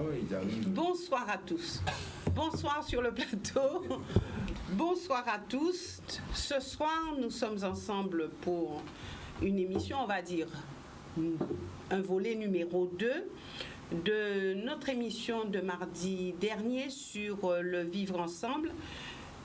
oui, ils arrivent. Bonsoir à tous. Bonsoir sur le plateau. Bonsoir à tous. Ce soir, nous sommes ensemble pour une émission, on va dire, un volet numéro 2 de notre émission de mardi dernier sur le vivre ensemble.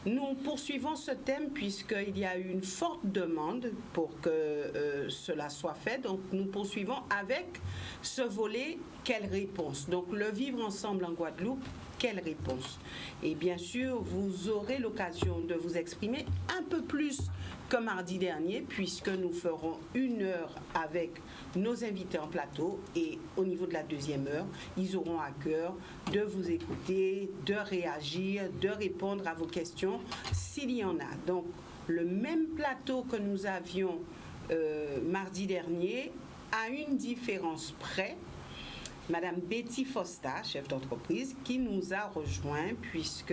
Nous poursuivons ce thème puisqu'il y a eu une forte demande pour que cela soit fait. Donc nous poursuivons avec ce volet « Quelle réponse ?» Donc le vivre ensemble en Guadeloupe, quelle réponse? Et bien sûr, vous aurez l'occasion de vous exprimer un peu plus que mardi dernier, puisque nous ferons 1 heure avec nos invités en plateau, et au niveau de la 2e heure, ils auront à cœur de vous écouter, de réagir, de répondre à vos questions, s'il y en a. Donc, le même plateau que nous avions mardi dernier, à une différence près, Madame Betty Fosta, chef d'entreprise, qui nous a rejoint puisque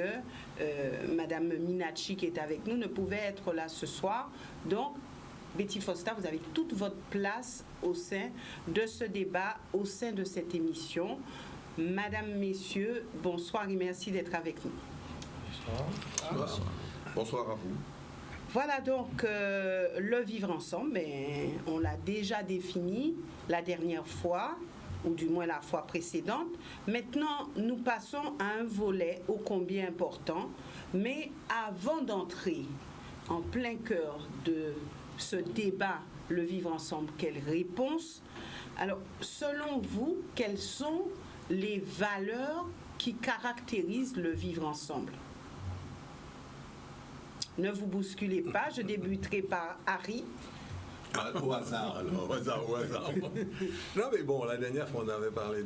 Madame Minachi, qui est avec nous, ne pouvait être là ce soir. Donc, Betty Fosta, vous avez toute votre place au sein de ce débat, au sein de cette émission. Madame, Messieurs, bonsoir et merci d'être avec nous. Bonsoir. Bonsoir à vous. Voilà donc le vivre ensemble, mais on l'a déjà défini la dernière fois, ou du moins la fois précédente. Maintenant, nous passons à un volet ô combien important, mais avant d'entrer en plein cœur de ce débat, le vivre ensemble, quelle réponse? Alors, selon vous, quelles sont les valeurs qui caractérisent le vivre ensemble? Ne vous bousculez pas, je débuterai par Harry. Au hasard, alors, au hasard. Non, mais bon, la dernière fois, on avait parlé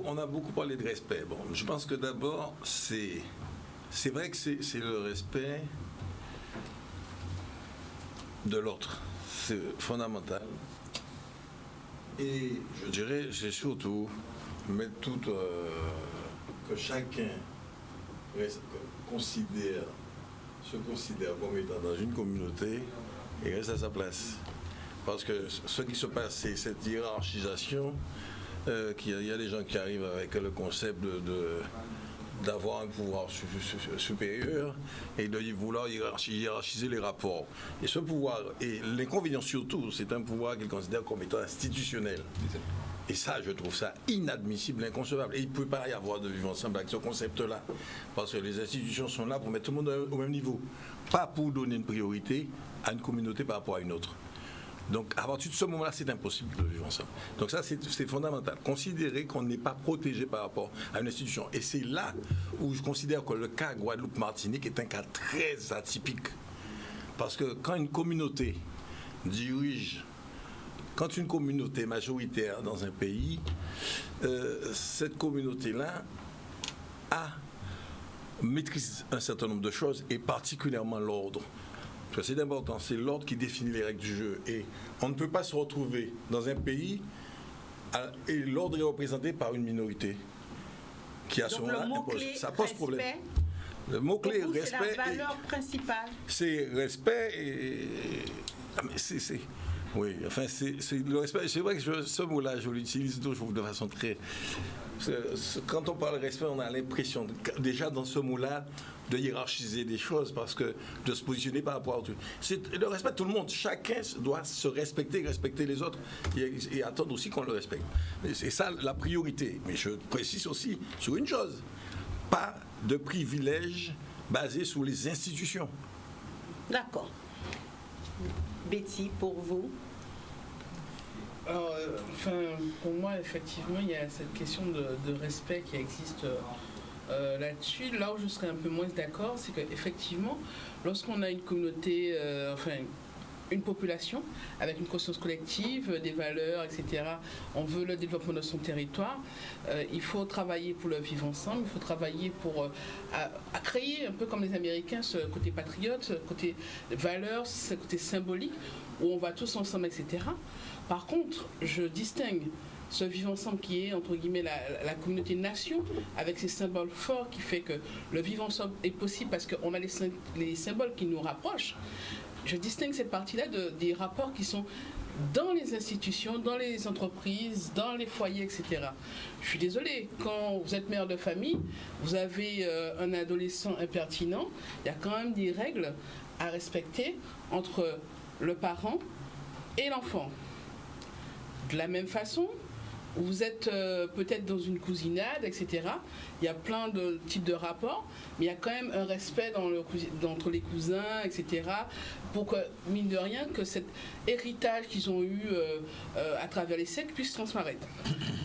on a beaucoup parlé de respect. Bon, je pense que d'abord, c'est vrai que c'est le respect de l'autre. C'est fondamental. Et je dirais, c'est surtout mettre tout que chacun se considère comme étant dans une communauté et reste à sa place. Parce que ce qui se passe, c'est cette hiérarchisation, qu'il y a des gens qui arrivent avec le concept d'avoir un pouvoir supérieur et de vouloir hiérarchiser les rapports. Et ce pouvoir, et l'inconvénient surtout, c'est un pouvoir qu'ils considèrent comme étant institutionnel. Et ça, je trouve ça inadmissible, inconcevable. Et il ne peut pas y avoir de vivre ensemble avec ce concept-là. Parce que les institutions sont là pour mettre tout le monde au même niveau. Pas pour donner une priorité à une communauté par rapport à une autre. Donc, à partir de ce moment-là, c'est impossible de vivre ensemble. Donc ça, c'est fondamental. Considérer qu'on n'est pas protégé par rapport à une institution. Et c'est là où je considère que le cas Guadeloupe-Martinique est un cas très atypique. Parce que quand une communauté dirige... Quand une communauté majoritaire dans un pays, cette communauté-là maîtrise un certain nombre de choses, et particulièrement l'ordre. Parce que c'est important, c'est l'ordre qui définit les règles du jeu. Et on ne peut pas se retrouver dans un pays et l'ordre est représenté par une minorité qui, à ce moment-là, impose. Ça pose problème. Le mot-clé respect. C'est la valeur principale. C'est respect et... C'est... Oui, enfin, c'est le respect. C'est vrai que ce mot-là, je l'utilise toujours de façon très... Quand on parle de respect, on a l'impression, déjà dans ce mot-là, de hiérarchiser des choses, parce que de se positionner par rapport à autrui. C'est le respect de tout le monde. Chacun doit se respecter les autres, et attendre aussi qu'on le respecte. C'est ça la priorité. Mais je précise aussi sur une chose, pas de privilèges basés sur les institutions. D'accord. Betty, pour vous? Alors, pour moi, effectivement, il y a cette question de respect qui existe là-dessus. Là où je serais un peu moins d'accord, c'est qu'effectivement, lorsqu'on a une communauté, une population avec une conscience collective, des valeurs, etc., on veut le développement de son territoire, il faut travailler pour le vivre ensemble, il faut travailler pour à créer, un peu comme les Américains, ce côté patriote, ce côté valeurs, ce côté symbolique, où on va tous ensemble, etc. Par contre, je distingue ce vivre ensemble qui est, entre guillemets, la communauté nation, avec ces symboles forts qui fait que le vivre ensemble est possible parce qu'on a les symboles qui nous rapprochent. Je distingue cette partie-là des rapports qui sont dans les institutions, dans les entreprises, dans les foyers, etc. Je suis désolée, quand vous êtes mère de famille, vous avez un adolescent impertinent, il y a quand même des règles à respecter entre le parent et l'enfant. De la même façon, vous êtes peut-être dans une cousinade, etc. Il y a plein de types de rapports, mais il y a quand même un respect entre les cousins, etc. Pour que, mine de rien, que cet héritage qu'ils ont eu à travers les siècles puisse transparaître.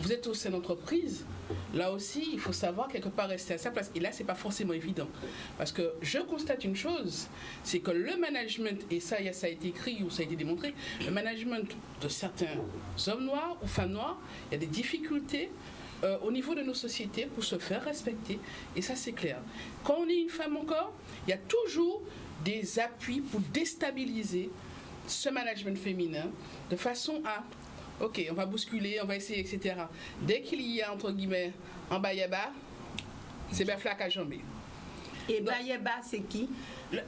Vous êtes au sein d'entreprise, là aussi, il faut savoir quelque part rester à sa place. Et là, c'est pas forcément évident. Parce que je constate une chose, c'est que le management, et ça a été écrit ou ça a été démontré, le management de certains hommes noirs ou femmes noires, il y a des difficultés au niveau de nos sociétés pour se faire respecter. Et ça, c'est clair. Quand on est une femme encore, il y a toujours des appuis pour déstabiliser ce management féminin de façon à, ok, on va bousculer, on va essayer, etc. Dès qu'il y a, entre guillemets, un bayaba, c'est bien flac à jamber. Et bayaba, c'est qui?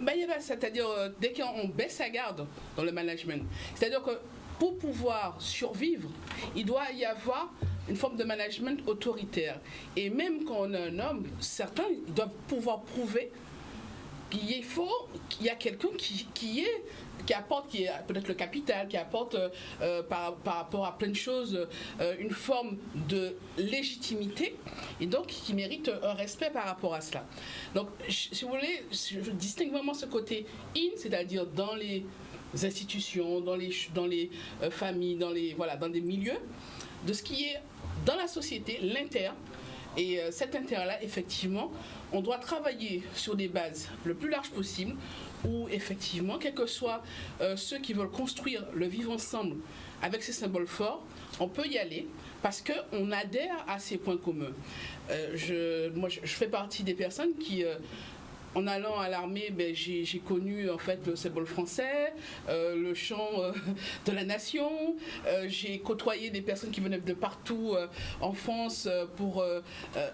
Bayaba, c'est-à-dire dès qu'on baisse sa garde dans le management. C'est-à-dire que pour pouvoir survivre, il doit y avoir une forme de management autoritaire. Et même quand on a un homme, certains doivent pouvoir prouver qu'il y a quelqu'un qui apporte, qui est peut-être le capital, qui apporte par rapport à plein de choses une forme de légitimité et donc qui mérite un respect par rapport à cela. Donc, si vous voulez, je distingue vraiment ce côté in, c'est-à-dire dans les institutions, dans les familles, dans des milieux, de ce qui est dans la société, l'inter. Et cet inter-là, effectivement, on doit travailler sur des bases le plus larges possible, où effectivement, quels que soient ceux qui veulent construire le vivre ensemble avec ces symboles forts, on peut y aller parce qu'on adhère à ces points communs. Je fais partie des personnes qui... en allant à l'armée, j'ai connu en fait le symbole français, le chant de la nation. J'ai côtoyé des personnes qui venaient de partout en France pour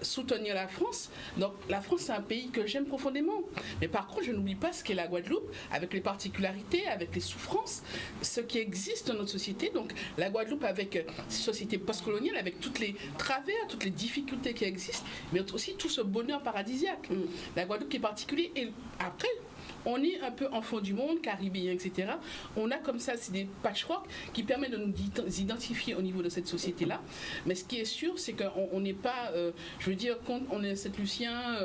soutenir la France. Donc la France, c'est un pays que j'aime profondément. Mais par contre, je n'oublie pas ce qu'est la Guadeloupe, avec les particularités, avec les souffrances, ce qui existe dans notre société. Donc la Guadeloupe avec cette société postcoloniale, avec tous les travers, toutes les difficultés qui existent, mais aussi tout ce bonheur paradisiaque. La Guadeloupe qui est particulière. Et après, on est un peu enfant du monde, caribéen, etc. On a comme ça, c'est des patchwork qui permettent de nous identifier au niveau de cette société-là. Mais ce qui est sûr, c'est qu'on n'est pas, je veux dire, quand on est Saint-Lucien,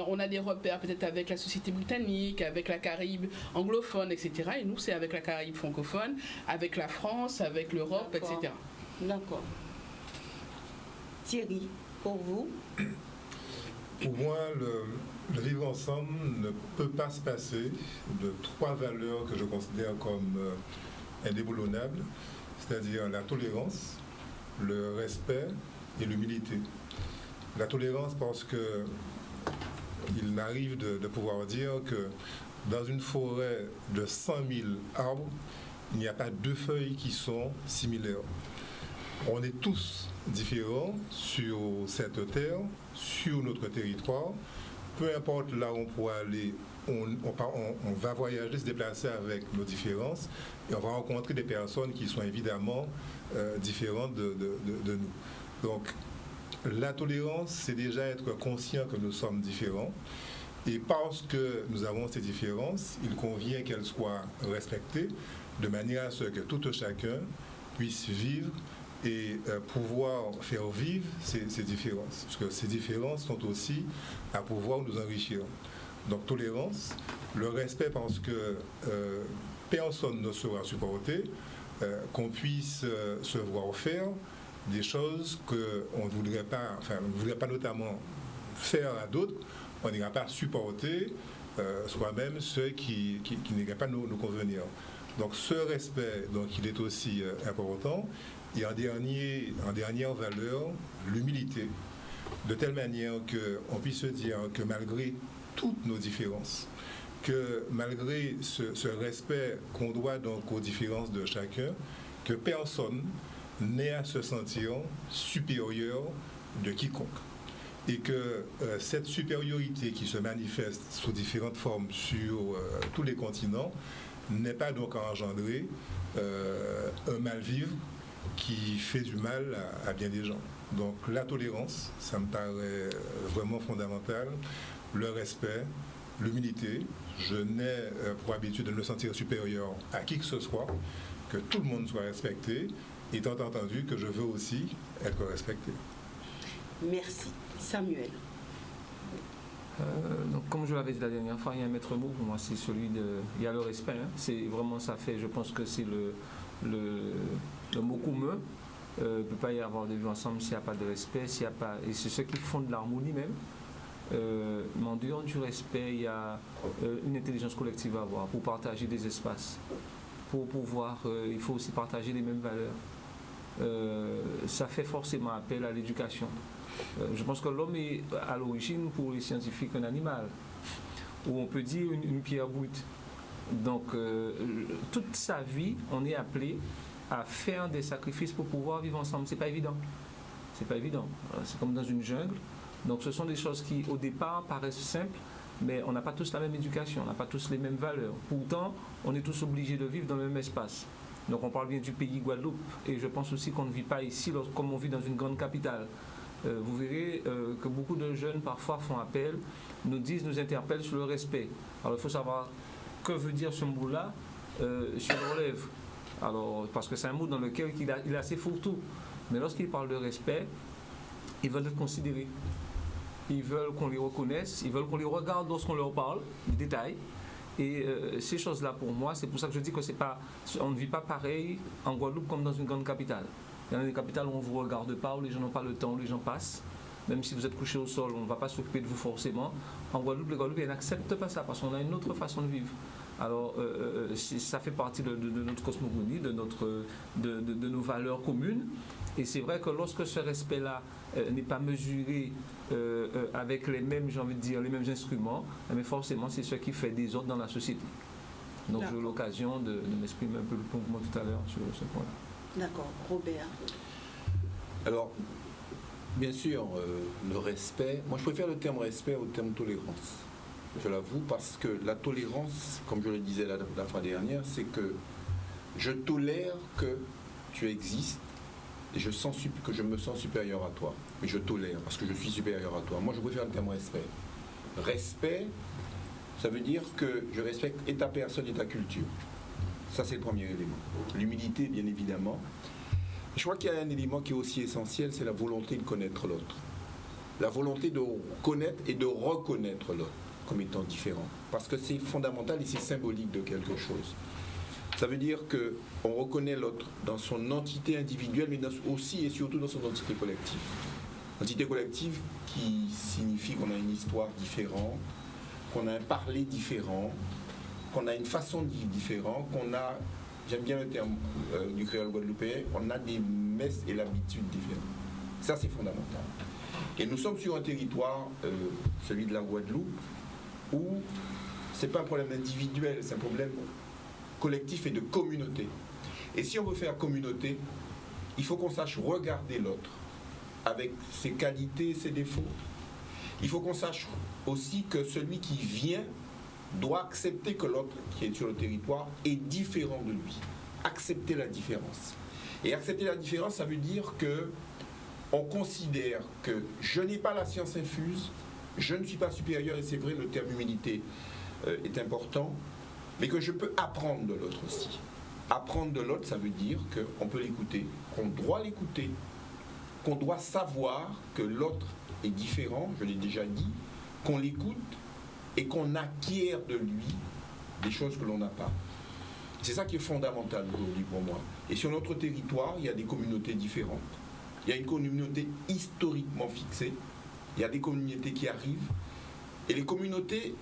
on a des repères peut-être avec la société britannique, avec la Caraïbe anglophone, etc. Et nous, c'est avec la Caraïbe francophone, avec la France, avec l'Europe, etc. D'accord. Thierry, pour vous? Pour moi, le vivre ensemble ne peut pas se passer de trois valeurs que je considère comme indéboulonnables, c'est-à-dire la tolérance, le respect et l'humilité. La tolérance parce que il m'arrive de pouvoir dire que dans une forêt de 100 000 arbres, il n'y a pas deux feuilles qui sont similaires. On est tous différents sur cette terre, sur notre territoire. Peu importe là où on pourra aller, on va voyager, se déplacer avec nos différences et on va rencontrer des personnes qui sont évidemment différentes de nous. Donc, la tolérance, c'est déjà être conscient que nous sommes différents. Et parce que nous avons ces différences, il convient qu'elles soient respectées de manière à ce que tout chacun puisse vivre et pouvoir faire vivre ces différences. Parce que ces différences sont aussi à pouvoir nous enrichir. Donc tolérance, le respect parce que personne ne sera supporté, qu'on puisse se voir faire des choses qu'on ne voudrait pas notamment faire à d'autres, on n'ira pas supporter soi-même ceux qui n'iraient pas nous convenir. Donc ce respect, donc, il est aussi important. Et en dernière valeur, l'humilité, de telle manière qu'on puisse se dire que malgré toutes nos différences, que malgré ce respect qu'on doit donc aux différences de chacun, que personne n'ait à se sentir supérieur de quiconque. Et que cette supériorité qui se manifeste sous différentes formes sur tous les continents n'est pas donc à engendrer un mal-vivre qui fait du mal à bien des gens. Donc la tolérance, ça me paraît vraiment fondamental, le respect, l'humilité. Je n'ai pour habitude de me sentir supérieur à qui que ce soit, que tout le monde soit respecté, étant entendu que je veux aussi être respecté. Merci. Samuel. Donc, comme je l'avais dit la dernière fois, il y a un maître mot pour moi, c'est celui de. Il y a le respect. Hein. C'est vraiment ça fait. Je pense que c'est le mot commun. Il ne peut pas y avoir de vie ensemble s'il n'y a pas de respect, s'il y a pas. Et c'est ce qui fonde l'harmonie même. Mais en dehors du respect, il y a une intelligence collective à avoir pour partager des espaces. Pour pouvoir, il faut aussi partager les mêmes valeurs. Ça fait forcément appel à l'éducation. Je pense que l'homme est à l'origine pour les scientifiques un animal, ou on peut dire une pierre brute. Donc toute sa vie, on est appelé à faire des sacrifices pour pouvoir vivre ensemble. C'est pas évident. C'est pas évident. C'est comme dans une jungle. Donc ce sont des choses qui au départ paraissent simples, mais on n'a pas tous la même éducation, on n'a pas tous les mêmes valeurs. Pourtant, on est tous obligés de vivre dans le même espace. Donc on parle bien du pays Guadeloupe, et je pense aussi qu'on ne vit pas ici comme on vit dans une grande capitale. Vous verrez que beaucoup de jeunes parfois font appel, nous interpellent sur le respect. Alors il faut savoir que veut dire ce mot-là sur le relève. Alors, parce que c'est un mot dans lequel il est assez fourre-tout. Mais lorsqu'il parle de respect, ils veulent être considérés. Ils veulent qu'on les reconnaisse, ils veulent qu'on les regarde lorsqu'on leur parle, des détails. Et ces choses-là, pour moi, c'est pour ça que je dis que c'est pas, on ne vit pas pareil en Guadeloupe comme dans une grande capitale. Il y en a des capitales où on ne vous regarde pas, où les gens n'ont pas le temps, où les gens passent. Même si vous êtes couché au sol, on ne va pas s'occuper de vous forcément. En Guadeloupe, les Guadeloupéens n'acceptent pas ça parce qu'on a une autre façon de vivre. Alors, ça fait partie de notre cosmogonie, de nos valeurs communes. Et c'est vrai que lorsque ce respect-là n'est pas mesuré avec les mêmes, j'ai envie de dire, les mêmes instruments, mais forcément, c'est ce qui fait des ordres dans la société. Donc, j'ai eu l'occasion de m'exprimer un peu plus longuement tout à l'heure sur ce point-là. D'accord. Robert. Alors, bien sûr, le respect, moi je préfère le terme respect au terme tolérance. Je l'avoue, parce que la tolérance, comme je le disais la fois dernière, c'est que je tolère que tu existes et que je me sens supérieur à toi. Mais je tolère parce que je suis supérieur à toi. Moi, je préfère le terme respect. Respect, ça veut dire que je respecte et ta personne et ta culture. Ça, c'est le premier élément. L'humilité, bien évidemment. Je crois qu'il y a un élément qui est aussi essentiel, c'est la volonté de connaître l'autre. La volonté de connaître et de reconnaître l'autre comme étant différent. Parce que c'est fondamental et c'est symbolique de quelque chose. Ça veut dire qu'on reconnaît l'autre dans son entité individuelle, mais aussi et surtout dans son entité collective. Entité collective qui signifie qu'on a une histoire différente, qu'on a un parler différent, qu'on a une façon de vivre différente, qu'on a, j'aime bien le terme du créole guadeloupéen, on a des messes et l'habitude différentes. Ça, c'est fondamental. Et nous sommes sur un territoire, celui de la Guadeloupe, où ce n'est pas un problème individuel, c'est un problème collectif et de communauté. Et si on veut faire communauté, il faut qu'on sache regarder l'autre avec ses qualités et ses défauts. Il faut qu'on sache aussi que celui qui vient doit accepter que l'autre qui est sur le territoire est différent de lui. Accepter la différence. Et accepter la différence, ça veut dire que on considère que je n'ai pas la science infuse, je ne suis pas supérieur, et c'est vrai, le terme humilité est important, mais que je peux apprendre de l'autre aussi. Apprendre de l'autre, ça veut dire qu'on peut l'écouter, qu'on doit l'écouter, qu'on doit savoir que l'autre est différent, je l'ai déjà dit, qu'on l'écoute et qu'on acquiert de lui des choses que l'on n'a pas. C'est ça qui est fondamental aujourd'hui pour moi. Et sur notre territoire, il y a des communautés différentes. Il y a une communauté historiquement fixée, il y a des communautés qui arrivent, et les communautés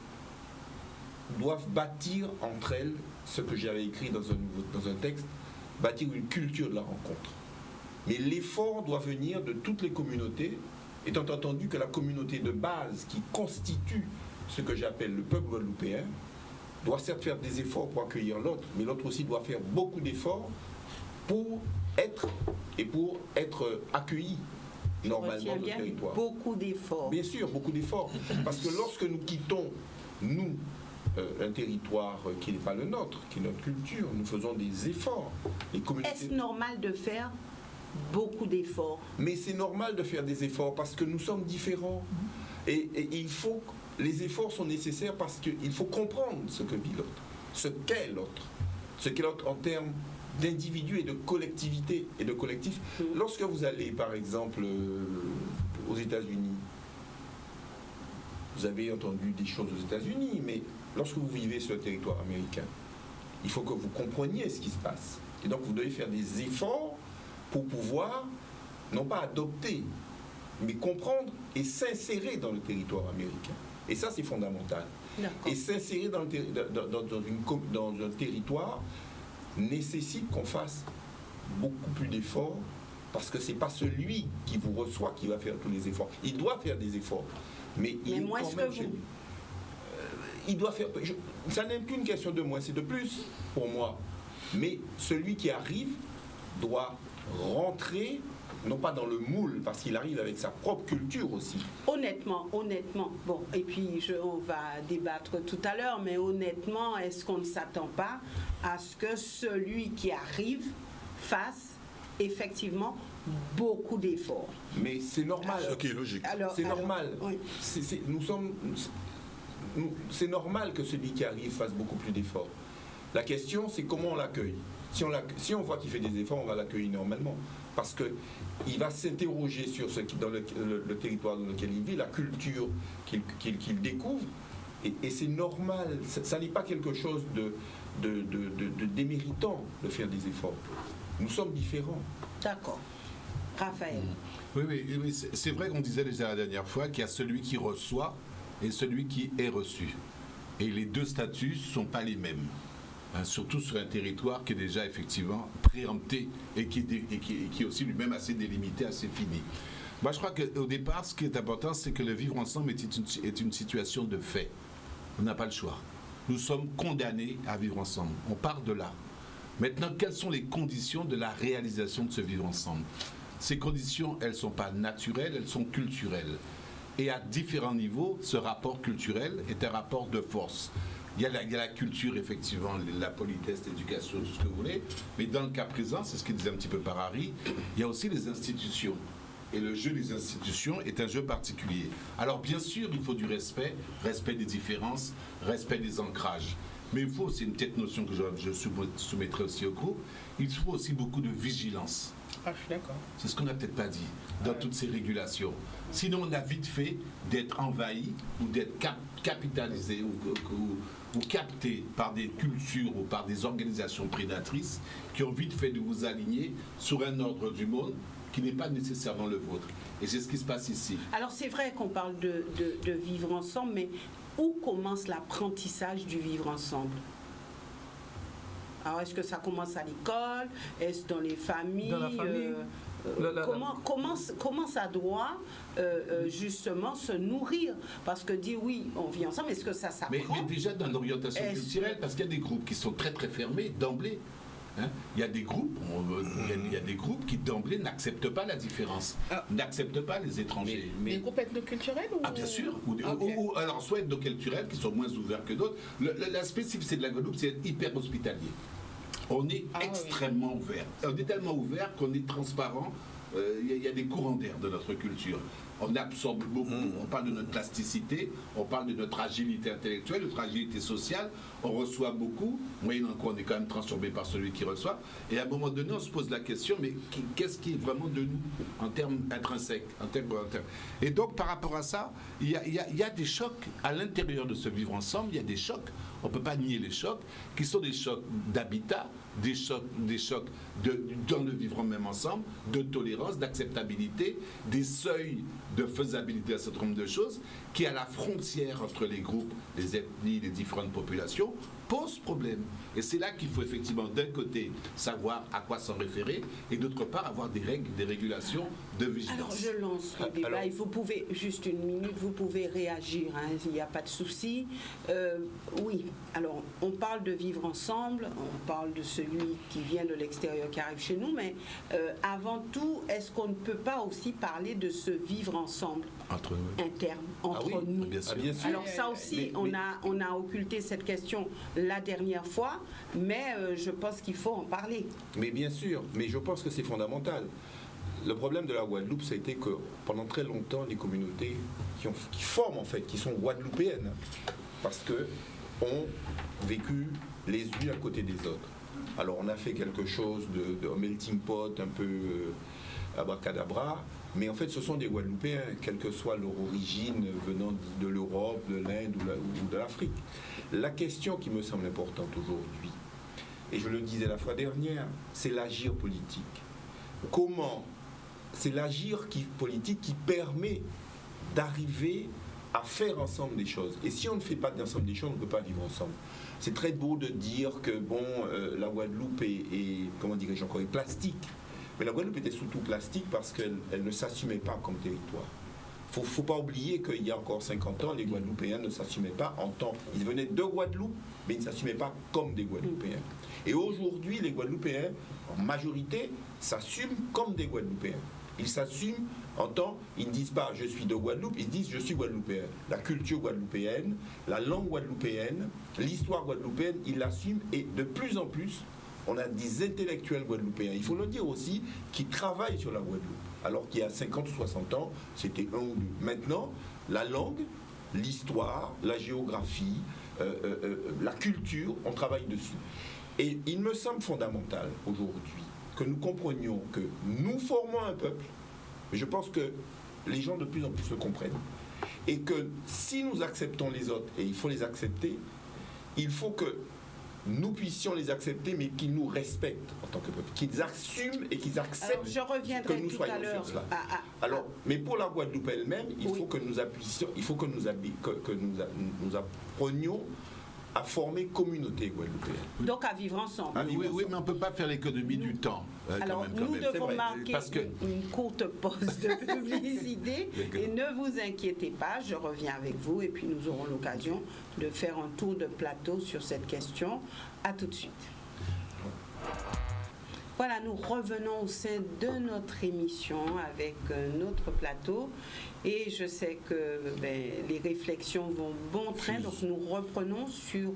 doivent bâtir entre elles ce que j'avais écrit dans un texte, bâtir une culture de la rencontre. Mais l'effort doit venir de toutes les communautés, étant entendu que la communauté de base qui constitue ce que j'appelle le peuple guadeloupéen doit certes faire des efforts pour accueillir l'autre, mais l'autre aussi doit faire beaucoup d'efforts pour être accueilli normalement dans le territoire. Beaucoup d'efforts. Bien sûr, beaucoup d'efforts. Parce que lorsque nous quittons, nous, un territoire qui n'est pas le nôtre, qui est notre culture. Nous faisons des efforts. Les communautés... Est-ce normal de faire beaucoup d'efforts? Mais c'est normal de faire des efforts parce que nous sommes différents. Et il faut... Les efforts sont nécessaires parce qu'il faut comprendre ce que vit l'autre, ce qu'est l'autre. Ce qu'est l'autre en termes d'individu et de collectivité et de collectif. Lorsque vous allez, par exemple, aux États-Unis, vous avez entendu des choses aux États-Unis, mais lorsque vous vivez sur le territoire américain, il faut que vous compreniez ce qui se passe. Et donc, vous devez faire des efforts pour pouvoir, non pas adopter, mais comprendre et s'insérer dans le territoire américain. Et ça, c'est fondamental. Et s'insérer dans un territoire nécessite qu'on fasse beaucoup plus d'efforts, parce que ce n'est pas celui qui vous reçoit qui va faire tous les efforts. Il doit faire des efforts. Mais moins que vous. Il doit faire... ça n'est plus une question de moins, c'est de plus pour moi. Mais celui qui arrive doit rentrer, non pas dans le moule, parce qu'il arrive avec sa propre culture aussi. Honnêtement, bon, et puis on va débattre tout à l'heure, mais honnêtement, est-ce qu'on ne s'attend pas à ce que celui qui arrive fasse effectivement beaucoup d'efforts? Mais c'est normal. Ce qui est logique. C'est normal. Oui. C'est normal que celui qui arrive fasse beaucoup plus d'efforts. La question, c'est comment on l'accueille. Si on voit qu'il fait des efforts, on va l'accueillir normalement. Parce qu'il va s'interroger sur ce qui, dans le territoire dans lequel il vit, la culture qu'il découvre. Et c'est normal. Ça n'est pas quelque chose de déméritant de faire des efforts. Nous sommes différents. D'accord. Raphaël. Oui, c'est vrai qu'on disait déjà la dernière fois qu'il y a celui qui reçoit et celui qui est reçu. Et les deux statuts ne sont pas les mêmes. Surtout sur un territoire qui est déjà effectivement préempté et qui est aussi lui-même assez délimité, assez fini. Moi, je crois qu'au départ, ce qui est important, c'est que le vivre ensemble est une situation de fait. On n'a pas le choix. Nous sommes condamnés à vivre ensemble. On part de là. Maintenant, quelles sont les conditions de la réalisation de ce vivre ensemble? Ces conditions, elles ne sont pas naturelles, elles sont culturelles. Et à différents niveaux, ce rapport culturel est un rapport de force. Il y a la culture, effectivement, la politesse, l'éducation, tout ce que vous voulez. Mais dans le cas présent, c'est ce qu'il disait un petit peu par Harry, il y a aussi les institutions. Et le jeu des institutions est un jeu particulier. Alors bien sûr, il faut du respect, respect des différences, respect des ancrages. Mais il faut, c'est une petite notion que je soumettrai aussi au groupe, il faut aussi beaucoup de vigilance. Ah, je suis d'accord. C'est ce qu'on n'a peut-être pas dit dans toutes ces régulations. Sinon, on a vite fait d'être envahi ou d'être capitalisé ou capté par des cultures ou par des organisations prédatrices qui ont vite fait de vous aligner sur un ordre du monde qui n'est pas nécessairement le vôtre. Et c'est ce qui se passe ici. Alors c'est vrai qu'on parle de vivre ensemble, mais où commence l'apprentissage du vivre ensemble? Alors est-ce que ça commence à l'école? Est-ce dans les familles? Dans la famille. Comment ça doit justement se nourrir? Parce que dire oui, on vit ensemble, est-ce que ça s'apprend? Mais déjà dans l'orientation culturelle, parce qu'il y a des groupes qui sont très très fermés d'emblée. Il y a des groupes, il y a des groupes qui d'emblée n'acceptent pas la différence, n'acceptent pas les étrangers. Mais des groupes ethnoculturels ou... Ah bien sûr, ou alors soit ethnoculturels qui sont moins ouverts que d'autres. La spécificité de la Guadeloupe, c'est être hyper hospitalier. On est extrêmement ouvert. On est tellement ouvert qu'on est transparent. Il y a des courants d'air de notre culture. On absorbe beaucoup. On parle de notre plasticité, on parle de notre agilité intellectuelle, notre agilité sociale. On reçoit beaucoup. Moyennant quoi, on est quand même transformé par celui qui reçoit. Et à un moment donné, on se pose la question, mais qu'est-ce qui est vraiment de nous en termes intrinsèques, en termes. Et donc, par rapport à ça, il y a des chocs à l'intérieur de ce vivre ensemble. Il y a des chocs. On ne peut pas nier les chocs, qui sont des chocs d'habitat, des chocs dans le vivre même ensemble, de tolérance, d'acceptabilité, des seuils de faisabilité à un certain nombre de choses, qui à la frontière entre les groupes, les ethnies, les différentes populations, posent problème. Et c'est là qu'il faut effectivement d'un côté savoir à quoi s'en référer et d'autre part avoir des règles, des régulations de vigilance. Alors je lance le débat, vous pouvez, juste une minute, vous pouvez réagir, il n'y a pas de souci. Oui, alors on parle de vivre ensemble, on parle de celui qui vient de l'extérieur, qui arrive chez nous, mais avant tout, est-ce qu'on ne peut pas aussi parler de ce vivre ensemble ? Entre nous. interne entre oui, nous. Bien sûr. bien sûr. Alors ça aussi, on a occulté cette question la dernière fois, mais je pense qu'il faut en parler. Mais bien sûr, mais je pense que c'est fondamental. Le problème de la Guadeloupe, ça a été que pendant très longtemps, les communautés qui forment en fait, qui sont guadeloupéennes, parce que ont vécu les unes à côté des autres. Alors on a fait quelque chose de melting pot, un peu abracadabra, mais en fait ce sont des Guadeloupéens, quelle que soit leur origine venant de l'Europe, de l'Inde ou de l'Afrique. La question qui me semble importante aujourd'hui, et je le disais la fois dernière, c'est l'agir politique. Comment c'est l'agir politique qui permet d'arriver à faire ensemble des choses. Et si on ne fait pas ensemble des choses, on ne peut pas vivre ensemble. C'est très beau de dire que bon, la Guadeloupe est comment dirais-je encore, est plastique. Mais la Guadeloupe était surtout plastique parce qu'elle ne s'assumait pas comme territoire. Il ne faut pas oublier qu'il y a encore 50 ans, les Guadeloupéens ne s'assumaient pas en tant... Ils venaient de Guadeloupe, mais ils ne s'assumaient pas comme des Guadeloupéens. Et aujourd'hui, les Guadeloupéens, en majorité, s'assument comme des Guadeloupéens. Ils s'assument en tant... Ils ne disent pas « je suis de Guadeloupe », ils disent « je suis Guadeloupéen ». La culture guadeloupéenne, la langue guadeloupéenne, l'histoire guadeloupéenne, ils l'assument et de plus en plus, on a des intellectuels guadeloupéens, il faut le dire aussi, qui travaillent sur la Guadeloupe. Alors qu'il y a 50 ou 60 ans, c'était un ou deux. Maintenant, la langue, l'histoire, la géographie, la culture, on travaille dessus. Et il me semble fondamental aujourd'hui que nous comprenions que nous formons un peuple, mais je pense que les gens de plus en plus le comprennent, et que si nous acceptons les autres, et il faut les accepter, il faut que nous puissions les accepter, mais qu'ils nous respectent en tant que peuple, qu'ils assument et qu'ils acceptent. Alors, je reviendrai que nous tout soyons à l'heure. sur cela. Alors, mais pour la Guadeloupe elle-même, il faut que nous appuions, il faut que nous apprenions à former communauté guadeloupéenne. Donc à vivre ensemble. Oui, mais on ne peut pas faire l'économie du temps. Alors nous devons marquer Parce que... une courte pause de publicité et ne vous inquiétez pas, je reviens avec vous et puis nous aurons l'occasion de faire un tour de plateau sur cette question. À tout de suite. Voilà, nous revenons au sein de notre émission avec notre plateau et je sais que les réflexions vont bon train, donc nous reprenons sur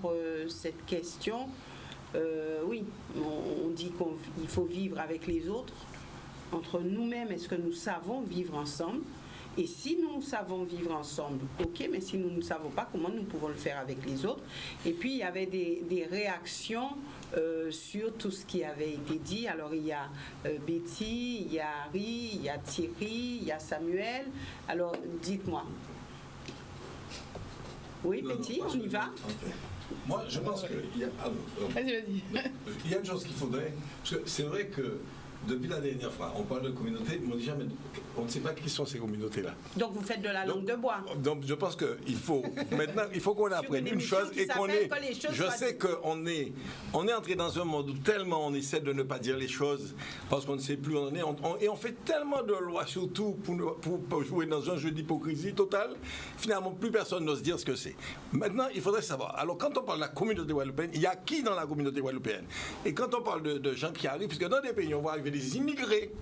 cette question. Oui, on dit qu'il faut vivre avec les autres. Entre nous-mêmes, est-ce que nous savons vivre ensemble? Et si nous savons vivre ensemble, ok, mais si nous ne savons pas, comment nous pouvons le faire avec les autres? Et puis, il y avait des réactions sur tout ce qui avait été dit. Alors, il y a Betty, il y a Harry, il y a Thierry, il y a Samuel. Alors, dites-moi. Oui, Betty, on y va? Moi, je pense qu'il y a... Vas-y. Il y a une chose qu'il faudrait... Parce que c'est vrai que depuis la dernière fois, on parle de communauté, mais on dit jamais... On ne sait pas qui sont ces communautés-là. Donc vous faites de la langue de bois. Donc je pense qu'il faut... Maintenant, il faut qu'on apprenne une chose et qu'on est... Je sais qu'on est entré dans un monde où tellement on essaie de ne pas dire les choses parce qu'on ne sait plus où on en est. Et on fait tellement de lois, surtout pour jouer dans un jeu d'hypocrisie totale. Finalement, plus personne n'ose dire ce que c'est. Maintenant, il faudrait savoir. Alors, quand on parle de la communauté guadeloupéenne, il y a qui dans la communauté guadeloupéenne? Et quand on parle de gens qui arrivent, parce que dans des pays, on voit arriver des immigrés.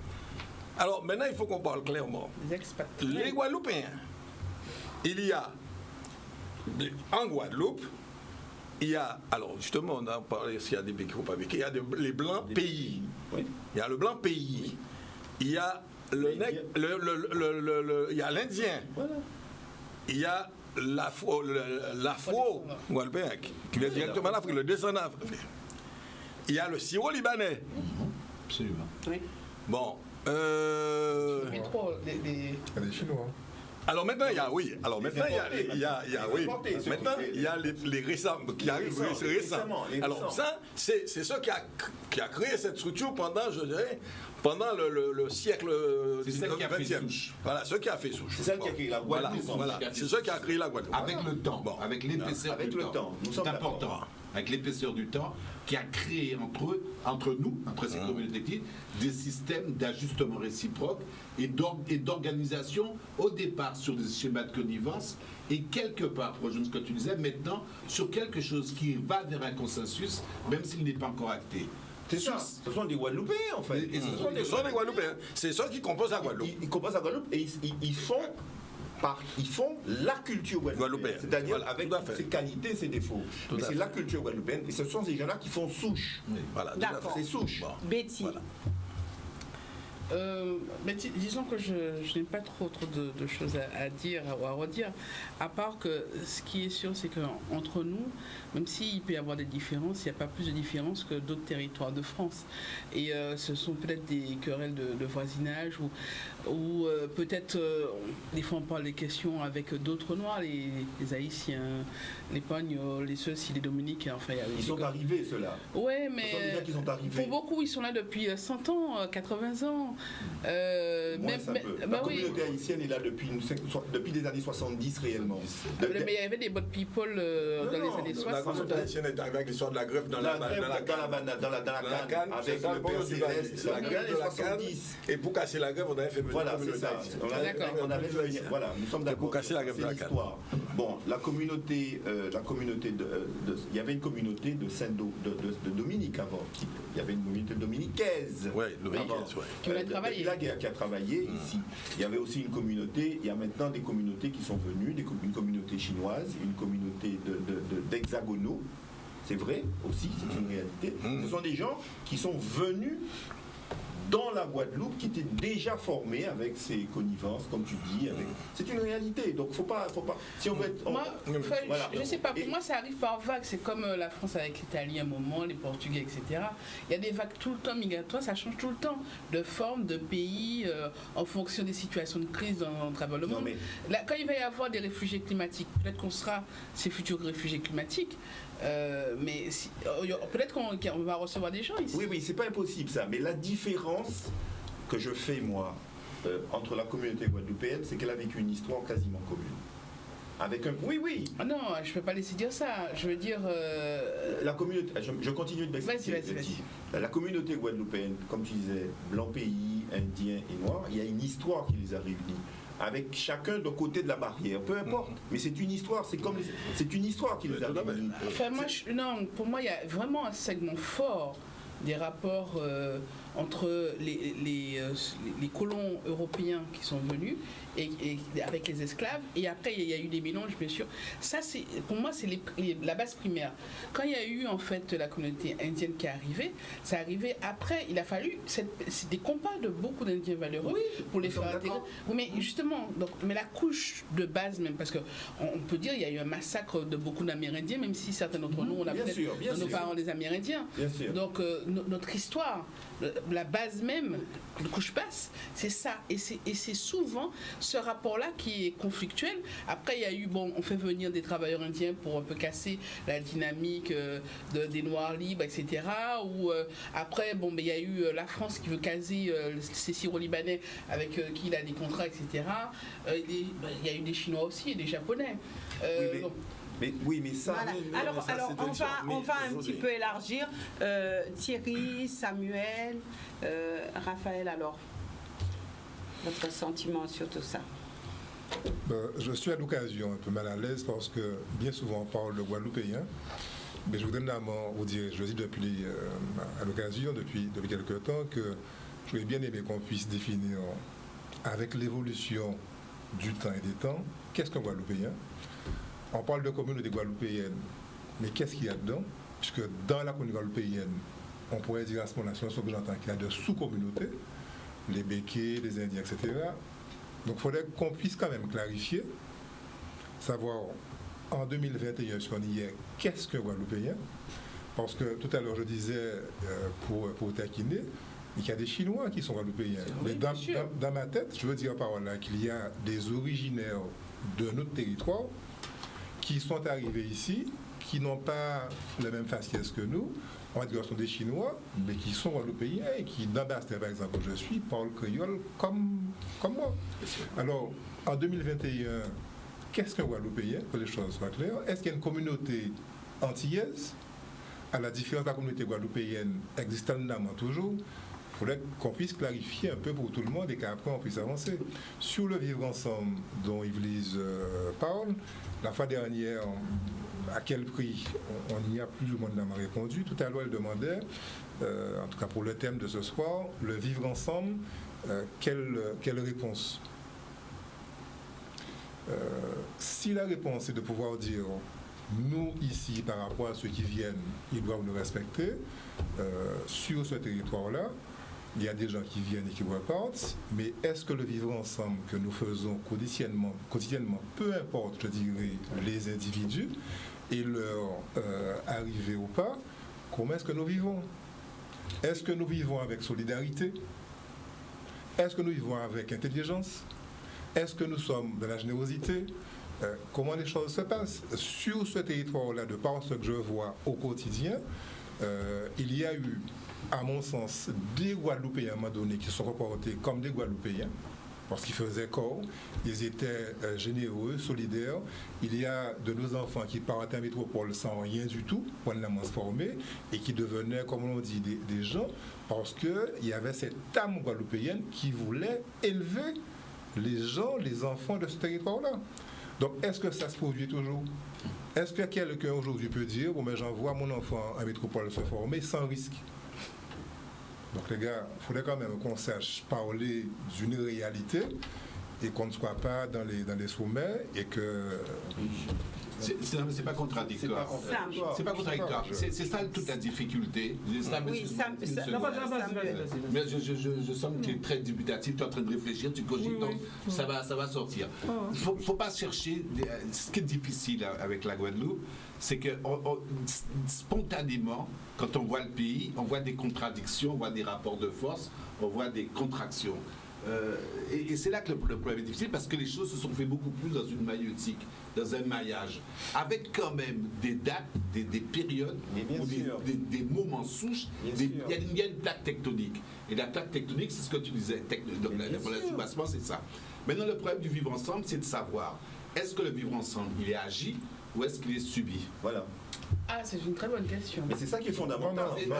Alors maintenant, il faut qu'on parle clairement. Les Guadeloupéens, il y a en Guadeloupe, il y a, alors justement, on a parlé s'il y a des pays qui ne faut pas vécu, il y a les blancs pays. Oui. Il y a le blanc pays. Il y a il y a l'Indien. Voilà. Il y a l'Afro guadeloupéen qui vient directement d'Afrique, le descendant africain. Il y a le Syro-Libanais. Absolument. Oui. Bon. des Chinois. Alors maintenant, il y a les récents qui arrivent récemment. Alors ça, c'est ce qui a créé cette structure pendant, je dirais, pendant le siècle XXe. Voilà, ce qui a fait souche. C'est celle qui a créé la Guadeloupe. Voilà, c'est ce qui a créé la Guadeloupe. Avec le temps, avec l'épaisseur du temps. C'est important. Avec l'épaisseur du temps, qui a créé entre ces communautés, des systèmes d'ajustement réciproque et d'organisation, au départ sur des schémas de connivence, et quelque part, rejoindre ce que tu disais, maintenant sur quelque chose qui va vers un consensus, même s'il n'est pas encore acté. C'est ça, ce sont des Guadeloupéens en fait. Ce sont des Guadeloupéens. C'est ceux qui composent la Guadeloupe. Ils composent la Guadeloupe et ils font ils font la culture guadeloupéenne, c'est-à-dire Voilà, avec tout à fait. ses qualités, ses défauts. Tout Mais à c'est fait. la culture guadeloupéenne, et ce sont ces gens-là qui font souche. Oui, voilà, tout à D'accord. fait. C'est souche. Bon. Betty. Voilà. Mais disons que je n'ai pas trop de choses à dire ou à redire, à part que ce qui est sûr, c'est qu'entre nous, même s'il peut y avoir des différences, il n'y a pas plus de différences que d'autres territoires de France. Et ce sont peut-être des querelles de voisinage ou peut-être, des fois on parle des questions avec d'autres Noirs, les Haïtiens, les Pagnols, les ceux-ci, les Dominicains, enfin il y a Ils sont arrivés, ceux-là. Ouais, Ce sont des mais gens qui sont arrivés. pour beaucoup, ils sont là depuis 100 ans, 80 ans. Moins ça peut. La bah oui. communauté haïtienne est là depuis les années 70 réellement. Mais il y avait des bonnes people dans les années La 60. communauté haïtienne est arrivée avec l'histoire de la grève dans La la grève dans la canne, c'est avec ça, le bon, père je vous avais dit, Céleste, c'est la dans les grève années de la canne. 70. Et pour casser la grève, on avait fait venir la Voilà, c'est communauté ça. haïtienne. D'accord. On avait fait, voilà, nous sommes d'accord. pour casser la grève de la C'est canne. l'histoire. Bon, la communauté il y avait une communauté de Dominique avant. Il y avait une communauté dominicaise. Oui, dominicaise, avant. ouais. Qui voulait travailler. Depuis la guerre, qui a travaillé ici. Il y avait aussi une communauté, il y a maintenant des communautés qui sont venues, une communauté chinoise, une communauté d'hexagonaux. C'est vrai aussi, c'est une réalité. Ce sont des gens qui sont venus dans la Guadeloupe, qui étaient déjà formés avec ces connivences, comme tu dis. C'est une réalité. Donc, faut pas. Si on veut être. Moi, enfin, Voilà. je ne sais pas, pour Et- moi ça arrive par vagues, c'est comme la France avec l'Italie à un moment, les Portugais, etc. Il y a des vagues tout le temps migratoires, ça change tout le temps, de forme, de pays, en fonction des situations de crise dans travers le Non, monde. mais- Là, quand il va y avoir des réfugiés climatiques, peut-être qu'on sera ces futurs réfugiés climatiques, mais peut-être qu'on va recevoir des gens ici. Oui, c'est pas impossible ça. Mais la différence que je fais, moi, entre la communauté guadeloupéenne, c'est qu'elle a vécu une histoire quasiment commune. Avec un. Oui. Ah non, je ne peux pas laisser dire ça. Je veux dire. La communauté. Je continue de m'expliquer. Vas-y. La communauté guadeloupéenne, comme tu disais, blanc pays, indien et noir, il y a une histoire qui les a réunis. Avec chacun de côté de la barrière, peu importe. Mais c'est une histoire, c'est une histoire qui les a réunis. Enfin, non, pour moi, il y a vraiment un segment fort des rapports entre les colons européens qui sont venus et avec les esclaves, et après il y a eu des mélanges, bien sûr. Ça, pour moi, c'est la base primaire. Quand il y a eu en fait la communauté indienne qui est arrivée, ça arrivait après. Il a fallu c'est des combats de beaucoup d'Indiens valeureux pour les faire intégrer. Oui, mais justement, mais la couche de base même, parce que on peut dire il y a eu un massacre de beaucoup d'Amérindiens, même si certains d'entre nous on a peut-être dans nos parents des Amérindiens. Bien sûr. Donc notre histoire, la base même, de couche basse, c'est ça. Et c'est souvent ce rapport-là qui est conflictuel. Après, il y a eu, on fait venir des travailleurs indiens pour un peu casser la dynamique des Noirs libres, etc. Ou après, il y a eu la France qui veut caser ces Syro-Libanais avec qui il a des contrats, etc. Il y a eu des Chinois aussi et des Japonais. Mais ça. Voilà. Alors on va un petit peu élargir. Thierry, Samuel, Raphaël, alors, votre sentiment sur tout ça? Je suis à l'occasion un peu mal à l'aise parce que bien souvent on parle de Guadeloupéens, mais je voudrais notamment vous dire, je dis depuis à l'occasion, depuis quelque temps, que j'aurais bien aimé qu'on puisse définir avec l'évolution du temps et des temps, qu'est-ce qu'un Guadeloupéen? On parle de communauté guadeloupéenne, mais qu'est-ce qu'il y a dedans? Puisque dans la communauté guadeloupéenne, on pourrait dire à ce moment-là, ce que j'entends, qu'il y a de sous-communautés, les Békés, les Indiens, etc. Donc il faudrait qu'on puisse quand même clarifier, savoir en 2021, ce qu'on y est, qu'est-ce qu'un Guadeloupéen? Parce que tout à l'heure, je disais, pour taquiner, il y a des Chinois qui sont Guadeloupéens. Mais dans ma tête, je veux dire par là qu'il y a des originaires de notre territoire qui sont arrivés ici, qui n'ont pas la même faciès que nous, on va dire que ce sont des Chinois, mais qui sont Guadeloupéens et qui, dans Bastia, par exemple, où je suis, parlent créole comme moi. Alors, en 2021, qu'est-ce qu'un Guadeloupéen, que les choses soient claires? Est-ce qu'il y a une communauté antillaise? À la différence de la communauté guadeloupéenne existant toujours, il faudrait qu'on puisse clarifier un peu pour tout le monde et qu'après on puisse avancer. Sur le vivre ensemble dont Yvelise parle, la fois dernière, à quel prix on y a plus ou moins répondu. Tout à l'heure, elle demandait, en tout cas pour le thème de ce soir, le vivre ensemble, quelle réponse? Si la réponse est de pouvoir dire, nous ici, par rapport à ceux qui viennent, ils doivent nous respecter, sur ce territoire-là, il y a des gens qui viennent et qui repartent, mais est-ce que le vivre ensemble que nous faisons quotidiennement, peu importe, je dirais, les individus et leur arrivée ou pas, comment est-ce que nous vivons? Est-ce que nous vivons avec solidarité? Est-ce que nous vivons avec intelligence? Est-ce que nous sommes dans la générosité? Comment les choses se passent? Sur ce territoire-là, de par ce que je vois au quotidien, il y a eu, à mon sens, des Guadeloupéens à un moment donné qui sont reportés comme des Guadeloupéens, parce qu'ils faisaient corps, ils étaient généreux, solidaires. Il y a de nos enfants qui partent en métropole sans rien du tout, pour se former, et qui devenaient, comme on dit, des gens, parce qu'il y avait cette âme guadeloupéenne qui voulait élever les gens, les enfants de ce territoire-là. Donc, est-ce que ça se produit toujours? Est-ce que quelqu'un aujourd'hui peut dire, bon, mais j'envoie mon enfant en métropole se former sans risque? Donc, les gars, il faudrait quand même qu'on sache parler d'une réalité et qu'on ne soit pas dans les sommets et que... C'est pas contradictoire. C'est pas contradictoire. C'est ça toute la difficulté. Oui, mais je sens que tu es très dubitatif, tu es en train de réfléchir, tu cogites, donc ça va sortir. Faut pas chercher. Ce qui est difficile avec la Guadeloupe, c'est que spontanément, quand on voit le pays, on voit des contradictions, on voit des rapports de force, on voit des contractions. Et c'est là que le problème est difficile, parce que les choses se sont fait beaucoup plus dans une maïeutique, dans un maillage, avec quand même des dates, des périodes, ou des moments souches. Il y a une plaque tectonique. Et la plaque tectonique, c'est ce que tu disais. Donc la soubassement, c'est ça. Maintenant, le problème du vivre ensemble, c'est de savoir, est-ce que le vivre ensemble, il est agi ou est-ce qu'il est subi? Voilà. Ah, c'est une très bonne question. Mais c'est ça qui est fondamental. Non,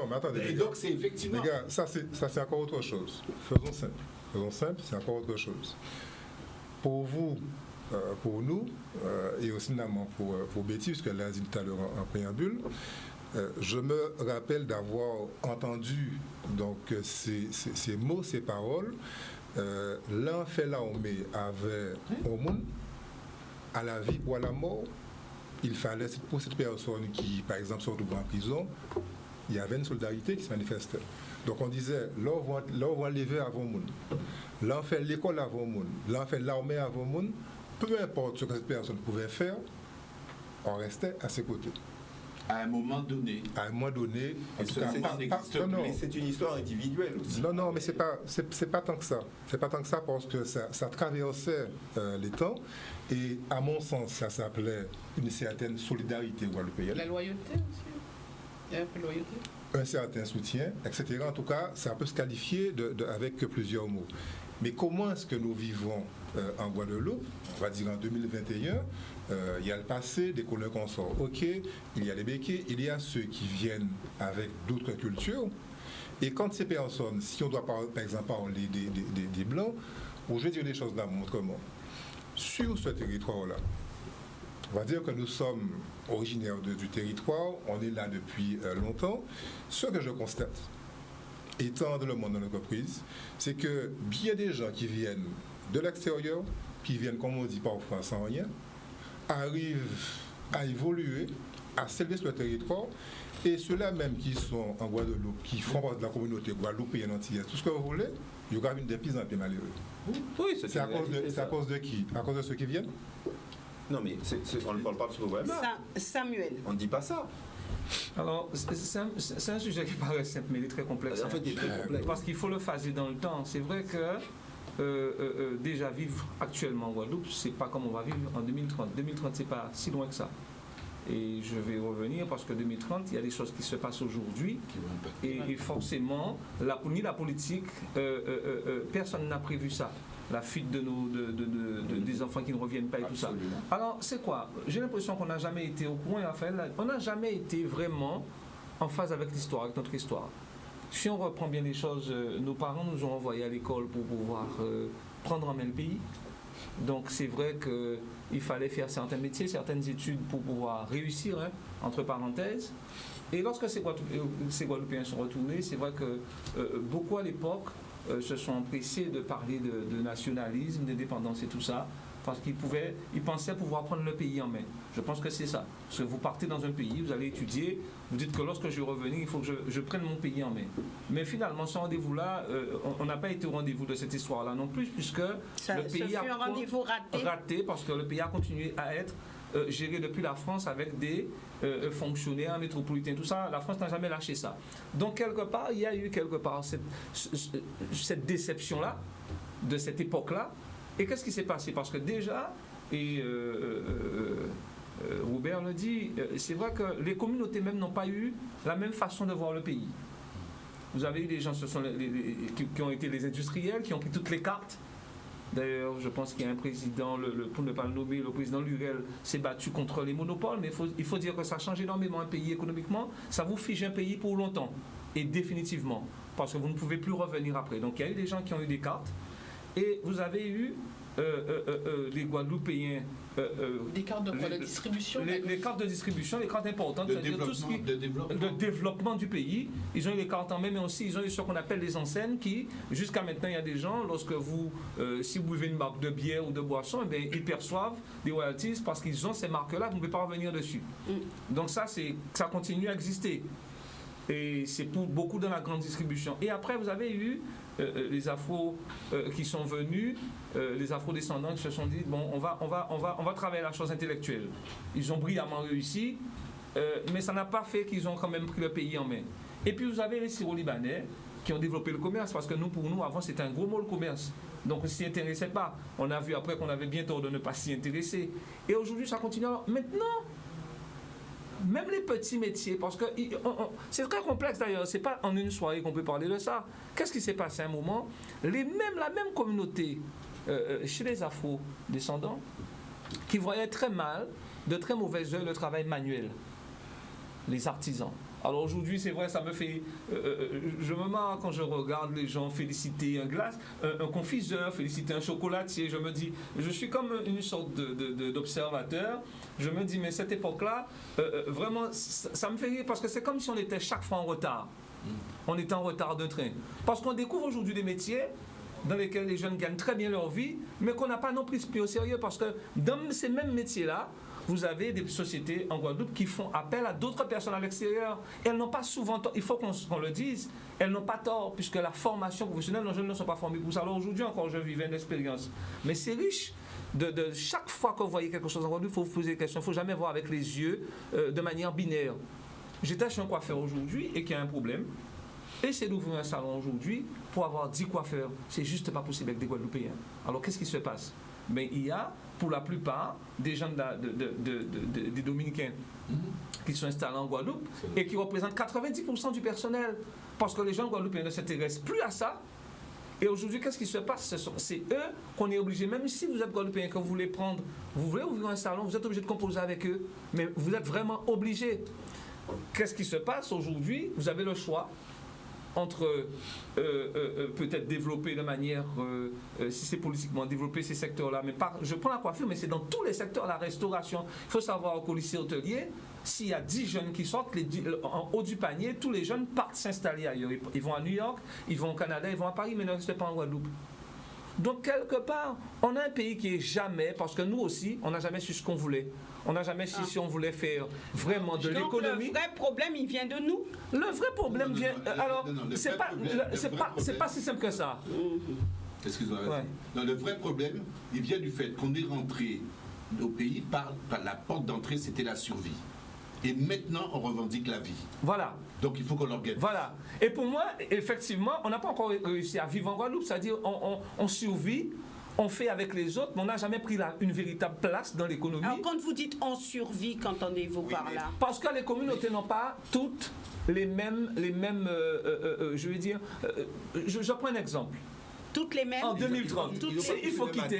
mais attendez. Et donc, c'est effectivement... Les gars, ça c'est encore autre chose. Faisons simple, c'est encore autre chose. Pour vous, pour nous, et aussi notamment pour Betty, puisque elle l'a dit tout à l'heure en préambule, je me rappelle d'avoir entendu donc, ces mots, ces paroles. L'un fait l'armée avec au monde, à la vie ou à la mort. Il fallait, pour cette personne qui, par exemple, se retrouve en prison, il y avait une solidarité qui se manifestait. Donc on disait, là on va lever avant monde, là on fait l'école avant monde, là on fait l'armée avant monde, peu importe ce que cette personne pouvait faire, on restait à ses côtés. À un moment donné. À un moment donné, en tout cas, c'est une histoire individuelle aussi. Non, mais c'est pas tant que ça. C'est pas tant que ça parce que ça traversait les temps. Et à mon sens, ça s'appelait une certaine solidarité guadeloupéenne. La loyauté aussi. Il y a un peu de loyauté. Un certain soutien, etc. En tout cas, ça peut se qualifier avec plusieurs mots. Mais comment est-ce que nous vivons en Guadeloupe? On va dire en 2021, il y a le passé des colons consorts. Ok, il y a les béquets, il y a ceux qui viennent avec d'autres cultures. Et quand ces personnes, si on doit par exemple parler des Blancs, ou je vais dire les choses là, autrement, sur ce territoire-là, on va dire que nous sommes originaires du territoire, on est là depuis longtemps. Ce que je constate, étant dans le monde de l'entreprise, c'est que bien des gens qui viennent de l'extérieur, qui viennent, comme on dit parfois, sans rien, arrivent à évoluer, à s'élever sur le territoire, et ceux-là même qui sont en Guadeloupe, qui font partie de la communauté guadeloupéenne antillaise, tout ce que vous voulez, il y aura une des plus en malheureux. Oui, c'est à cause de qui? À cause de ceux qui viennent? Non, mais on ne parle pas de ce problème. Samuel. On ne dit pas ça. Alors, c'est un sujet qui paraît simple, mais il est très complexe. En fait, il est très complexe. Parce qu'il faut le phaser dans le temps. C'est vrai que déjà vivre actuellement en Guadeloupe, c'est pas comme on va vivre en 2030. 2030, c'est pas si loin que ça. Et je vais revenir parce que 2030, il y a des choses qui se passent aujourd'hui. Et forcément, ni la politique, personne n'a prévu ça. La fuite des enfants qui ne reviennent pas et Absolument. tout ça. Alors, c'est quoi? J'ai l'impression qu'on n'a jamais été au courant, Raphaël. On n'a jamais été vraiment en phase avec l'histoire, avec notre histoire. Si on reprend bien les choses, nos parents nous ont envoyés à l'école pour pouvoir prendre en main le pays. Donc, c'est vrai qu'il fallait faire certains métiers, certaines études pour pouvoir réussir, hein, entre parenthèses. Et lorsque ces Guadeloupéens sont retournés, c'est vrai que beaucoup à l'époque se sont empressés de parler de nationalisme, d'indépendance et tout ça, parce qu'ils pensaient pouvoir prendre le pays en main. Je pense que c'est ça. Parce que vous partez dans un pays, vous allez étudier, vous dites que lorsque je vais revenir, il faut que je prenne mon pays en main. Mais finalement, ce rendez-vous-là, on n'a pas été au rendez-vous de cette histoire-là non plus, puisque le pays a un rendez-vous raté parce que le pays a continué à être géré depuis la France avec des fonctionnaires métropolitains. Tout ça, la France n'a jamais lâché ça. Donc, quelque part, il y a eu cette déception-là, de cette époque-là. Et qu'est-ce qui s'est passé? Parce que déjà, et Robert le dit, c'est vrai que les communautés même n'ont pas eu la même façon de voir le pays. Vous avez eu des gens, ce sont qui ont été les industriels, qui ont pris toutes les cartes. D'ailleurs, je pense qu'il y a un président, pour ne pas le nommer, le président Lurel s'est battu contre les monopoles, mais il faut dire que ça change énormément un pays économiquement. Ça vous fige un pays pour longtemps, et définitivement, parce que vous ne pouvez plus revenir après. Donc il y a eu des gens qui ont eu des cartes, et vous avez eu les Guadeloupéens. Des cartes de quoi? De distribution? Les cartes de distribution, les cartes importantes, c'est-à-dire tout ce qui le développement du pays. Ils ont eu les cartes en main, mais aussi ils ont eu ce qu'on appelle les enseignes qui, jusqu'à maintenant, il y a des gens, lorsque si vous buvez une marque de bière ou de boisson, eh bien, ils perçoivent des royalties parce qu'ils ont ces marques-là, vous ne pouvez pas revenir dessus. Donc ça continue à exister. Et c'est pour beaucoup dans la grande distribution. Et après, vous avez eu les Afro qui sont venus, les Afro-descendants qui se sont dit, bon, on va travailler la chose intellectuelle. Ils ont brillamment réussi, mais ça n'a pas fait qu'ils ont quand même pris le pays en main. Et puis vous avez les Syro-Libanais qui ont développé le commerce, parce que pour nous, avant, c'était un gros mot le commerce. Donc on ne s'y intéressait pas. On a vu après qu'on avait bien tort de ne pas s'y intéresser. Et aujourd'hui, ça continue. Alors, maintenant, même les petits métiers, parce que c'est très complexe d'ailleurs, c'est pas en une soirée qu'on peut parler de ça. Qu'est-ce qui s'est passé à un moment? La même communauté chez les Afro-descendants qui voyaient très mal, de très mauvais œil, le travail manuel, les artisans. Alors aujourd'hui, c'est vrai, ça me fait... je me marre quand je regarde les gens féliciter un confiseur, féliciter un chocolatier. Je me dis, je suis comme une sorte d'observateur. Je me dis, mais cette époque-là, vraiment, ça me fait rire parce que c'est comme si on était chaque fois en retard. On était en retard de train. Parce qu'on découvre aujourd'hui des métiers dans lesquels les jeunes gagnent très bien leur vie, mais qu'on n'a pas non plus pris au sérieux parce que dans ces mêmes métiers-là, vous avez des sociétés en Guadeloupe qui font appel à d'autres personnes à l'extérieur. Elles n'ont pas souvent tort, il faut qu'on le dise, elles n'ont pas tort, puisque la formation professionnelle, nos jeunes ne sont pas formés pour ça. Alors aujourd'hui encore, je vivais une expérience. Mais c'est riche. De chaque fois que vous voyez quelque chose en Guadeloupe, il faut vous poser des questions. Il ne faut jamais voir avec les yeux de manière binaire. J'étais chez un coiffeur aujourd'hui et qui a un problème. Essayer d'ouvrir un salon aujourd'hui pour avoir 10 coiffeurs. C'est juste pas possible avec des Guadeloupéens. Alors qu'est-ce qui se passe? Ben, il y a pour la plupart des gens des Dominicains qui sont installés en Guadeloupe et qui représentent 90% du personnel parce que les gens guadeloupéens ne s'intéressent plus à ça. Et aujourd'hui, qu'est-ce qui se passe? C'est eux qu'on est obligé, même si vous êtes Guadeloupéen, que vous voulez prendre, vous voulez ouvrir un salon, vous êtes obligé de composer avec eux, mais vous êtes vraiment obligé. Qu'est-ce qui se passe aujourd'hui? Vous avez le choix entre peut-être développer de manière, si c'est politiquement, développer ces secteurs-là. Mais je prends la coiffure, mais c'est dans tous les secteurs, la restauration. Il faut savoir qu'au lycée hôtelier, s'il y a 10 jeunes qui sortent, en haut du panier, tous les jeunes partent s'installer ailleurs. Ils vont à New York, ils vont au Canada, ils vont à Paris, mais ne restent pas en Guadeloupe. Donc, quelque part, on a un pays qui est jamais, parce que nous aussi, on n'a jamais su ce qu'on voulait. On n'a jamais su si on voulait faire vraiment de l'économie. Donc, le vrai problème, il vient de nous. Le vrai problème vient... Alors, c'est pas si simple que ça. Excuse-moi. Ouais. Non, le vrai problème, il vient du fait qu'on est rentré au pays par la porte d'entrée, c'était la survie. Et maintenant, on revendique la vie. Voilà. Donc, il faut qu'on l'organise. Voilà. Et pour moi, effectivement, on n'a pas encore réussi à vivre en Guadeloupe. C'est-à-dire, on survit, on fait avec les autres, mais on n'a jamais pris une véritable place dans l'économie. Alors, quand vous dites on survit, qu'entendez-vous par là? Parce que les communautés n'ont pas toutes les mêmes je veux dire, je prends un exemple. Toutes les mêmes. En 2030,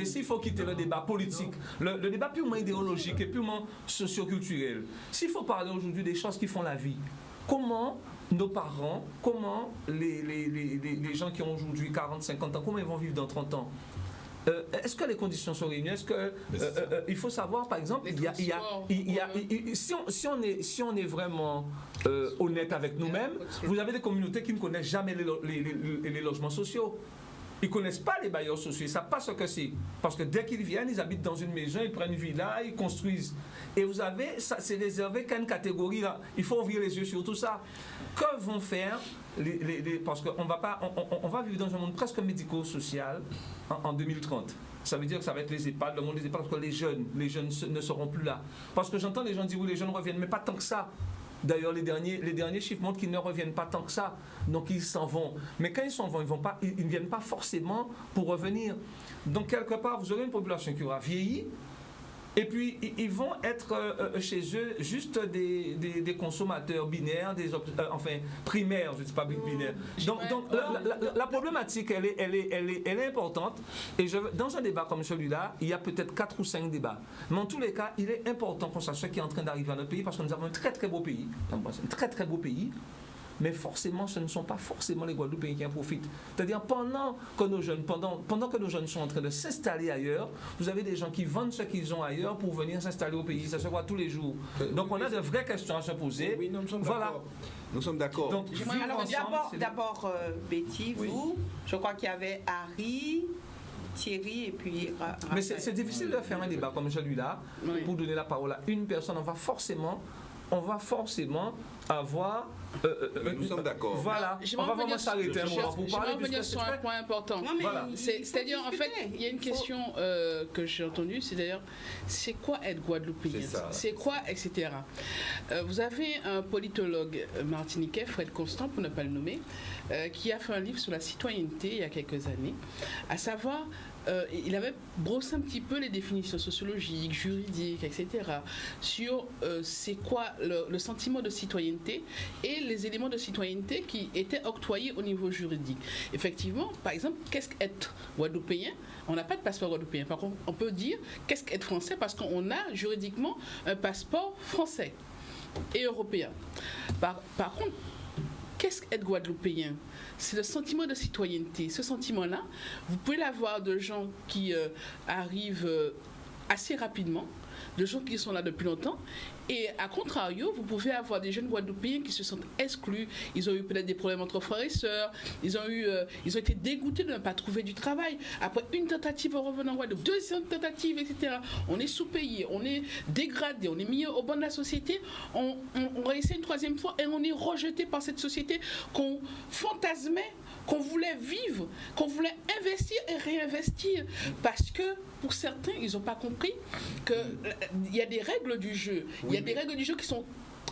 s'il faut quitter le débat politique, le débat purement idéologique et purement socio-culturel, s'il faut parler aujourd'hui des choses qui font la vie, comment nos parents, comment les gens qui ont aujourd'hui 40, 50 ans, comment ils vont vivre dans 30 ans? est-ce que les conditions sont réunies? Est-ce que il faut savoir, par exemple, si on est vraiment honnête avec nous-mêmes, vous avez des communautés qui ne connaissent jamais les logements sociaux. Ils ne connaissent pas les bailleurs sociaux, ils ne savent pas ce que c'est. Parce que dès qu'ils viennent, ils habitent dans une maison, ils prennent une villa, ils construisent. Et vous avez, ça c'est réservé qu'à une catégorie là. Il faut ouvrir les yeux sur tout ça. Que vont faire parce qu'on va vivre dans un monde presque médico-social en 2030. Ça veut dire que ça va être les EHPAD, le monde des EHPAD, parce que les jeunes ne seront plus là. Parce que j'entends les gens dire oui, les jeunes reviennent, mais pas tant que ça. D'ailleurs, les derniers chiffres montrent qu'ils ne reviennent pas tant que ça. Donc, ils s'en vont. Mais quand ils s'en vont, ils ne viennent pas forcément pour revenir. Donc, quelque part, vous aurez une population qui aura vieilli. Et puis, ils vont être chez eux juste des consommateurs binaires, primaires, je ne dis pas binaires. Donc la problématique, elle est importante. Et dans un débat comme celui-là, il y a peut-être 4 ou 5 débats. Mais en tous les cas, il est important qu'on sache ce qui est en train d'arriver dans notre pays, parce que nous avons un très très beau pays. Un très très beau pays. Mais forcément, ce ne sont pas forcément les Guadeloupéens qui en profitent. C'est-à-dire, pendant que nos jeunes sont en train de s'installer ailleurs, vous avez des gens qui vendent ce qu'ils ont ailleurs pour venir s'installer au pays. Ça se voit tous les jours. Donc, on a de vraies questions à se poser. Oui, nous sommes voilà. d'accord. Nous sommes d'accord. Donc, d'abord, Betty, vous, je crois qu'il y avait Harry, Thierry et puis Raphaël. Mais c'est difficile de faire un débat comme celui-là pour donner la parole à une personne. On va forcément avoir... nous sommes d'accord. Voilà, on va vraiment s'arrêter un moment pour parler. Je vais revenir sur un point important. Voilà. C'est-à-dire, en fait, il y a une question que j'ai entendue, c'est d'ailleurs, c'est quoi être guadeloupéen? C'est quoi, etc. Vous avez un politologue martiniquais, Fred Constant, pour ne pas le nommer, qui a fait un livre sur la citoyenneté il y a quelques années, à savoir... il avait brossé un petit peu les définitions sociologiques, juridiques, etc. sur c'est quoi le sentiment de citoyenneté et les éléments de citoyenneté qui étaient octroyés au niveau juridique. Effectivement, par exemple, qu'est-ce qu'être guadeloupéen? On n'a pas de passeport guadeloupéen. Par contre, on peut dire qu'est-ce qu'être français parce qu'on a juridiquement un passeport français et européen. Par contre, qu'est-ce qu'être guadeloupéen? C'est le sentiment de citoyenneté. Ce sentiment-là, vous pouvez l'avoir de gens qui arrivent assez rapidement, de gens qui sont là depuis longtemps. Et à contrario, vous pouvez avoir des jeunes Guadeloupéens qui se sentent exclus. Ils ont eu peut-être des problèmes entre frères et sœurs. Ils ont été dégoûtés de ne pas trouver du travail. Après une tentative en revenant en Guadeloupe, deuxième tentative, etc. On est sous-payé, on est dégradé, on est mis au banc de la société. On réessaie une troisième fois et on est rejeté par cette société qu'on fantasmait, qu'on voulait vivre, qu'on voulait investir et réinvestir. Parce que pour certains, ils n'ont pas compris qu'il y a des règles du jeu. Il y a des règles du jeu qui sont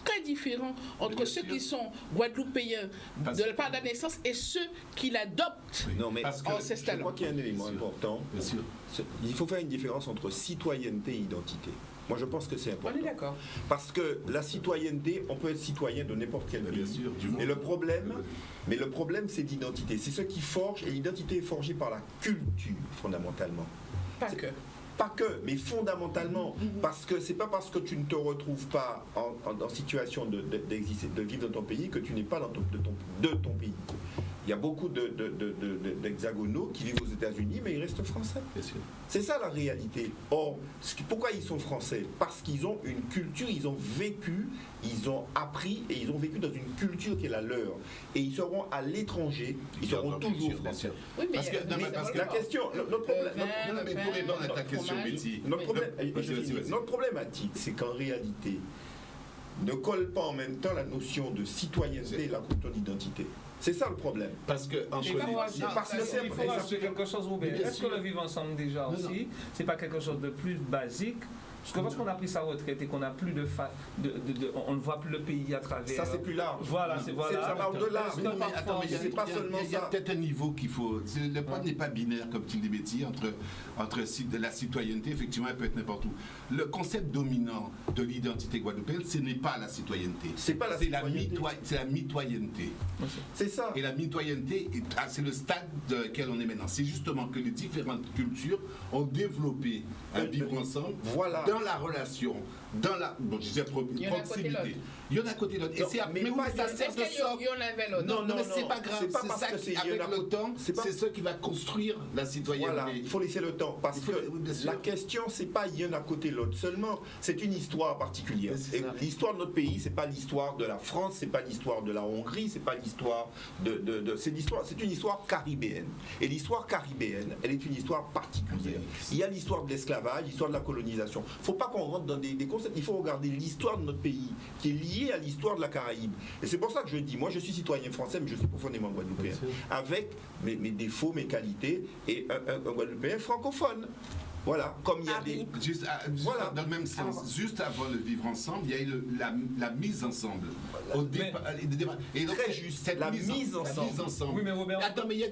très différentes entre ceux qui sont guadeloupéens de la part de la naissance et ceux qui l'adoptent en s'installant. Je crois qu'il y a un élément important. Bien sûr. Il faut faire une différence entre citoyenneté et identité. Moi, je pense que c'est important. On est d'accord. Parce que la citoyenneté, on peut être citoyen de n'importe quel pays. Bien sûr, du Mais le problème, c'est l'identité. C'est ce qui forge, et l'identité est forgée par la culture, fondamentalement. Pas que, mais fondamentalement, parce que c'est pas parce que tu ne te retrouves pas en situation d'exister, de vivre dans ton pays que tu n'es pas de ton pays. Il y a beaucoup d'hexagonaux qui vivent aux États-Unis, mais ils restent français. C'est ça la réalité. Or, pourquoi ils sont français? Parce qu'ils ont une culture, ils ont vécu, ils ont appris et ils ont vécu dans une culture qui est la leur. Et ils seront à l'étranger, ils seront toujours français. Oui, mais la question, notre problème, pour répondre à ta question, Betty. Notre problématique, c'est qu'en réalité, ne colle pas en même temps la notion de citoyenneté et la culture d'identité. C'est ça le problème. Parce que il faut rajouter quelque chose, Robert. Est-ce que le vivre ensemble déjà aussi, c'est pas quelque chose de plus basique? Parce que lorsqu'on a pris sa retraite et qu'on n'a plus on ne voit plus le pays à travers. Ça, c'est plus large. Voilà. Ça va au-delà. Mais c'est pas seulement ça. Il y a peut-être un niveau qu'il faut. Le point n'est pas binaire, comme tu le dis, Betty, entre la citoyenneté, effectivement, elle peut être n'importe où. Le concept dominant de l'identité guadeloupéenne, ce n'est pas la citoyenneté. C'est la mitoyenneté. C'est ça. Et la mitoyenneté, c'est le stade dans lequel on est maintenant. C'est justement que les différentes cultures ont développé un vivre ensemble. Voilà. Dans la relation dans la proximité. Il y en a à côté de l'autre. Et mais oui, ça sert de socle. Non, mais c'est pas grave. C'est ça qui, avec le temps, c'est ce qui va construire la citoyenneté. Voilà, il faut laisser le temps. Parce que la question, c'est pas il y en a à côté de l'autre seulement. C'est une histoire particulière. Et l'histoire de notre pays, c'est pas l'histoire de la France, c'est pas l'histoire de la Hongrie, c'est pas l'histoire c'est une histoire caribéenne. Et l'histoire caribéenne, elle est une histoire particulière. Il y a l'histoire de l'esclavage, l'histoire de la colonisation. Il ne faut pas qu'on rentre dans des concepts. Il faut regarder l'histoire de notre pays, qui est liée à l'histoire de la Caraïbe. Et c'est pour ça que je dis, moi je suis citoyen français, mais je suis profondément guadeloupéen, avec mes défauts, mes qualités, et un guadeloupéen francophone. Voilà, comme il y a des... Juste dans le même sens, juste avant le vivre ensemble, il y a eu la mise ensemble. Au départ, et donc, très juste, cette la mise ensemble. Oui, mais Robert... Attends, mais il y a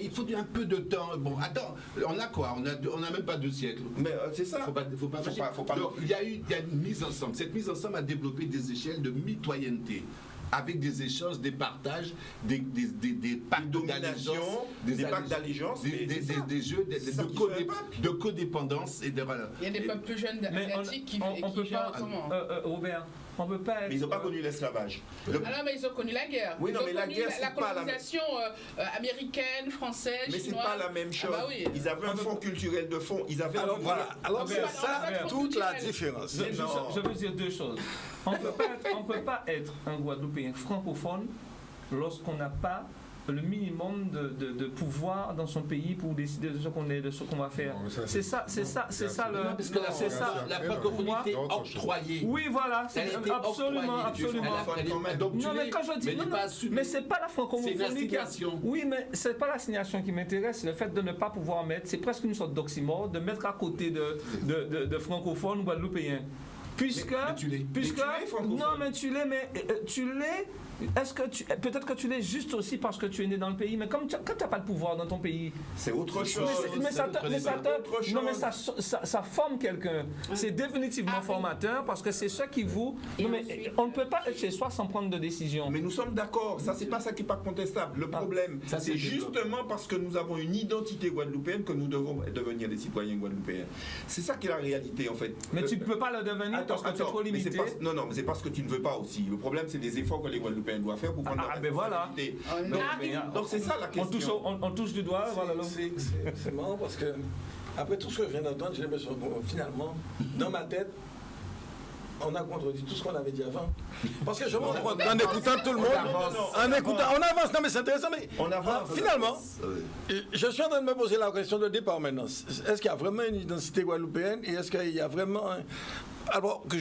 il faut un peu de temps. Bon, attends, on a quoi? On n'a même pas 2 siècles. Mais c'est ça. Faut pas donc, il y a une mise ensemble. Cette mise ensemble a développé des échelles de mitoyenneté, avec des échanges, des partages, des pactes d'allégeance, des pactes d'allégeance, des jeux de codépendance et de valeurs. Il y a des peuples plus jeunes asiatiques qui gèrent autrement. Robert, on peut pas être... Mais ils n'ont pas connu l'esclavage. Ah non, mais ils ont connu la guerre. Oui, non, mais la guerre, la colonisation américaine, française, mais chinoise. Mais c'est pas la même chose. Ah bah oui. Ils avaient un fond culturel de fond. Ils avaient alors voilà. Alors c'est ça toute la différence. Je veux dire 2 choses. On ne peut pas être un Guadeloupéen francophone lorsqu'on n'a pas le minimum de pouvoir dans son pays pour décider de ce qu'on va faire. C'est ça le... Parce que la francophonie était octroyée. Oui, voilà, c'est absolument. Non, mais quand je dis... Mais c'est pas la francophonie qui a... Oui, mais c'est pas l'assignation qui m'intéresse, c'est le fait de ne pas pouvoir mettre, c'est presque une sorte d'oxymore, de mettre à côté de francophones guadeloupéens. Puisque tu l'es peut-être que tu l'es juste aussi parce que tu es né dans le pays, mais quand tu n'as pas de pouvoir dans ton pays, c'est autre chose. Ça forme quelqu'un. C'est définitivement formateur parce que c'est ce qui vous... Non, mais on ne peut pas être chez soi sans prendre de décision. Mais nous sommes d'accord, ça c'est pas ça qui n'est pas contestable. Le problème, c'est justement parce que nous avons une identité guadeloupéenne que nous devons devenir des citoyens guadeloupéens. C'est ça qui est la réalité en fait. Mais tu ne peux pas le devenir parce que tu es trop limité. Non, mais c'est parce que tu ne veux pas aussi. Le problème, c'est des efforts que les Guadeloupéens doivent faire pour prendre la responsabilité. Donc c'est ça la question. On touche du doigt. C'est marrant parce que après tout ce que je viens d'entendre, j'ai l'impression que finalement, dans ma tête, on a contredit tout ce qu'on avait dit avant. Parce que je me rends compte en écoutant tout le monde, on avance. Non mais c'est intéressant, mais finalement, je suis en train de me poser la question de départ maintenant. Est-ce qu'il y a vraiment une identité guadeloupéenne et est-ce qu'il y a vraiment alors que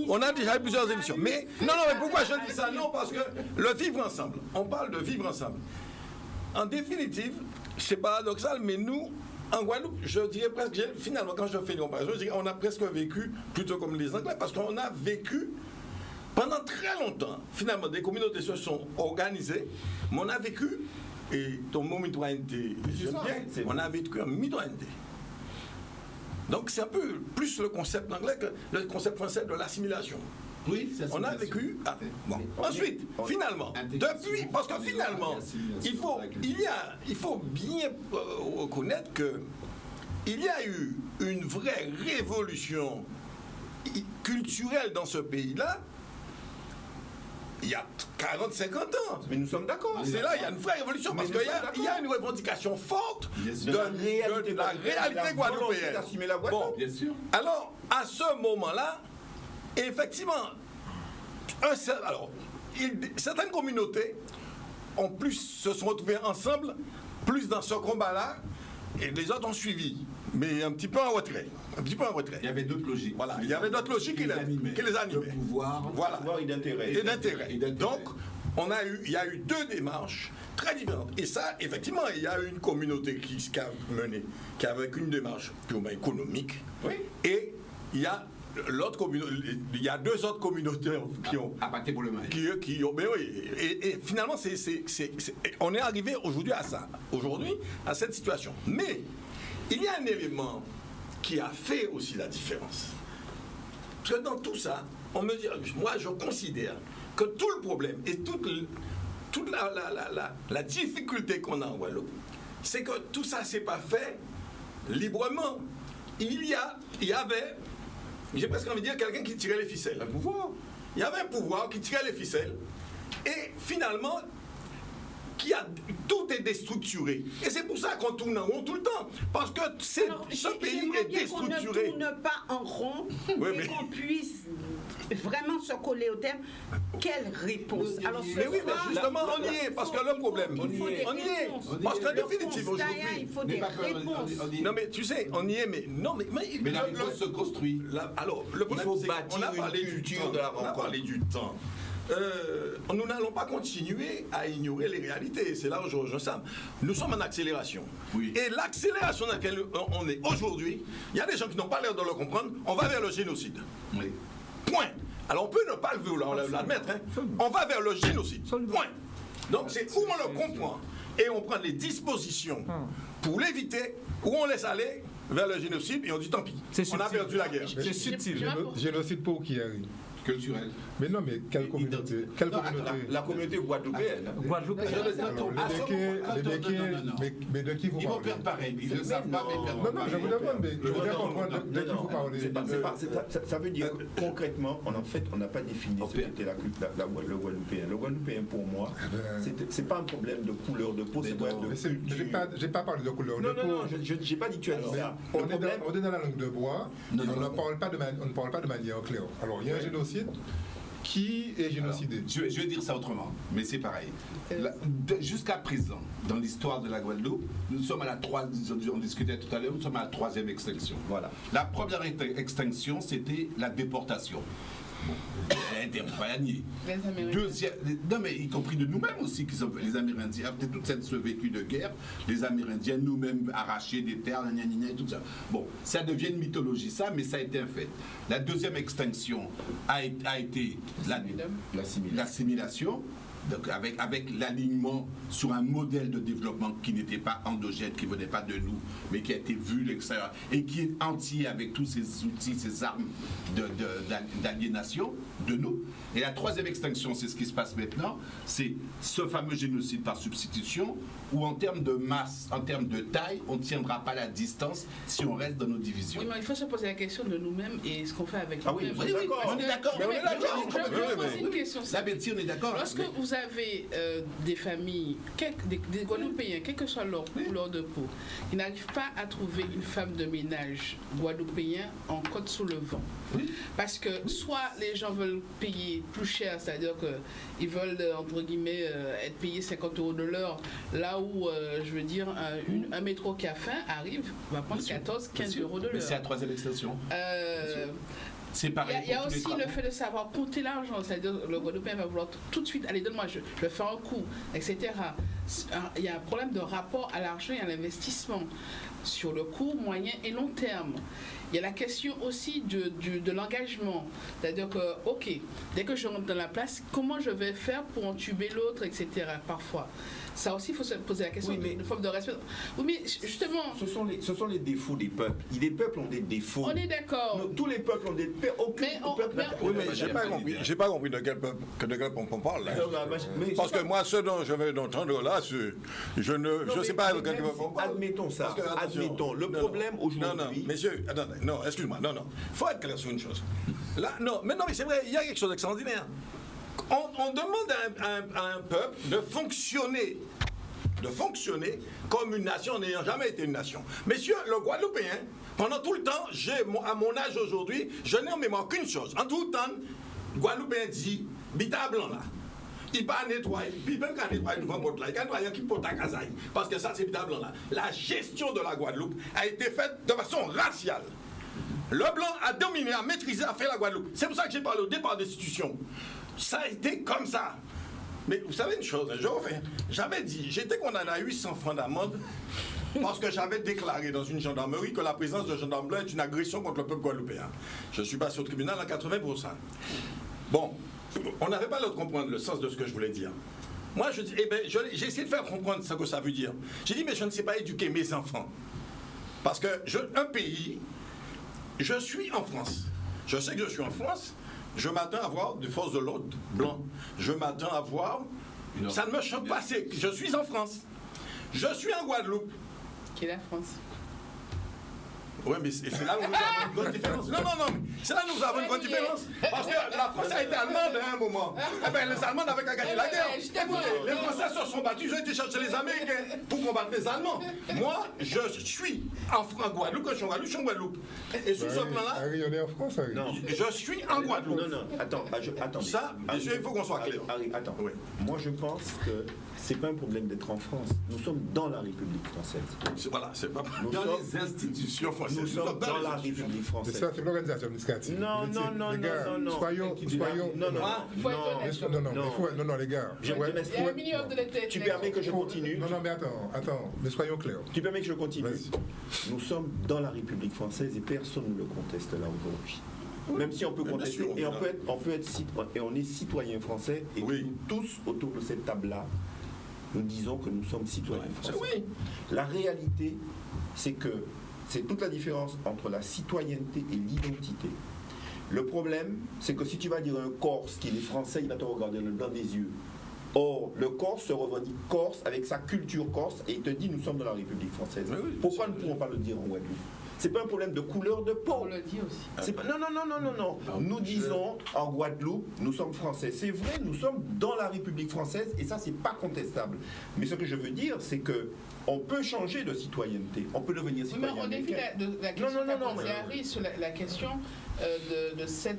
on a déjà eu plusieurs émissions. Mais non, mais pourquoi je dis ça? Non, parce que le vivre ensemble, on parle de vivre ensemble. En définitive, c'est paradoxal, mais nous, en Guadeloupe, je dirais presque, finalement, quand je fais une comparaison, je dirais on a presque vécu plutôt comme les Anglais, parce qu'on a vécu pendant très longtemps. Finalement, des communautés se sont organisées, mais on a vécu, et ton mot mitoyenneté, on a vécu en mitoyenneté. Donc c'est un peu plus le concept anglais que le concept français de l'assimilation. Oui, on a vécu. Bon. Ensuite, finalement, depuis, parce que finalement, il faut bien reconnaître que il y a eu une vraie révolution culturelle dans ce pays-là. Il y a 40-50 ans. Mais nous sommes d'accord. C'est là, il y a une vraie révolution parce qu'il y a une revendication forte de la réalité guadeloupéenne. Bon, bien sûr. Alors, à ce moment-là, effectivement, certaines communautés se sont retrouvées ensemble, plus dans ce combat-là, et les autres ont suivi, mais un petit peu en retrait. Il y avait d'autres logiques. Voilà, il y avait d'autres logiques qui les animaient. Le pouvoir, et d'intérêt. Donc, il y a eu 2 démarches très différentes. Et ça, effectivement, il y a eu une communauté qui a avec une démarche purement économique. Oui. Et il y a il y a 2 autres communautés qui ont abatté pour le mal. Mais oui, et finalement, on est arrivé aujourd'hui à cette situation. Mais il y a un élément qui a fait aussi la différence. Parce que dans tout ça, moi je considère que tout le problème et toute la difficulté qu'on a en Guadeloupe, c'est que tout ça s'est pas fait librement. Il y avait j'ai presque envie de dire quelqu'un qui tirait les ficelles. Un pouvoir. Il y avait un pouvoir qui tirait les ficelles et finalement, tout est déstructuré. Et c'est pour ça qu'on tourne en rond tout le temps. Parce que ce pays est déstructuré. Qu'on ne tourne pas en rond et qu'on puisse vraiment se coller au thème. Quelle réponse? Alors, mais oui, mais justement, on y est, parce que le problème, on y est. Parce qu'en définitive, aujourd'hui, il faut des réponses. Non, mais tu sais, on y est, mais non, mais la réponse se construit. Alors, le problème, c'est qu'on a parlé du temps. On a parlé du temps. Nous n'allons pas continuer à ignorer les réalités. C'est là où je rejoins Sam. Nous sommes en accélération. Oui. Et l'accélération dans laquelle on est aujourd'hui, il y a des gens qui n'ont pas l'air de le comprendre. On va vers le génocide. Oui. Point. Alors on peut ne pas l'admettre. Hein. On va vers le génocide. Point. Donc c'est où on le comprend et on prend les dispositions pour l'éviter, ou on laisse aller vers le génocide et on dit tant pis. On a perdu la guerre. C'est subtil. Génocide pour qui arrive? Culturel. Mais non, mais quelle communauté? Quelle communauté? La communauté guadeloupéenne. Guadeloupéenne. Mais de qui vous Ils vont parlez? perdre pareil. Ils ne le savent pas, mais ils perdent Non, je vous demande, mais je voudrais comprendre de qui vous parlez. Ça veut dire que concrètement, on n'a pas défini ce qu'était le guadeloupéen. Le guadeloupéen, pour moi, c'est pas un problème de couleur de peau, c'est un problème de culture. J'ai pas parlé de couleur de peau. Non, j'ai pas dit que tu as dit ça. On est dans la langue de bois, on ne parle pas de manière claire. Alors, il y a un génocide. Qui est génocidé? Je vais dire ça autrement, mais c'est pareil. Jusqu'à présent, dans l'histoire de la Guadeloupe, nous sommes à la troisième, on discutait tout à l'heure, nous sommes à la troisième extinction. Voilà. La première extinction, c'était la déportation. Bon, on va la nier. Deuxième, non mais y compris de nous-mêmes aussi, qui sommes les Amérindiens, après toute ce vécu de guerre, les Amérindiens nous-mêmes arrachés des terres, et tout ça. Bon, ça devient une mythologie, ça, mais ça a été un fait. La deuxième extinction a été l'assimilation. Donc avec l'alignement sur un modèle de développement qui n'était pas endogène, qui ne venait pas de nous, mais qui a été vu de l'extérieur et qui est entier avec tous ces outils, ces armes d'aliénation de nous. Et la troisième extinction, c'est ce qui se passe maintenant, c'est ce fameux génocide par substitution, où en termes de masse, en termes de taille, on ne tiendra pas la distance si on reste dans nos divisions. Oui, mais il faut se poser la question de nous-mêmes et ce qu'on fait avec nous-mêmes. Oui, on est d'accord. Je vais poser une question. La Betty, on est d'accord. Lorsque vous avez des familles, des Guadeloupéens, quelle que soit leur couleur de peau, qui n'arrivent pas à trouver une femme de ménage guadeloupéen en côte sous le vent. Parce que soit les gens veulent payer plus cher, c'est-à-dire qu'ils veulent, entre guillemets, être payés 50 € de l'heure, là où, je veux dire, un métro qui a faim arrive, va prendre 14-15 € de l'heure. Mais c'est la troisième extension. C'est pareil. Il y a aussi le fait de savoir compter l'argent, c'est-à-dire le Guadeloupéen va vouloir tout de suite, allez, donne-moi, je vais faire un coup, etc. Il y a un problème de rapport à l'argent et à l'investissement sur le court, moyen et long terme. Il y a la question aussi de l'engagement, c'est-à-dire que, ok, dès que je rentre dans la place, comment je vais faire pour entuber l'autre, etc. parfois. Ça aussi, il faut se poser la question de forme de respect. Oui, mais justement... Ce sont les défauts des peuples. Les peuples ont des défauts. On est d'accord. Tous les peuples ont des défauts. Oui, mais j'ai pas compris de quel peuple on parle. Là. Parce que moi, ce dont je vais entendre là, je ne sais pas de quel peuple on parle. Admettons ça. Admettons. Le problème aujourd'hui... Non, messieurs, attendez. Non, excuse-moi. Non. Il faut être clair sur une chose. Là, mais c'est vrai, il y a quelque chose d'extraordinaire. On demande à un peuple de fonctionner comme une nation n'ayant jamais été une nation. Messieurs, le Guadeloupéen, pendant tout le temps, à mon âge aujourd'hui, je n'ai en mémoire qu'une chose. En tout temps, le Guadeloupéen dit, bita blanc là. Il va nettoyer, puis même quand il nettoie une vente là, il va nettoyer qui porte à Kazaï, parce que ça c'est bita blanc là. La gestion de la Guadeloupe a été faite de façon raciale. Le blanc a dominé, a maîtrisé, a fait la Guadeloupe. C'est pour ça que j'ai parlé au départ d'institution. Ça a été comme ça. Mais vous savez une chose, j'avais dit, j'étais condamné à 800 francs d'amende parce que j'avais déclaré dans une gendarmerie que la présence de gendarmes blancs est une agression contre le peuple guadeloupéen. Je suis passé au tribunal à 80%. Bon, on n'avait pas le comprendre le sens de ce que je voulais dire. Moi, j'ai essayé de faire comprendre ce que ça veut dire. J'ai dit, mais je ne sais pas éduquer mes enfants. Parce que un pays, je suis en France. Je sais que je suis en France. Je m'attends à voir des forces de l'ordre blancs. Je m'attends à voir... Ça ne me choque pas, je suis en France. Je suis en Guadeloupe. Qui est la France? Oui, mais c'est là où nous avons une grande différence. Non, c'est là où nous avons une grande différence. Parce que la France a été allemande à un moment. Eh bien, les Allemands n'avaient qu'à gagner la guerre. Écoutez, les Français se sont battus, ils ont été chercher les Américains pour combattre les Allemands. Moi, je suis en Guadeloupe, je suis en Guadeloupe. Et sur ce plan-là, Harry, on est en France, Harry. Non. je suis en Guadeloupe. Non, attends. Ça, déjà, il faut qu'on soit clair. Harry, attends. Oui. Moi, je pense que c'est pas un problème d'être en France. Nous sommes dans la République française. Voilà, c'est pas Nous dans sommes- les institutions françaises. Nous sommes dans la les institutions. République Mais française. ça, c'est l'organisation administrative. Non, Politique. non, Les gars, non, non, non. Soyons. Non, Non, les gars. Je Ouais, te laisse- Il y a un minimum de lettres. Tu permets que je continue? Non, mais attends, mais soyons clairs. Tu permets que je continue? Vas-y. Nous sommes dans la République française et personne ne le conteste là aujourd'hui. Même si on peut Bien contester, sûr, et on peut être citoyen, et on est citoyen français, et Oui. nous tous autour de cette table-là, nous disons que nous sommes citoyens français. Oui. La réalité, c'est que c'est toute la différence entre la citoyenneté et l'identité. Le problème, c'est que si tu vas dire à un Corse qu'il est français, il va te regarder dans le blanc des yeux. Or, le Corse se revendique Corse avec sa culture corse et il te dit nous sommes dans la République française. Oui, oui, Pourquoi ne pourrons pas le dire en Guadeloupe? C'est pas un problème de couleur de peau. On le dit aussi. C'est pas- Non. Nous disons en Guadeloupe, nous sommes français. C'est vrai, nous sommes dans la République française et ça, c'est pas contestable. Mais ce que je veux dire, c'est que on peut changer de citoyenneté. On peut devenir Oui, mais citoyen on défie américain. la question non, qu'a posée Harry sur la question de cette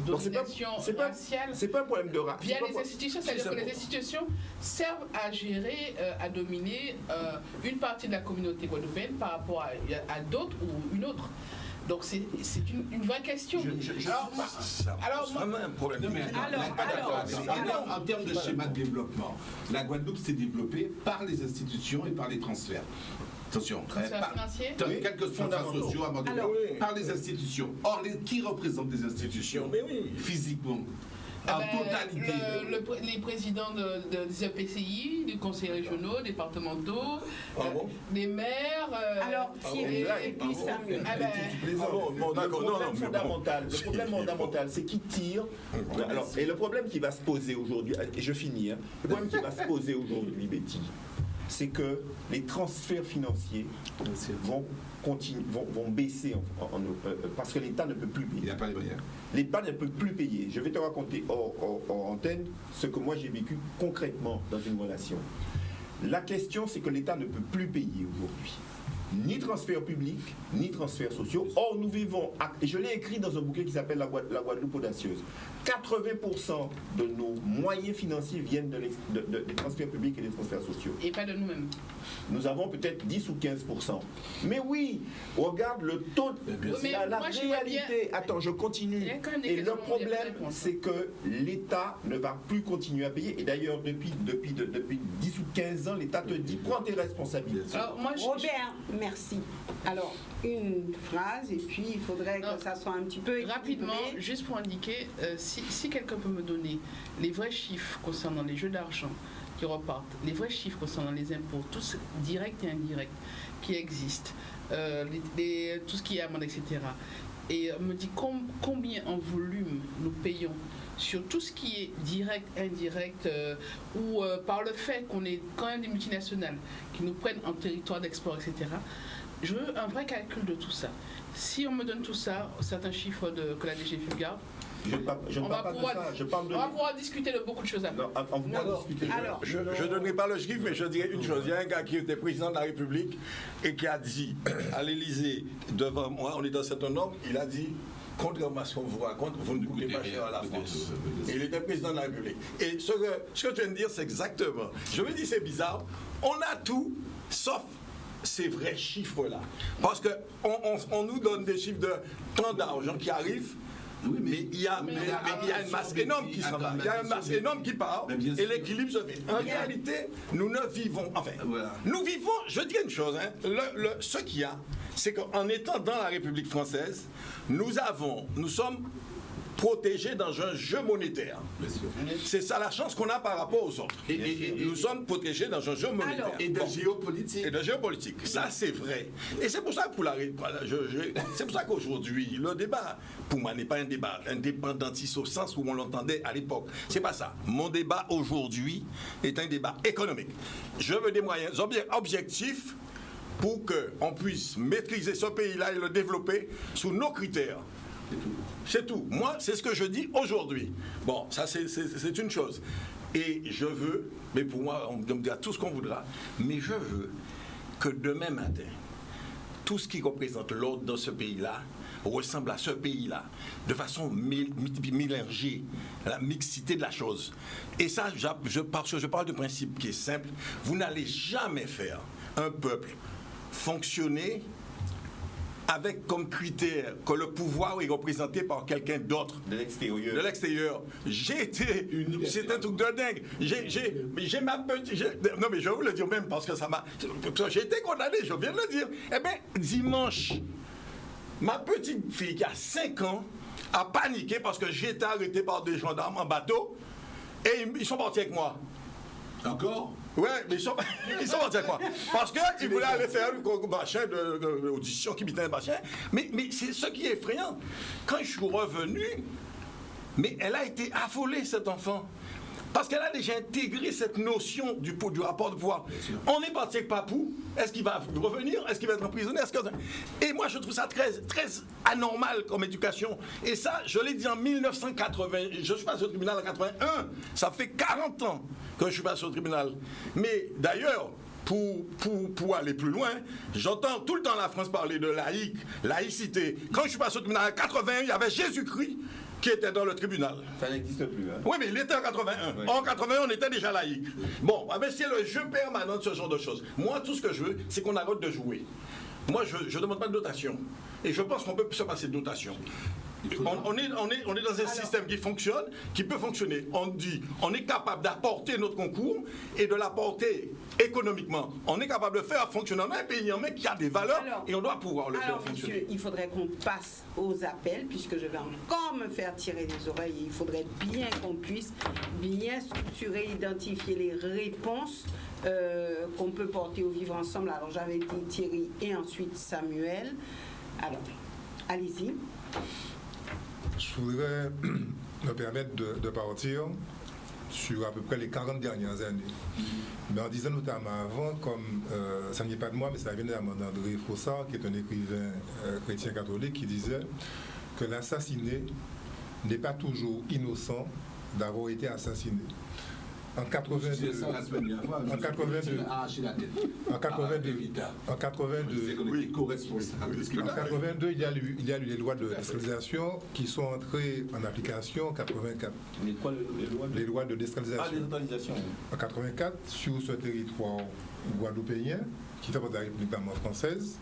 Donc, c'est pas- domination c'est pas- raciale C'est pas un problème de race. via C'est pas les pour- institutions, c'est-à-dire c'est que ça. les institutions servent à gérer, à dominer une partie de la communauté guadeloupéenne par rapport à d'autres ou une autre. Donc c'est une vraie question. Alors, C'est vraiment un problème. Non, mais en termes de schéma de développement, la Guadeloupe s'est développée par les institutions et par les transferts. Attention, Transferts financiers quels que soient les fondamentaux. sociaux, à un moment donné, Alors, par les institutions. Or, qui représente les institutions physiquement en totalité? Les présidents des EPCI, des conseils régionaux, départementaux, des maires. Alors, Thierry et puis Samuel. Ah ben, Le problème fondamental, c'est qui tire. Alors, et le problème qui va se poser aujourd'hui, et je finis, le problème qui va se poser aujourd'hui, Betty, c'est que les transferts financiers vont baisser parce que l'État ne peut plus Il n'y payer. a pas les moyens. L'État ne peut plus payer. Je vais te raconter hors antenne ce que moi j'ai vécu concrètement dans une relation. La question, c'est que l'État ne peut plus payer aujourd'hui. Ni transferts publics, ni transferts sociaux. Or, nous vivons, et je l'ai écrit dans un bouquin qui s'appelle La Guadeloupe audacieuse, 80% de nos moyens financiers viennent des transferts publics et des transferts sociaux. et pas de nous-mêmes. Nous avons peut-être 10 ou 15%. Mais oui, regarde le taux, la moi, je vois réalité. bien- Attends, je Il y continue. a quand même des Et le questions, il y a pas de problème, réponse. c'est que l'État ne va plus continuer à payer. Et d'ailleurs, depuis 10 ou 15 ans, l'État te dit, prends tes responsabilités. Alors, moi, Robert, merci. Alors, une phrase, et puis il faudrait Non. que ça soit un petit peu équilibré. rapidement, juste pour indiquer, si quelqu'un peut me donner les vrais chiffres concernant les jeux d'argent qui repartent, les vrais chiffres concernant les impôts, tous directs et indirects qui existent, tout ce qui est amende, etc. Et me dit combien en volume nous payons sur tout ce qui est direct, indirect, ou par le fait qu'on est quand même des multinationales qui nous prennent en territoire d'export, etc. Je veux un vrai calcul de tout ça. Si on me donne tout ça, certains chiffres que la DGFiP garde, Je ne parle pas de ça. Je parle de... on va pouvoir discuter de beaucoup de choses après. Non, on va discuter. Alors, Je ne donnerai pas le chiffre, mais je dirais une chose. Il y a un gars qui était président de la République et qui a dit à l'Élysée, devant moi, on est dans un certain nombre, il a dit, contrairement à ce qu'on vous raconte, vous ne coûtez pas cher à la France. Et il était président de la République. Et ce que tu viens de dire, c'est exactement. Je me dis, c'est bizarre. On a tout, sauf ces vrais chiffres-là. Parce qu'on nous donne des chiffres de tant d'argent qui arrivent. Oui, Mais il y a une masse énorme qui s'en va. Il y a une masse énorme qui part et l'équilibre se fait. En réalité, nous ne vivons. Enfin, nous vivons. Je dirais une chose. Ce qu'il y a, c'est qu'en étant dans la République française, nous sommes protégés dans un jeu monétaire. C'est ça la chance qu'on a par rapport aux autres. Et nous sommes protégés dans un jeu monétaire. Alors, Et de géopolitique. Et de géopolitique. Ça, c'est vrai. Et c'est pour ça que c'est pour ça qu'aujourd'hui, le débat, pour moi, n'est pas un débat indépendantiste au sens où on l'entendait à l'époque. C'est pas ça. Mon débat aujourd'hui est un débat économique. Je veux des moyens objectifs pour qu'on puisse maîtriser ce pays-là et le développer sous nos critères. C'est tout. Moi, c'est ce que je dis aujourd'hui. Bon, ça, c'est une chose. Et je veux, mais pour moi, on me dira tout ce qu'on voudra, mais je veux que demain matin, tout ce qui représente l'ordre dans ce pays-là ressemble à ce pays-là, de façon mélangée, la mixité de la chose. Et ça, parce que je parle de principe qui est simple, vous n'allez jamais faire un peuple fonctionner avec comme critère que le pouvoir est représenté par quelqu'un d'autre. De l'extérieur. De l'extérieur. J'ai été... C'est un truc de dingue. J'ai ma petite... Non, mais je vais vous le dire même parce que ça m'a... J'ai été condamné, je viens de le dire. Eh bien, dimanche, ma petite fille qui a 5 ans a paniqué parce que j'ai été arrêté par des gendarmes en bateau et ils sont partis avec moi. Encore? Ouais, mais ils sont partis avec moi. Parce qu'ils voulaient aller faire un machin d'audition, qui mitait un machin. Mais c'est ce qui est effrayant. Quand je suis revenu, mais elle a été affolée, cet enfant. Parce qu'elle a déjà intégré cette notion du rapport de pouvoir. On est parti avec Papou. Est-ce qu'il va revenir? Est-ce qu'il va être emprisonné? Et moi, je trouve ça très, très anormal comme éducation. Et ça, je l'ai dit en 1980. Je suis passé au tribunal en 81. Ça fait 40 ans que je suis passé au tribunal. Mais d'ailleurs, pour aller plus loin, j'entends tout le temps la France parler de laïcité. Quand je suis passé au tribunal en 81, il y avait Jésus-Christ qui était dans le tribunal. Ça n'existe plus. Hein? Oui, mais il était en 81. Oui. En 81, on était déjà laïque. Bon, mais c'est le jeu permanent de ce genre de choses. Moi, tout ce que je veux, c'est qu'on arrête de jouer. Moi, je ne demande pas de dotation. Et je pense qu'on peut se passer de dotation. On est dans un système qui fonctionne, qui peut fonctionner. On dit, on est capable d'apporter notre concours et de l'apporter économiquement. On est capable de faire fonctionner un pays qui a des valeurs et on doit pouvoir le faire fonctionner. Monsieur, il faudrait qu'on passe aux appels puisque je vais encore me faire tirer les oreilles. Il faudrait bien qu'on puisse bien structurer, identifier les réponses qu'on peut porter au vivre ensemble. Alors j'avais dit Thierry et ensuite Samuel. Alors, allez-y. Je voudrais me permettre de partir sur à peu près les 40 dernières années. Mais en disant notamment avant, comme ça n'est pas de moi, mais ça vient d'André Frossard, qui est un écrivain chrétien catholique, qui disait que l'assassiné n'est pas toujours innocent d'avoir été assassiné. En 82, il y a eu les lois de décentralisation qui sont entrées en application en 84. Les lois de décentralisation. Ah, décentralisation. En 84, sur ce territoire guadeloupéen, qui fait partie de la République française.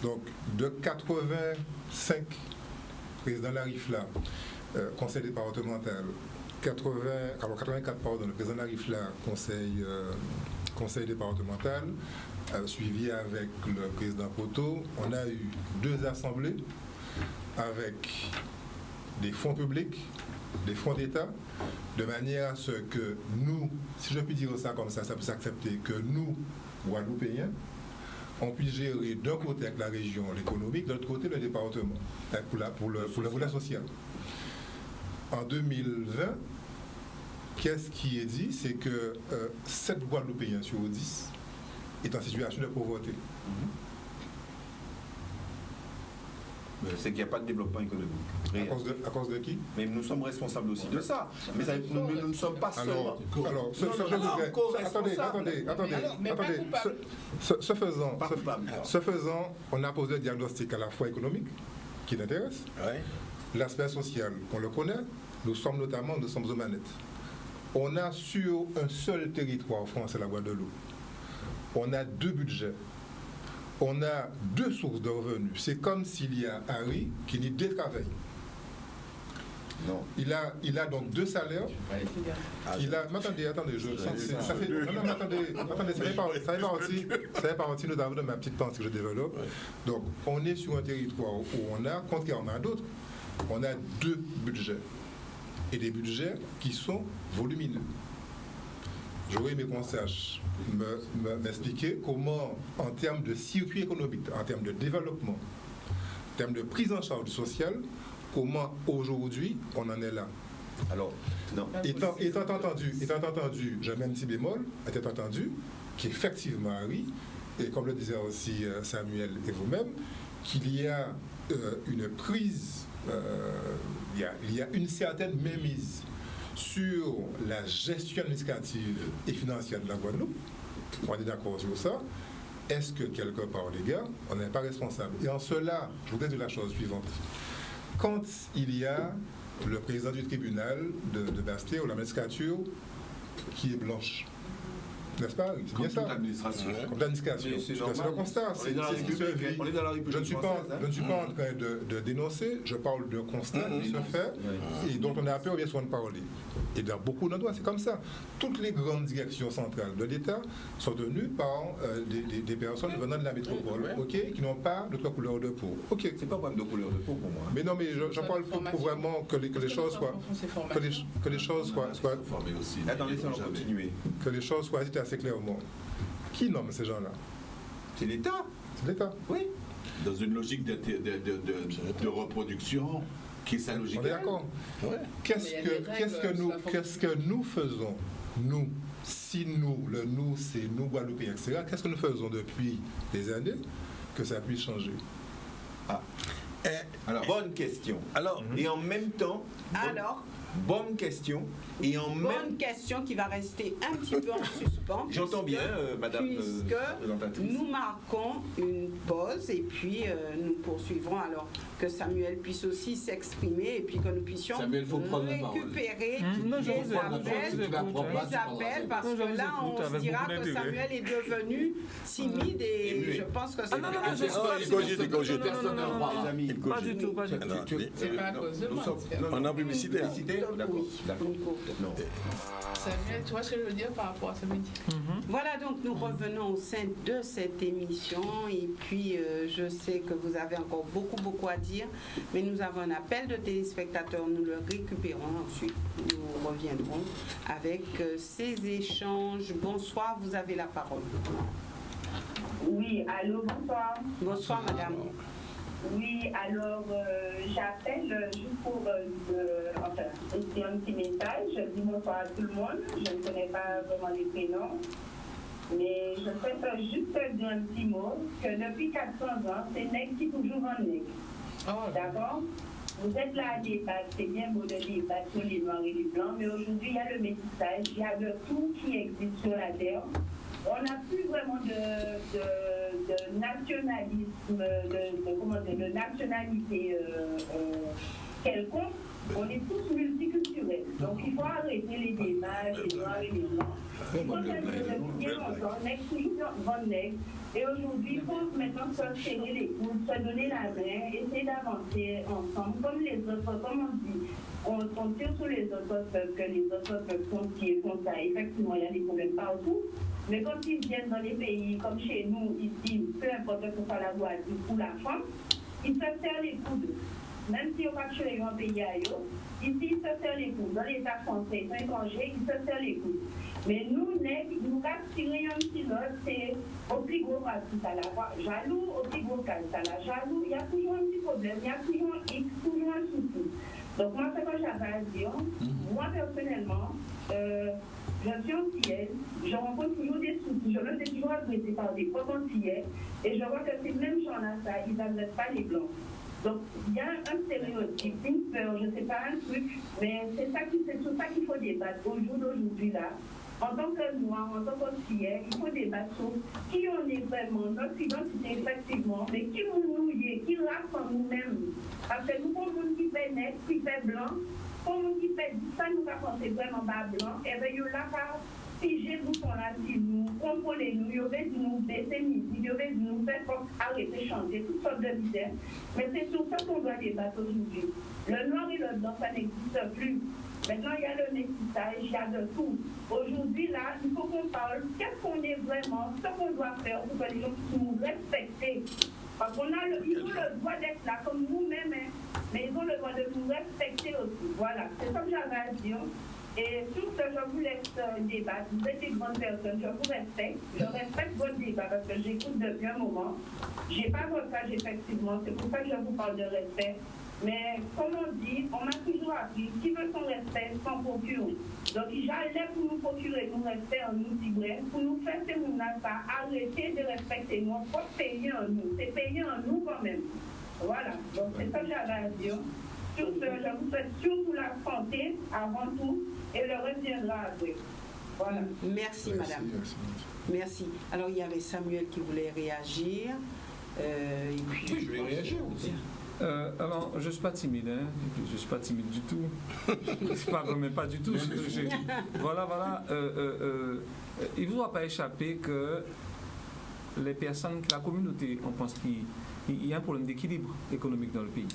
Donc, de 85 présidents de la RIFLA, conseil départemental, 84, pardon, le président Larifla, conseil départemental, suivi avec le président Poto. On a eu 2 assemblées avec des fonds publics, des fonds d'État, de manière à ce que nous, si je puis dire ça comme ça peut s'accepter, que nous, Guadeloupéens, on puisse gérer d'un côté avec la région l'économique, de l'autre côté le département, pour le volet social. En 2020, qu'est-ce qui est dit? C'est que 7 Guadeloupéens sur 10 est en situation de pauvreté. C'est qu'il n'y a pas de développement économique. À cause de qui? Mais nous sommes responsables aussi de ça. Mais nous ne sommes pas seuls. Attendez. Ce faisant, on a posé le diagnostic à la fois économique, qui l'intéresse. Ouais. L'aspect social, on le connaît. Nous sommes aux manettes. On a sur un seul territoire français, la Guadeloupe, on a 2 budgets. On a 2 sources de revenus. C'est comme s'il y a Harry qui dit 2 travail. Non. Il a donc 2 salaires. Attendez, ça fait partie notamment de ma petite pensée que je développe. Donc, on est sur un territoire où on a, contrairement à d'autres, on a 2 budgets. Et des budgets qui sont volumineux. J'aurais aimé qu'on sache m'expliquer comment, en termes de circuit économique, en termes de développement, en termes de prise en charge sociale, comment aujourd'hui on en est là. Alors, non. Étant entendu, je mets un petit bémol, étant entendu qu'effectivement, Harry, et comme le disait aussi Samuel et vous-même, qu'il y a une prise, il y a une certaine mainmise sur la gestion administrative et financière de la Guadeloupe. On est d'accord sur ça. Est-ce que quelque part, les gars, on n'est pas responsable? Et en cela, je voudrais dire la chose suivante. Quand il y a le président du tribunal de Bastia ou la magistrature qui est blanche, n'est-ce pas? C'est bien ça. Comme l'administration. Comme l'administration. C'est le constat. C'est ce qui se vit. Je ne suis pas en train de dénoncer, je parle d'un constat qui se fait et dont on a peur bien souvent de parler. Et dans beaucoup d'endroits, c'est comme ça. Toutes les grandes directions centrales de l'État sont tenues par des personnes venant de la métropole, qui n'ont pas d'autre couleur de peau. C'est pas problème de couleur de peau pour moi. Mais non, mais j'en parle pour vraiment que les choses soient... Que les choses soient... Attends, laissez-moi continuer. Que les choses soient dites assez clairement. Qui nomme ces gens-là? C'est l'État. C'est l'État. Oui. Dans une logique de reproduction qui est sa logique. On est d'accord. Ouais. Qu'est-ce que nous faisons, nous, si nous, le nous, c'est nous, Guadeloupéens, etc., qu'est-ce que nous faisons depuis des années que ça puisse changer? Alors, bonne question. Et en même temps... Bonne question. Et en bonne question qui va rester un petit peu en suspens. J'entends bien, madame. Puisque nous marquons une pause et puis nous poursuivrons alors que Samuel puisse aussi s'exprimer et puis que nous puissions récupérer les appels parce que là on se dira que Samuel est devenu timide et je pense que c'est pas du tout. C'est pas à cause de moi. On a publicité. D'accord. Samuel, tu vois ce que je veux dire par rapport à ce midi? Voilà, donc nous revenons au sein de cette émission et puis je sais que vous avez encore beaucoup à dire, mais nous avons un appel de téléspectateurs, nous le récupérons, ensuite nous reviendrons avec ces échanges. Bonsoir, vous avez la parole. Oui, allô, bonsoir. Bonsoir, madame. Oui, alors j'appelle juste pour écrire un petit message. Je dis bonsoir à tout le monde. Je ne connais pas vraiment les prénoms. Mais je souhaite juste dire un petit mot que depuis 400 ans, c'est nègre qui toujours en nègre. D'accord? Vous êtes là à débattre, c'est bien beau de débattre sur les noirs et les blancs, mais aujourd'hui il y a le métissage, il y a de tout qui existe sur la terre. On n'a plus vraiment de nationalisme, de nationalité quelconque. On est tous multiculturels. Donc il faut arrêter les débats, les noirs et les blancs. Il faut depuis bien longtemps, nègre toujours bon nègre. Et aujourd'hui, il faut maintenant se serrer les coudes, se donner la main, essayer d'avancer ensemble, comme les autres, comme on dit. On tire sur les autres peuples, que les autres peuples font ce qui font ça. Effectivement, il y a des problèmes partout. Mais quand ils viennent dans les pays comme chez nous, ici, peu importe que ce soit la Guadeloupe ou la France, ils se serrent les coudes. Même si on va tuer un pays ailleurs, ici, ils se serrent les coudes. Dans l'État français, ils sont étrangers, ils se serrent les coudes. Mais nous, nègres, nous tirer un petit lot, c'est au plus gros raciste à la fois. Jaloux, au plus gros casse à la jaloux, il y a toujours un petit problème, il y a toujours un X, toujours un souci. Donc moi, c'est que j'avais à dire, moi personnellement, je suis antillaise, je rencontre toujours des soucis, je me fais toujours agressée par des potes antillais, et je vois que ces mêmes gens-là, ils n'admettent pas les blancs. Donc il y a un stéréotype, une peur, je ne sais pas, un truc, mais c'est sur ça qu'il faut débattre au jour d'aujourd'hui là. En tant que noir, en tant qu'antillais, il faut débattre sur qui on est vraiment, notre identité effectivement, mais qui nous est, qui race en nous-mêmes. Parce que nous, pour le monde qui fait net, qui fait blanc, pour le monde qui fait ça, nous va penser vraiment pas blanc, et bien il y a là pas figer nous pour la nous, contrôler nous, il y a nous baisser midi, il y a nous faire arrêter changer, toutes sortes de misères. Mais c'est sur ça qu'on doit débattre aujourd'hui. Le noir et le blanc, ça n'existe plus. Maintenant, il y a le métissage, il y a de tout. Aujourd'hui, là, il faut qu'on parle qu'est-ce qu'on est vraiment, ce qu'on doit faire pour que les gens puissent nous respecter. Parce qu'on a ils ont le droit d'être là comme nous-mêmes, hein, mais ils ont le droit de nous respecter aussi. Voilà, c'est ça que j'avais à dire. Et sur ce, je vous laisse débattre. Vous êtes des grandes personnes, je vous respecte. Je respecte votre débat parce que j'écoute depuis un moment. Je n'ai pas votre âge, effectivement. C'est pour ça que je vous parle de respect. Mais comme on dit, on m'a toujours appris, qui veut son respect s'en procure. Donc, j'allais pour nous procurer nous respect en nous libre, pour nous faire ces gens-là arrêter de respecter notre propre pays en nous. C'est pays en nous quand même. Voilà. Donc, c'est ça que j'avais à dire. Sur ce, je vous souhaite surtout la santé avant tout et le reste viendra après. Voilà. Merci, madame. Merci. Alors, il y avait Samuel qui voulait réagir. Et puis, oui, je vais réagir aussi. Alors, je ne suis pas timide, hein. Je ne suis pas timide du tout. Même pas du tout. Voilà. Il ne vous a pas échappé que les personnes, la communauté, on pense qu'il y a un problème d'équilibre économique dans le pays.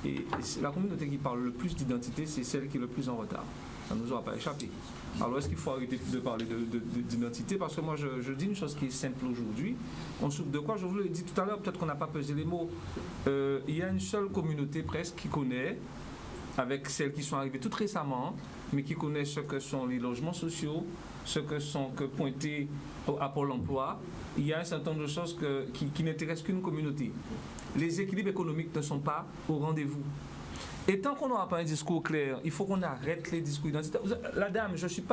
Et la communauté qui parle le plus d'identité, c'est celle qui est le plus en retard. Ça ne nous aura pas échappé. Alors, est-ce qu'il faut arrêter de parler d'identité? Parce que moi, je dis une chose qui est simple aujourd'hui. On souffre de quoi? Je vous l'ai dit tout à l'heure, peut-être qu'on n'a pas pesé les mots. Il y a une seule communauté presque qui connaît, avec celles qui sont arrivées tout récemment, mais qui connaît ce que sont les logements sociaux, ce que sont pointés à Pôle emploi. Il y a un certain nombre de choses qui n'intéressent qu'une communauté. Les équilibres économiques ne sont pas au rendez-vous. Et tant qu'on n'aura pas un discours clair, il faut qu'on arrête les discours identitaires. La dame, je ne suis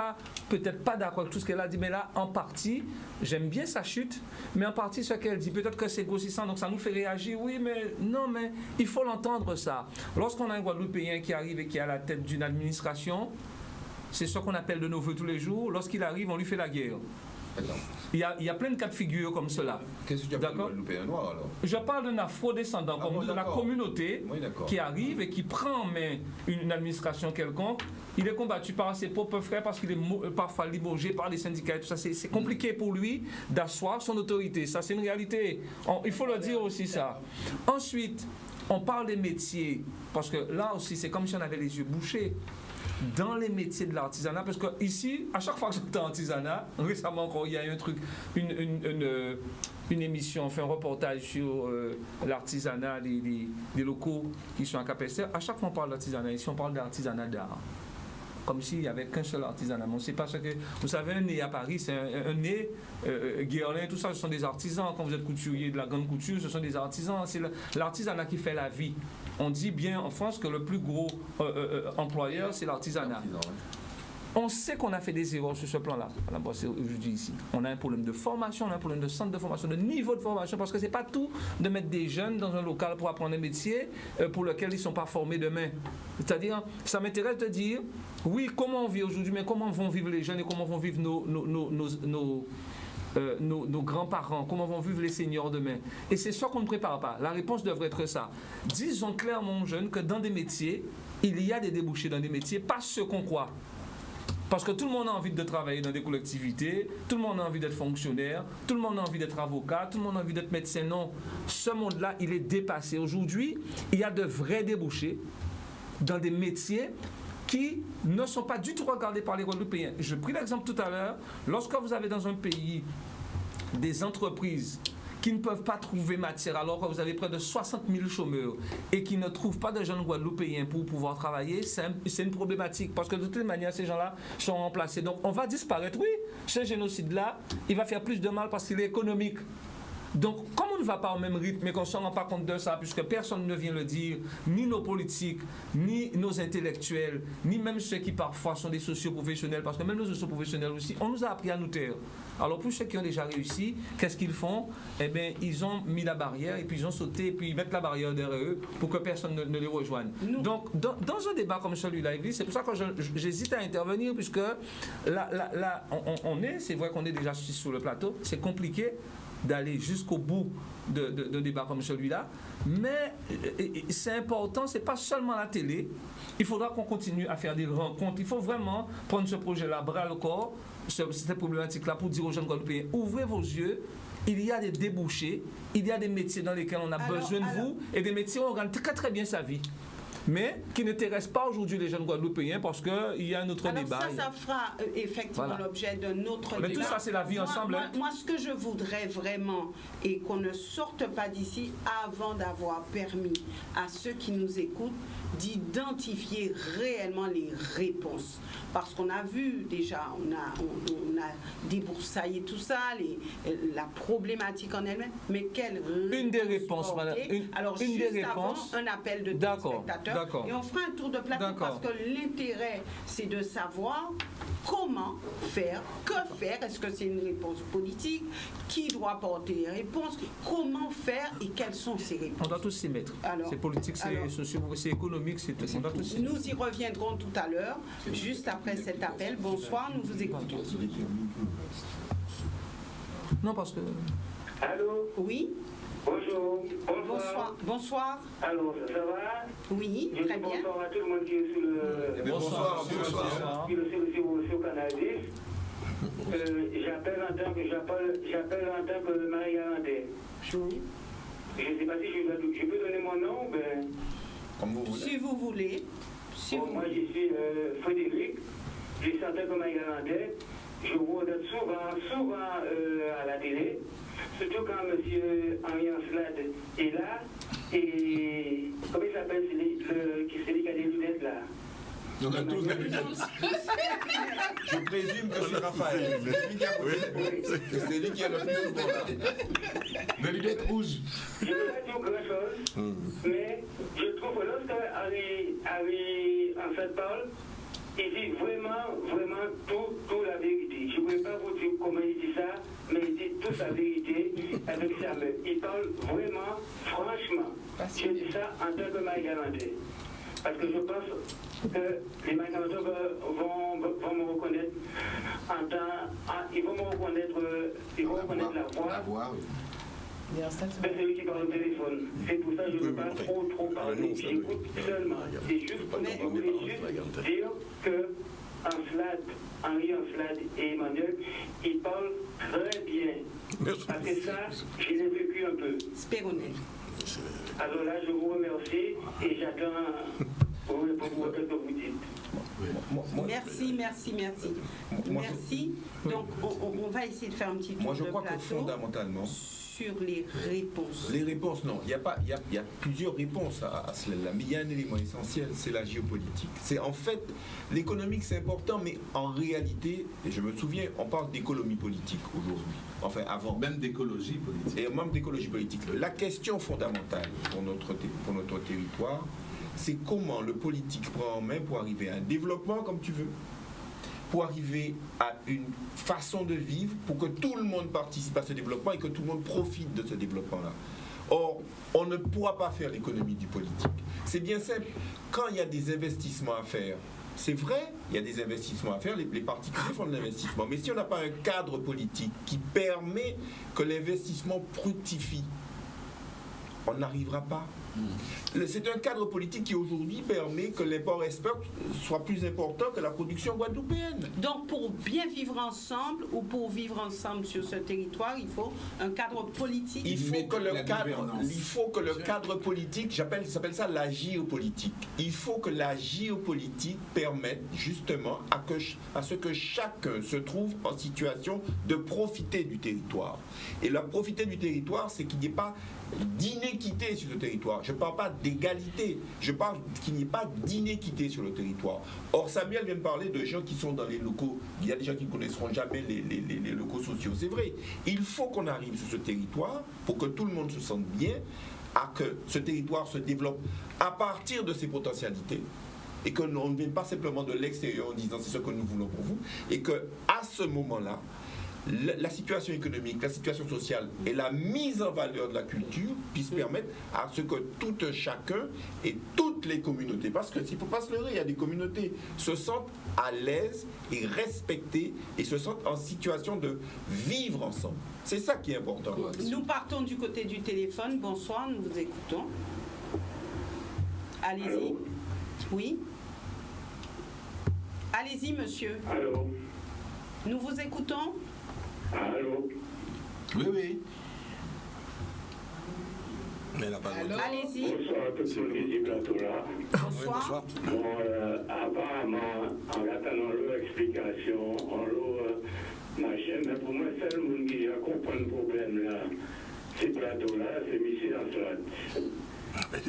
peut-être pas d'accord avec tout ce qu'elle a dit, mais là, en partie, j'aime bien sa chute, mais en partie, ce qu'elle dit, peut-être que c'est grossissant, donc ça nous fait réagir. Oui, mais non, mais il faut l'entendre, ça. Lorsqu'on a un Guadeloupéen qui arrive et qui est à la tête d'une administration, c'est ce qu'on appelle de nos voeux tous les jours. Lorsqu'il arrive, on lui fait la guerre. Il y a plein de cas de figure comme cela. Qu'est-ce que tu appelles le Guadeloupéen noir alors? Je parle d'un afro-descendant, comme de la communauté qui arrive et qui prend en main une administration quelconque. Il est combattu par ses propres frères parce qu'il est parfois limogé par les syndicats et tout ça. C'est compliqué pour lui d'asseoir son autorité. Ça, c'est une réalité. Il faut le dire aussi, ça. Ensuite, on parle des métiers, parce que là aussi, c'est comme si on avait les yeux bouchés. Dans les métiers de l'artisanat, parce que ici, à chaque fois que j'entends artisanat, récemment encore, il y a eu un truc, une émission, enfin un reportage sur l'artisanat des locaux qui sont à Cap-Esther. À chaque fois on parle d'artisanat, ici on parle d'artisanat d'art. Comme s'il n'y avait qu'un seul artisanat. Mais on ne sait pas ce que... Vous savez, un nez à Paris, c'est un nez, Guerlain, tout ça, ce sont des artisans. Quand vous êtes couturier de la grande couture, ce sont des artisans. C'est l'artisanat qui fait la vie. On dit bien en France que le plus gros employeur, c'est l'artisanat. On sait qu'on a fait des erreurs sur ce plan-là. Je dis ici. On a un problème de formation, on a un problème de centre de formation, de niveau de formation, parce que ce n'est pas tout de mettre des jeunes dans un local pour apprendre un métier pour lequel ils ne sont pas formés demain. C'est-à-dire, ça m'intéresse de dire, oui, comment on vit aujourd'hui, mais comment vont vivre les jeunes et comment vont vivre nos grands-parents, comment vont vivre les seniors demain. Et c'est ça qu'on ne prépare pas. La réponse devrait être ça. Disons clairement aux jeunes que dans des métiers, il y a des débouchés dans des métiers, pas ce qu'on croit. Parce que tout le monde a envie de travailler dans des collectivités, tout le monde a envie d'être fonctionnaire, tout le monde a envie d'être avocat, tout le monde a envie d'être médecin. Non, ce monde-là, il est dépassé. Aujourd'hui, il y a de vrais débouchés dans des métiers qui ne sont pas du tout regardés par les Guadeloupéens. Je pris l'exemple tout à l'heure, lorsque vous avez dans un pays des entreprises qui ne peuvent pas trouver matière alors que vous avez près de 60 000 chômeurs et qui ne trouvent pas de jeunes Guadeloupéens pour pouvoir travailler, c'est une problématique parce que de toute manière, ces gens-là sont remplacés. Donc, on va disparaître. Oui, ce génocide-là, il va faire plus de mal parce qu'il est économique. Donc, comme on ne va pas au même rythme et qu'on ne se rend pas compte de ça, puisque personne ne vient le dire, ni nos politiques, ni nos intellectuels, ni même ceux qui parfois sont des socioprofessionnels, parce que même nos socioprofessionnels aussi, on nous a appris à nous taire. Alors, pour ceux qui ont déjà réussi, qu'est-ce qu'ils font? Eh bien, ils ont mis la barrière et puis ils ont sauté et puis ils mettent la barrière derrière eux pour que personne ne les rejoigne. Donc, dans un débat comme celui-là, c'est pour ça que j'hésite à intervenir, puisque là c'est vrai qu'on est déjà sur le plateau, c'est compliqué d'aller jusqu'au bout d'un débat comme celui-là, mais c'est important, c'est pas seulement la télé, il faudra qu'on continue à faire des rencontres, il faut vraiment prendre ce projet-là bras le corps, cette problématique-là, pour dire aux jeunes Guadeloupéens, ouvrez vos yeux, il y a des débouchés, il y a des métiers dans lesquels on a besoin de vous, et des métiers où on gagne très très bien sa vie. Mais qui n'intéresse pas aujourd'hui les jeunes Guadeloupéens parce qu'il y a un autre débat. Ça fera effectivement l'objet d'un autre débat. Mais tout ça, c'est la vie ensemble. Moi, ce que je voudrais vraiment, et qu'on ne sorte pas d'ici avant d'avoir permis à ceux qui nous écoutent d'identifier réellement les réponses. Parce qu'on a vu déjà, on a déboursaillé tout ça, la problématique en elle-même, mais quelle Une des réponses, madame. Alors, une juste des réponses. avant, un appel de téléspectateurs. Et on fera un tour de plateau parce que l'intérêt, c'est de savoir comment faire, que faire. Est-ce que c'est une réponse politique? Qui doit porter les réponses? Comment faire et quelles sont ces réponses? On doit tous s'y mettre. C'est politique, c'est social, c'est économique, c'est tout. On doit tous s'y mettre. Nous y reviendrons tout à l'heure, juste après cet appel. Bonsoir, nous vous écoutons. Non, parce que... Allô? Oui? Bonjour. Bonsoir. Bonsoir. Alors, ça va? Oui, très bien. Bonsoir à tout le monde qui est sur le... Bonsoir. Sur Canal 10. J'appelle en tant que Marie Galantais. Je ne sais pas si je peux donner mon nom ou bien... Comme vous voulez. Si vous voulez. Moi, je suis Frédéric. Je suis en tant que Marie Galantais. Je vous regarde souvent à la télé. Surtout quand M. Henri Ancelade est là. Et comment il s'appelle celui qui a des lunettes là? On a tous des lunettes. Je présume que c'est Raphaël. C'est lui qui a le plus souvent là. Des lunettes rouges. Je ne peux pas dire grand-chose, mais je trouve que lorsque Henri Ancelade parle, il dit vraiment tout la vérité. Je ne pourrais pas vous dire comment il dit ça, mais il dit toute la vérité avec sa main. Il parle vraiment, franchement. Je dis ça en tant que Marie Galantais. Parce que je pense que les Marie Galantais vont me reconnaître ils vont reconnaître la voix. C'est celui qui parle au téléphone. C'est pour ça que je ne veux pas trop parler. J'écoute seulement. C'est juste pour dire que Henri Ancelade et Emmanuel, ils parlent très bien. Parce que ça, je l'ai vécu un peu. Spéronel. Alors là, je vous remercie et j'attends pour ce que vous dites. Merci. Donc, on va essayer de faire un petit tour Moi, je de crois plateau que fondamentalement... sur les réponses. Les réponses, non. Il y a plusieurs réponses à cela. Mais il y a un élément essentiel, c'est la géopolitique. C'est en fait, l'économique, c'est important, mais en réalité, et je me souviens, on parle d'économie politique aujourd'hui. Enfin, avant. Même d'écologie politique. Et même d'écologie politique. La question fondamentale pour notre territoire, c'est comment le politique prend en main pour arriver à un développement, comme tu veux, pour arriver à une façon de vivre, pour que tout le monde participe à ce développement et que tout le monde profite de ce développement-là. Or, on ne pourra pas faire l'économie du politique. C'est bien simple. Quand il y a des investissements à faire, c'est vrai, il y a des investissements à faire, les particuliers font de l'investissement. Mais si on n'a pas un cadre politique qui permet que l'investissement fructifie, on n'arrivera pas. C'est un cadre politique qui aujourd'hui permet que l'import-export soit plus important que la production guadeloupéenne. Donc pour bien vivre ensemble ou pour vivre ensemble sur ce territoire, il faut un cadre politique. Il faut que le cadre politique, j'appelle ça la géopolitique. Il faut que la géopolitique permette justement à ce que chacun se trouve en situation de profiter du territoire. Et la profiter du territoire, c'est qu'il n'y ait pas d'inéquité sur le territoire. Je ne parle pas d'égalité, je parle qu'il n'y ait pas d'inéquité sur le territoire. Or, Samuel vient de parler de gens qui sont dans les locaux. Il y a des gens qui ne connaîtront jamais les locaux sociaux. C'est vrai, il faut qu'on arrive sur ce territoire pour que tout le monde se sente bien, à que ce territoire se développe à partir de ses potentialités, et que l'on ne vienne pas simplement de l'extérieur en disant c'est ce que nous voulons pour vous, et que à ce moment-là, la situation économique, la situation sociale et la mise en valeur de la culture puissent permettre à ce que tout chacun et toutes les communautés, parce que s'il ne faut pas se leurrer, il y a des communautés, se sentent à l'aise et respectées et se sentent en situation de vivre ensemble. C'est ça qui est important. Nous partons du côté du téléphone. Bonsoir, nous vous écoutons. Allez-y. Allô? Oui. Allez-y, monsieur. Allô? Nous vous écoutons. Allô? Oui. Mais elle n'a pas de Allez-y. Bonsoir à tous ceux qui sont plateau-là. Bonsoir. Bon, apparemment, en attendant leur explication, en leur machin, mais pour moi, c'est le monde qui a compris le problème là. Ces plateaux-là, c'est Michel Ancelade.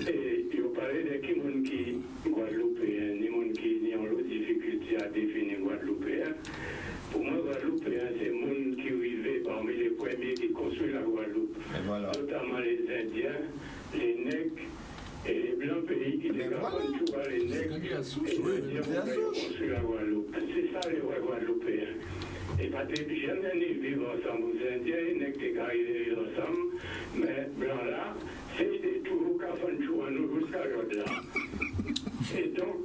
Et parlez de qui monde qui Guadeloupéen, ni monde qui ont l'autre difficulté à définir Guadeloupéen. Pour moi, Guadeloupéen, c'est monde qui vivait parmi les premiers qui construisent la Guadeloupe. Notamment les Indiens, les Nègres et les Blancs pays qui décapent toujours les Nègres et les Indiens qui construisent la Guadeloupe. C'est ça les vrais Guadeloupéens. Et pas jamais ni vivre ensemble aux Indiens, les Nègres qui arrivent ensemble, mais Blancs là, c'est toujours qu'à faire nous jusqu'à là. Et donc,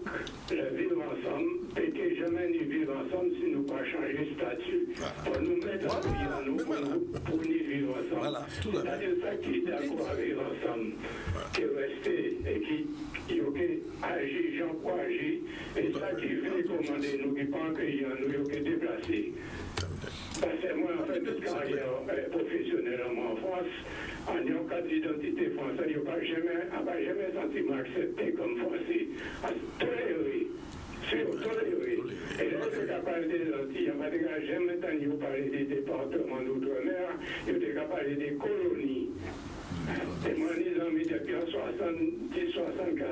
le vivre ensemble, et que jamais nous vivre ensemble si nous ne pas changer de statut. Pour nous mettre en vie en nous, pour nous vivre ensemble. C'est-à-dire ça qui est d'accord à vivre ensemble, qui est resté et qui agit, j'en crois agir, et ça qui vient commander nous, qui prend un pays en nous, qui est déplacé. Parce que moi, en fait, toute carrière professionnelle en France, en ayant carte d'identité française, je n'ai pas jamais senti m'accepter comme français. Toléré. C'est toléré. Et là, je suis capable des Antilles, je n'ai jamais entendu parler des départements d'outre-mer, je suis capable des colonies. Et moi, les amis, depuis en 70-74,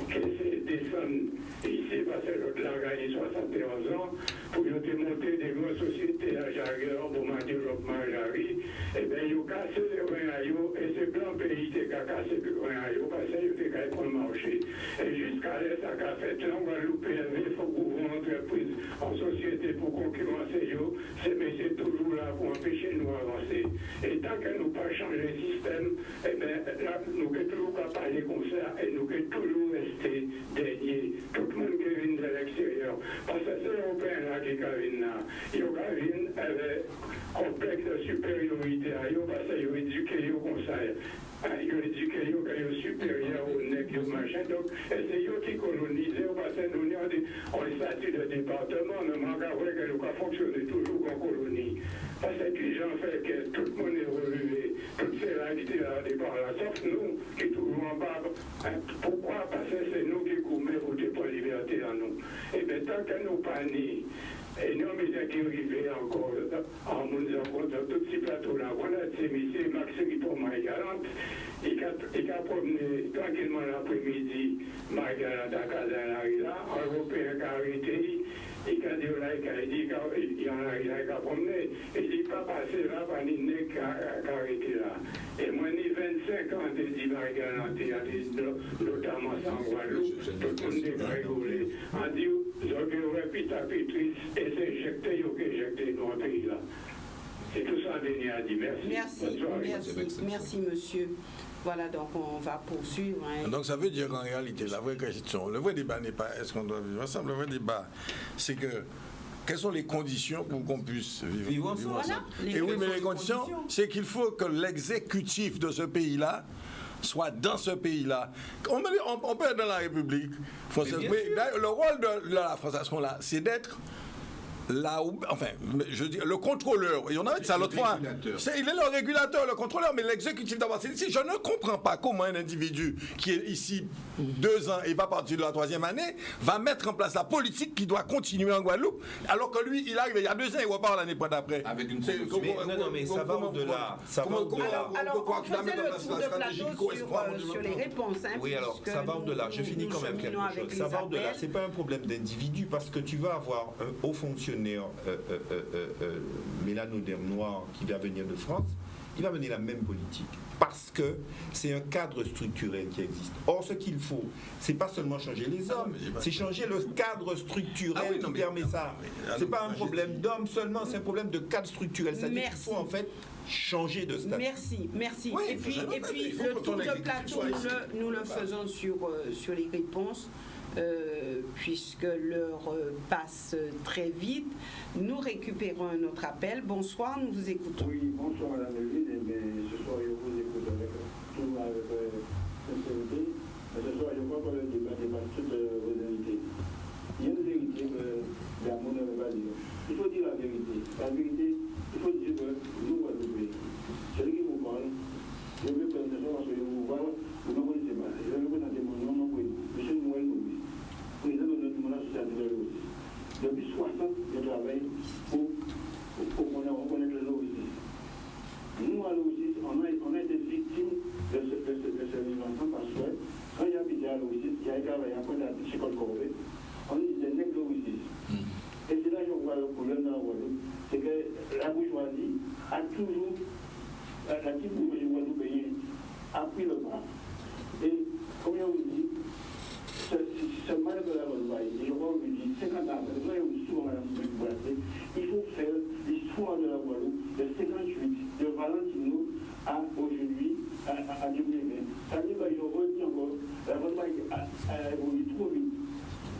que c'est descendu ici, parce que l'autre a gagné 71 ans, pour monter des grosses sociétés à Jaguar, pour mon développement à Jarry, et bien, ils ont cassé les reins à eux, et c'est plein de pays qui ont cassé les reins à eux, parce qu'ils ont cassé le marché. Et jusqu'à là, ça a fait là, on va louper, il faut ouvrir une entreprise en société pour concurrencer eux, mais c'est toujours là pour empêcher nous d'avancer. Et tant que nous pas changer le système, eh bien, là, nous pouvons toujours pas parler comme ça et nous pouvons toujours rester derrière tout le monde qui vient de l'extérieur. Parce que ces Européens là qui viennent là, ils viennent avec un complexe de supériorité à eux parce qu'ils ont éduqué comme ça. Ils ont éduqué qu'ils sont supérieurs aux nègres, machin. Donc, c'est eux qui colonisent parce que nous avons un statut de département, mais manque à voir que nous fonctionne toujours en colonie. Parce que les gens font que tout le monde est relevé, toutes ces réalités là départ là, sauf nous qui toujours en bas. Pourquoi? Parce que c'est nous qui courons voter pour la liberté en nous. Et bien, tant que nous pas nés, et nous, mais qui arrivent encore en monde dans tous ces plateaux-là, voilà, c'est M. Max Ripon Marie-Galante, il a promené tranquillement l'après-midi Marie-Galante à Casanari là, un Européen qui a arrêté, il a dit là, il a promené, il dit pas passer là, par les nègres qui a arrêté là. Et moi, ni 25 ans, j'ai dit Marie-Galante, il a dit notamment sans Guadeloupe, tout le monde est rigolé. On dit, j'aurais pétapitrice et c'est éjecté, ou éjecté dans le pays là. C'est tout ça, Denis a dit. Merci. Merci, monsieur. Voilà, donc on va poursuivre. Hein. Donc ça veut dire qu'en réalité, la vraie question, le vrai débat n'est pas est-ce qu'on doit vivre ensemble, le vrai débat, c'est que quelles sont les conditions pour qu'on puisse vivre ensemble. Voilà. Et oui, mais les conditions, c'est qu'il faut que l'exécutif de ce pays-là soit dans ce pays-là. On peut être dans la République française, mais le rôle de la France à ce moment-là, c'est d'être là où, enfin, je dis, le contrôleur, et on a dit ça l'autre fois, il est le régulateur, le contrôleur, mais l'exécutif d'abord, c'est ici. Je ne comprends pas comment un individu qui est ici 2 ans et va partir de la 3e année va mettre en place la politique qui doit continuer en Guadeloupe, alors que lui, il arrive il y a 2 ans, il repart l'année d'après. Avec une mais ça va au-delà. Alors, on faisait le tour de plateau sur les réponses. Hein, oui, alors, ça va au-delà. Je finis quand même quelque chose. Ça va au-delà. C'est pas un problème d'individu, parce que tu vas avoir un haut fonctionnaire mélanoderme noir qui va venir de France, il va mener la même politique parce que c'est un cadre structurel qui existe. Or, ce qu'il faut, c'est pas seulement changer les hommes, c'est changer le cadre structurel qui permet ça. C'est pas un problème d'homme seulement, c'est un problème de cadre structurel. C'est-à-dire qu'il faut en fait changer de statut. Merci. Oui, et puis le tour de plateau, nous le faisons sur les réponses. Puisque l'heure passe très vite, nous récupérons un autre appel. Bonsoir, nous vous écoutons. Oui, bonsoir Madame Levine, mais ce soir je vous écoute avec sincérité. Ce soir je crois que le débat dépasse toutes vos invités. Il y a une vérité que Gamon ne veut pas dire. Il faut dire la vérité. La vérité, il faut dire que nous Guadeloupéens, celui qui vous parle, je veux prendre ce parce que je vous vois, vous ne connaissez pas. Je vais vous présenter mon nom, mon prénom. Monsieur Noël Maurice. Président de notre association de l'eau. Depuis 60 ans, je travaille pour reconnaître l'eau ici. Nous, à l'eau ici, on a été victimes de ce vivre ensemble parce que quand il y a à l'O6, qui a travaillé après la chez Colcorbet, on disait nègre l'O6. Et c'est là que je vois le problème dans la Guadeloupe, c'est que la bourgeoisie a toujours, la petite bourgeoisie guadeloupéenne a pris le pas. Et comme je vous dis, c'est mal de la Guadeloupe. Et je crois que je dis 50 ans, parce que moi, je souvent à la Guadeloupe, il faut faire l'histoire de la Guadeloupe de 58, de Valentino à aujourd'hui, à 2020. Ça veut dire que je redis encore, la Guadeloupe a évolué trop vite.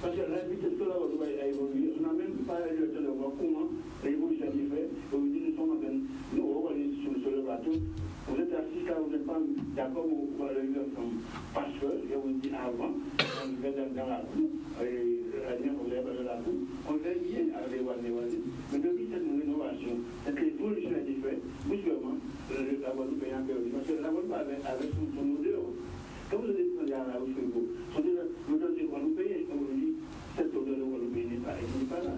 Parce que la vitesse de la Guadeloupe a évolué, on n'a même pas eu le temps de voir comment l'évolution a été faite. Aujourd'hui, nous sommes en train de nous aller sur le bateau. Vous êtes assis là, vous n'êtes pas d'accord pour le vivre ensemble. Parce que, je vous dis avant, on vivait dans la cour, la dernière fois, de la cour, on vivait bien avec les Guadeloupes. Mais depuis cette rénovation, cette évolution a été faite, brusquement, la Guadeloupe est un peu. Parce que la Guadeloupe avait son odeur. Quand vous êtes dans la Fribourg, l'odeur de Guadeloupe, aujourd'hui, cette odeur de Guadeloupe n'est pas là.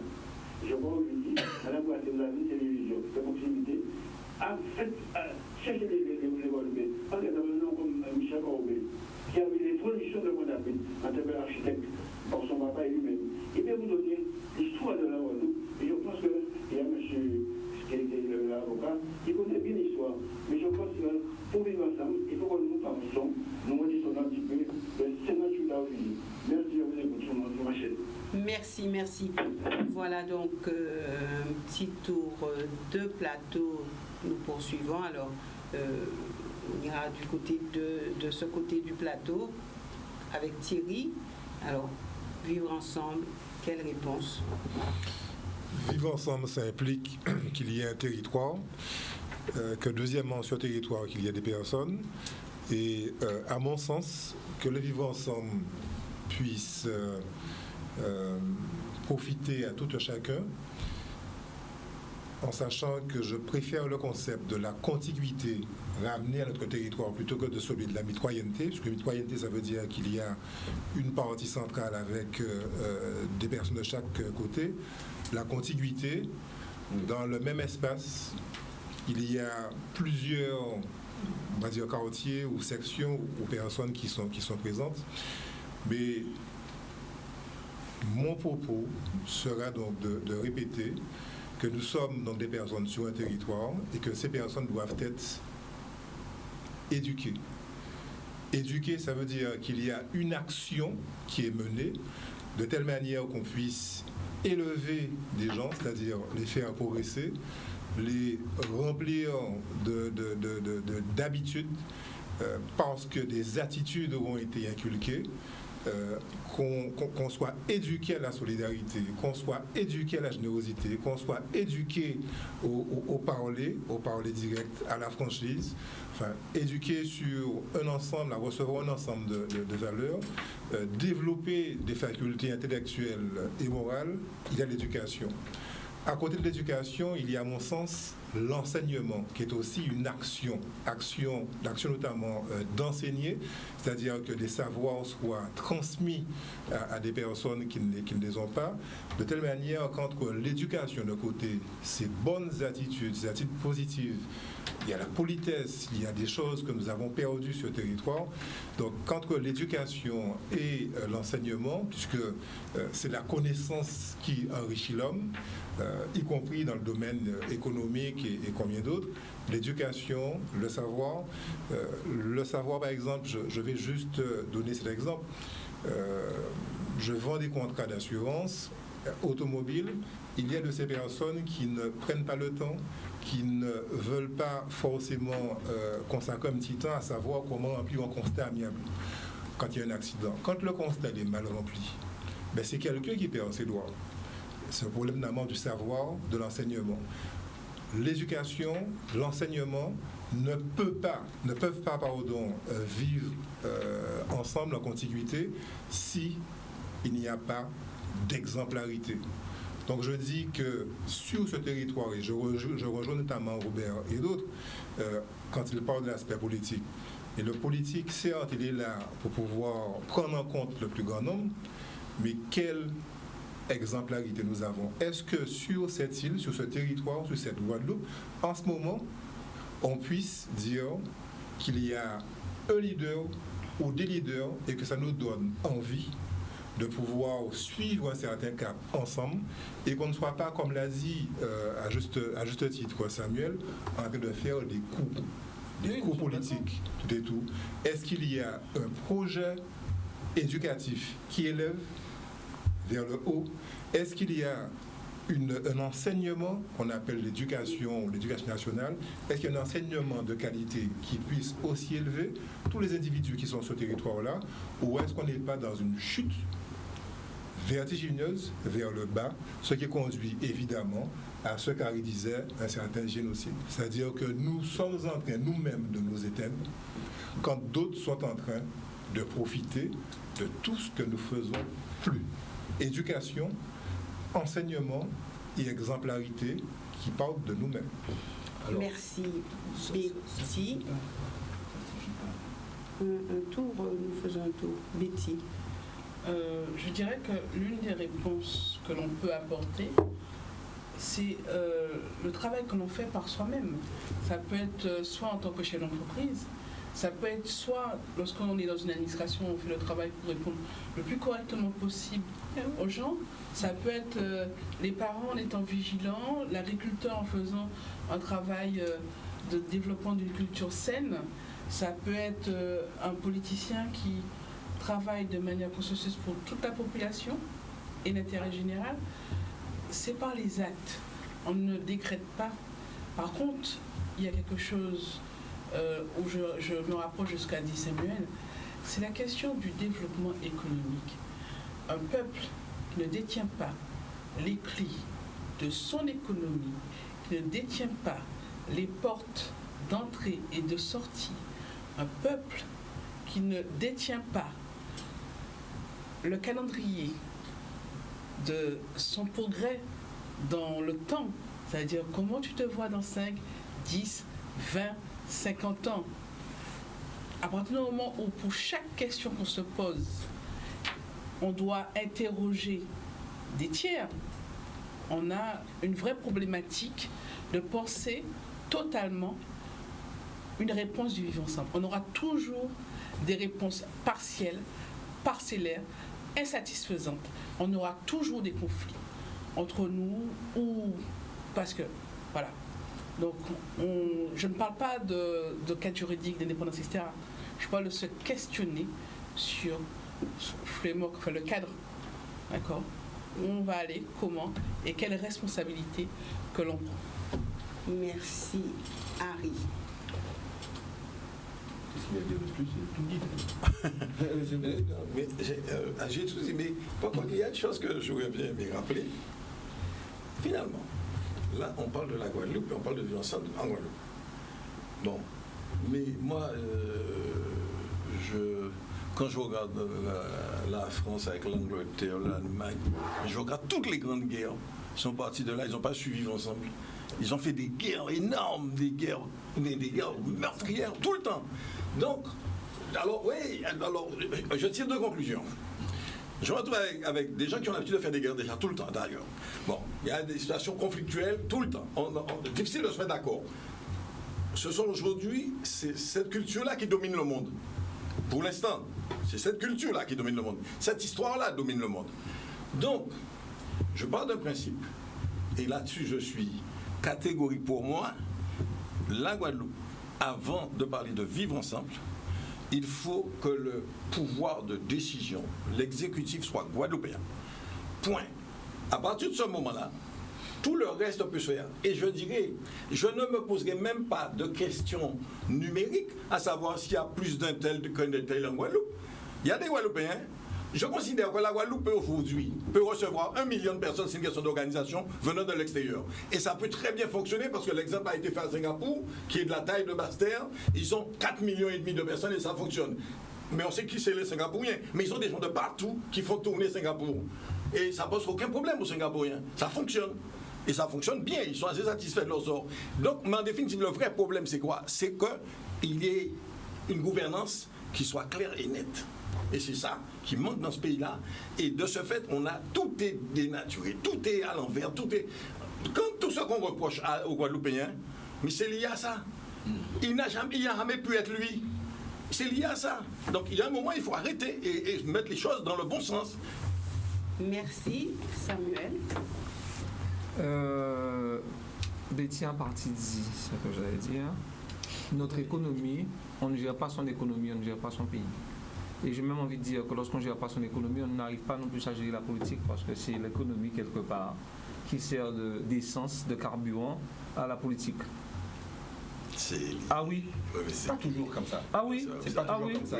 Je vois aujourd'hui, Madame Guadeloupe, vous avez une télévision de proximité. A fait chercher les Guadeloupéens. Parce que dans un nom comme Michel Corbet, qui avait les productions de mon appel en tant qu'architecte, par son papa et lui-même, il peut vous donner l'histoire de la Guadeloupe. Et je pense qu'il y a M. qui était l'avocat, qui connaît bien l'histoire. Mais je pense que pour vivre ensemble, il faut que nous parlions, nous redisons un petit peu de 58 ans aujourd'hui. Merci, je vous écoute sur ma chaîne. Merci. Voilà donc un petit tour de plateau. Nous poursuivons. Alors, on ira du côté de ce côté du plateau avec Thierry. Alors, vivre ensemble, quelle réponse? Vivre ensemble, ça implique qu'il y ait un territoire, que deuxièmement, sur le territoire, qu'il y ait des personnes. Et à mon sens, que le vivre ensemble puisse profiter à tout un chacun, en sachant que je préfère le concept de la contiguïté ramenée à notre territoire plutôt que de celui de la mitoyenneté, parce que mitoyenneté, ça veut dire qu'il y a une partie centrale avec des personnes de chaque côté. La contiguïté, dans le même espace, il y a plusieurs, on va dire, quartiers ou sections ou personnes qui sont présentes, mais mon propos sera donc de répéter que nous sommes donc des personnes sur un territoire et que ces personnes doivent être éduquées. Éduquer, ça veut dire qu'il y a une action qui est menée de telle manière qu'on puisse élever des gens, c'est-à-dire les faire progresser, les remplir d'habitudes, parce que des attitudes auront été inculquées, qu'on soit éduqué à la solidarité, qu'on soit éduqué à la générosité, qu'on soit éduqué au parler direct, à la franchise, enfin, éduqué sur un ensemble, à recevoir un ensemble de valeurs, développer des facultés intellectuelles et morales. Il y a l'éducation. À côté de l'éducation, il y a, à mon sens, l'enseignement, qui est aussi une action notamment d'enseigner, c'est-à-dire que des savoirs soient transmis à des personnes qui ne les ont pas, de telle manière qu'entre l'éducation d'un côté, ces bonnes attitudes, ces attitudes positives, il y a la politesse, il y a des choses que nous avons perdues sur le territoire. Donc, qu'entre l'éducation et l'enseignement, puisque c'est la connaissance qui enrichit l'homme, y compris dans le domaine économique et combien d'autres, l'éducation, le savoir, par exemple, je vais juste donner cet exemple. Je vends des contrats d'assurance automobile. Il y a de ces personnes qui ne prennent pas le temps, qui ne veulent pas forcément consacrer un petit temps à savoir comment remplir un constat amiable quand il y a un accident. Quand le constat est mal rempli, c'est quelqu'un qui perd ses droits. C'est un problème notamment du savoir, de l'enseignement. L'éducation, l'enseignement ne peuvent pas vivre ensemble en contiguïté si il n'y a pas d'exemplarité. Donc je dis que sur ce territoire, et je rejoins notamment Robert et d'autres, quand ils parlent de l'aspect politique, et le politique, certes, il est là pour pouvoir prendre en compte le plus grand nombre, mais quelle exemplarité nous avons? Est-ce que sur cette île, sur ce territoire, sur cette Guadeloupe, en ce moment, on puisse dire qu'il y a un leader ou des leaders et que ça nous donne envie de pouvoir suivre un certain cap ensemble et qu'on ne soit pas, comme l'a dit à juste titre quoi, Samuel, en train de faire des coups politiques, tout et tout. Est-ce qu'il y a un projet éducatif qui élève vers le haut? Est-ce qu'il y a un enseignement qu'on appelle l'éducation nationale? Est-ce qu'il y a un enseignement de qualité qui puisse aussi élever tous les individus qui sont sur ce territoire-là? Ou est-ce qu'on n'est pas dans une chute vertigineuse vers le bas, ce qui conduit évidemment à ce qu'Harry disait, un certain génocide. C'est-à-dire que nous sommes en train nous-mêmes de nous éteindre quand d'autres sont en train de profiter de tout ce que nous faisons plus. Éducation, enseignement et exemplarité qui partent de nous-mêmes. Alors, merci. Betty. Un tour, nous faisons un tour. Betty. Je dirais que l'une des réponses que l'on peut apporter, c'est le travail que l'on fait par soi-même. Ça peut être soit en tant que chef d'entreprise, ça peut être soit lorsqu'on est dans une administration, on fait le travail pour répondre le plus correctement possible aux gens. Ça peut être les parents en étant vigilants, l'agriculteur en faisant un travail de développement d'une culture saine. Ça peut être un politicien qui travaille de manière consciencieuse pour toute la population et l'intérêt général. C'est par les actes. On ne décrète pas. Par contre, il y a quelque chose où je me rapproche de ce qu'a dit Samuel, c'est la question du développement économique. Un peuple qui ne détient pas les clés de son économie, qui ne détient pas les portes d'entrée et de sortie, un peuple qui ne détient pas le calendrier de son progrès dans le temps, c'est-à-dire comment tu te vois dans 5, 10, 20, 50 ans. À partir du moment où pour chaque question qu'on se pose, on doit interroger des tiers, on a une vraie problématique de penser totalement une réponse du vivre ensemble. On aura toujours des réponses partielles, parcellaires, insatisfaisantes. On aura toujours des conflits entre nous ou parce que, voilà. Donc, je ne parle pas de cadre juridique, d'indépendance, etc. Je parle de se questionner sur le cadre, d'accord? Où on va aller, comment et quelles responsabilités que l'on prend. Merci, Harry. Mais j'ai tout dit, mais par contre, il y a une chose que j'aurais bien aimé rappeler. Finalement, là, on parle de la Guadeloupe et on parle de vivre ensemble en Guadeloupe. Bon, mais moi, quand je regarde la France avec l'Angleterre, l'Allemagne, je regarde toutes les grandes guerres. Ils sont partis de là, ils n'ont pas su vivre ensemble. Ils ont fait des guerres énormes, des guerres meurtrières, tout le temps. Donc, alors, oui, alors, je tire deux conclusions. Je me retrouve avec des gens qui ont l'habitude de faire des guerres déjà tout le temps, d'ailleurs. Bon, il y a des situations conflictuelles tout le temps. Difficile de se mettre d'accord. Ce sont aujourd'hui, c'est cette culture-là qui domine le monde. Pour l'instant, c'est cette culture-là qui domine le monde. Cette histoire-là domine le monde. Donc, je parle d'un principe. Et là-dessus, je suis catégorique pour moi. La Guadeloupe, avant de parler de vivre ensemble, il faut que le pouvoir de décision, l'exécutif soit guadeloupéen. Point. À partir de ce moment-là, tout le reste peut se faire. Et je dirais, je ne me poserai même pas de questions numériques, à savoir s'il y a plus d'un tel qu'un tel en Guadeloupe. Il y a des Guadeloupéens. Je considère que la Guadeloupe aujourd'hui peut recevoir 1 million de personnes, c'est une question d'organisation, venant de l'extérieur. Et ça peut très bien fonctionner parce que l'exemple a été fait à Singapour, qui est de la taille de Basse-Terre. Ils ont 4,5 millions de personnes et ça fonctionne. Mais on sait qui c'est les Singapouriens. Mais ils sont des gens de partout qui font tourner Singapour. Et ça pose aucun problème aux Singapouriens. Ça fonctionne. Et ça fonctionne bien. Ils sont assez satisfaits de leur sort. Donc, mais en définitive, le vrai problème, c'est quoi? C'est qu'il y ait une gouvernance qui soit claire et nette. Et c'est ça qui manque dans ce pays-là. Et de ce fait, tout est dénaturé, tout est à l'envers, tout ce qu'on reproche aux Guadeloupéens, mais c'est lié à ça. Il n'a jamais pu être lui. C'est lié à ça. Donc il y a un moment, il faut arrêter et mettre les choses dans le bon sens. Merci, Samuel. Betty en partie dit ce que j'allais dire. Notre économie, on ne gère pas son économie, on ne gère pas son pays. Et j'ai même envie de dire que lorsqu'on ne gère pas son économie, on n'arrive pas non plus à gérer la politique parce que c'est l'économie quelque part qui sert d'essence, de carburant à la politique. Ah oui. C'est pas toujours comme ça. Ah oui. C'est pas toujours comme ça.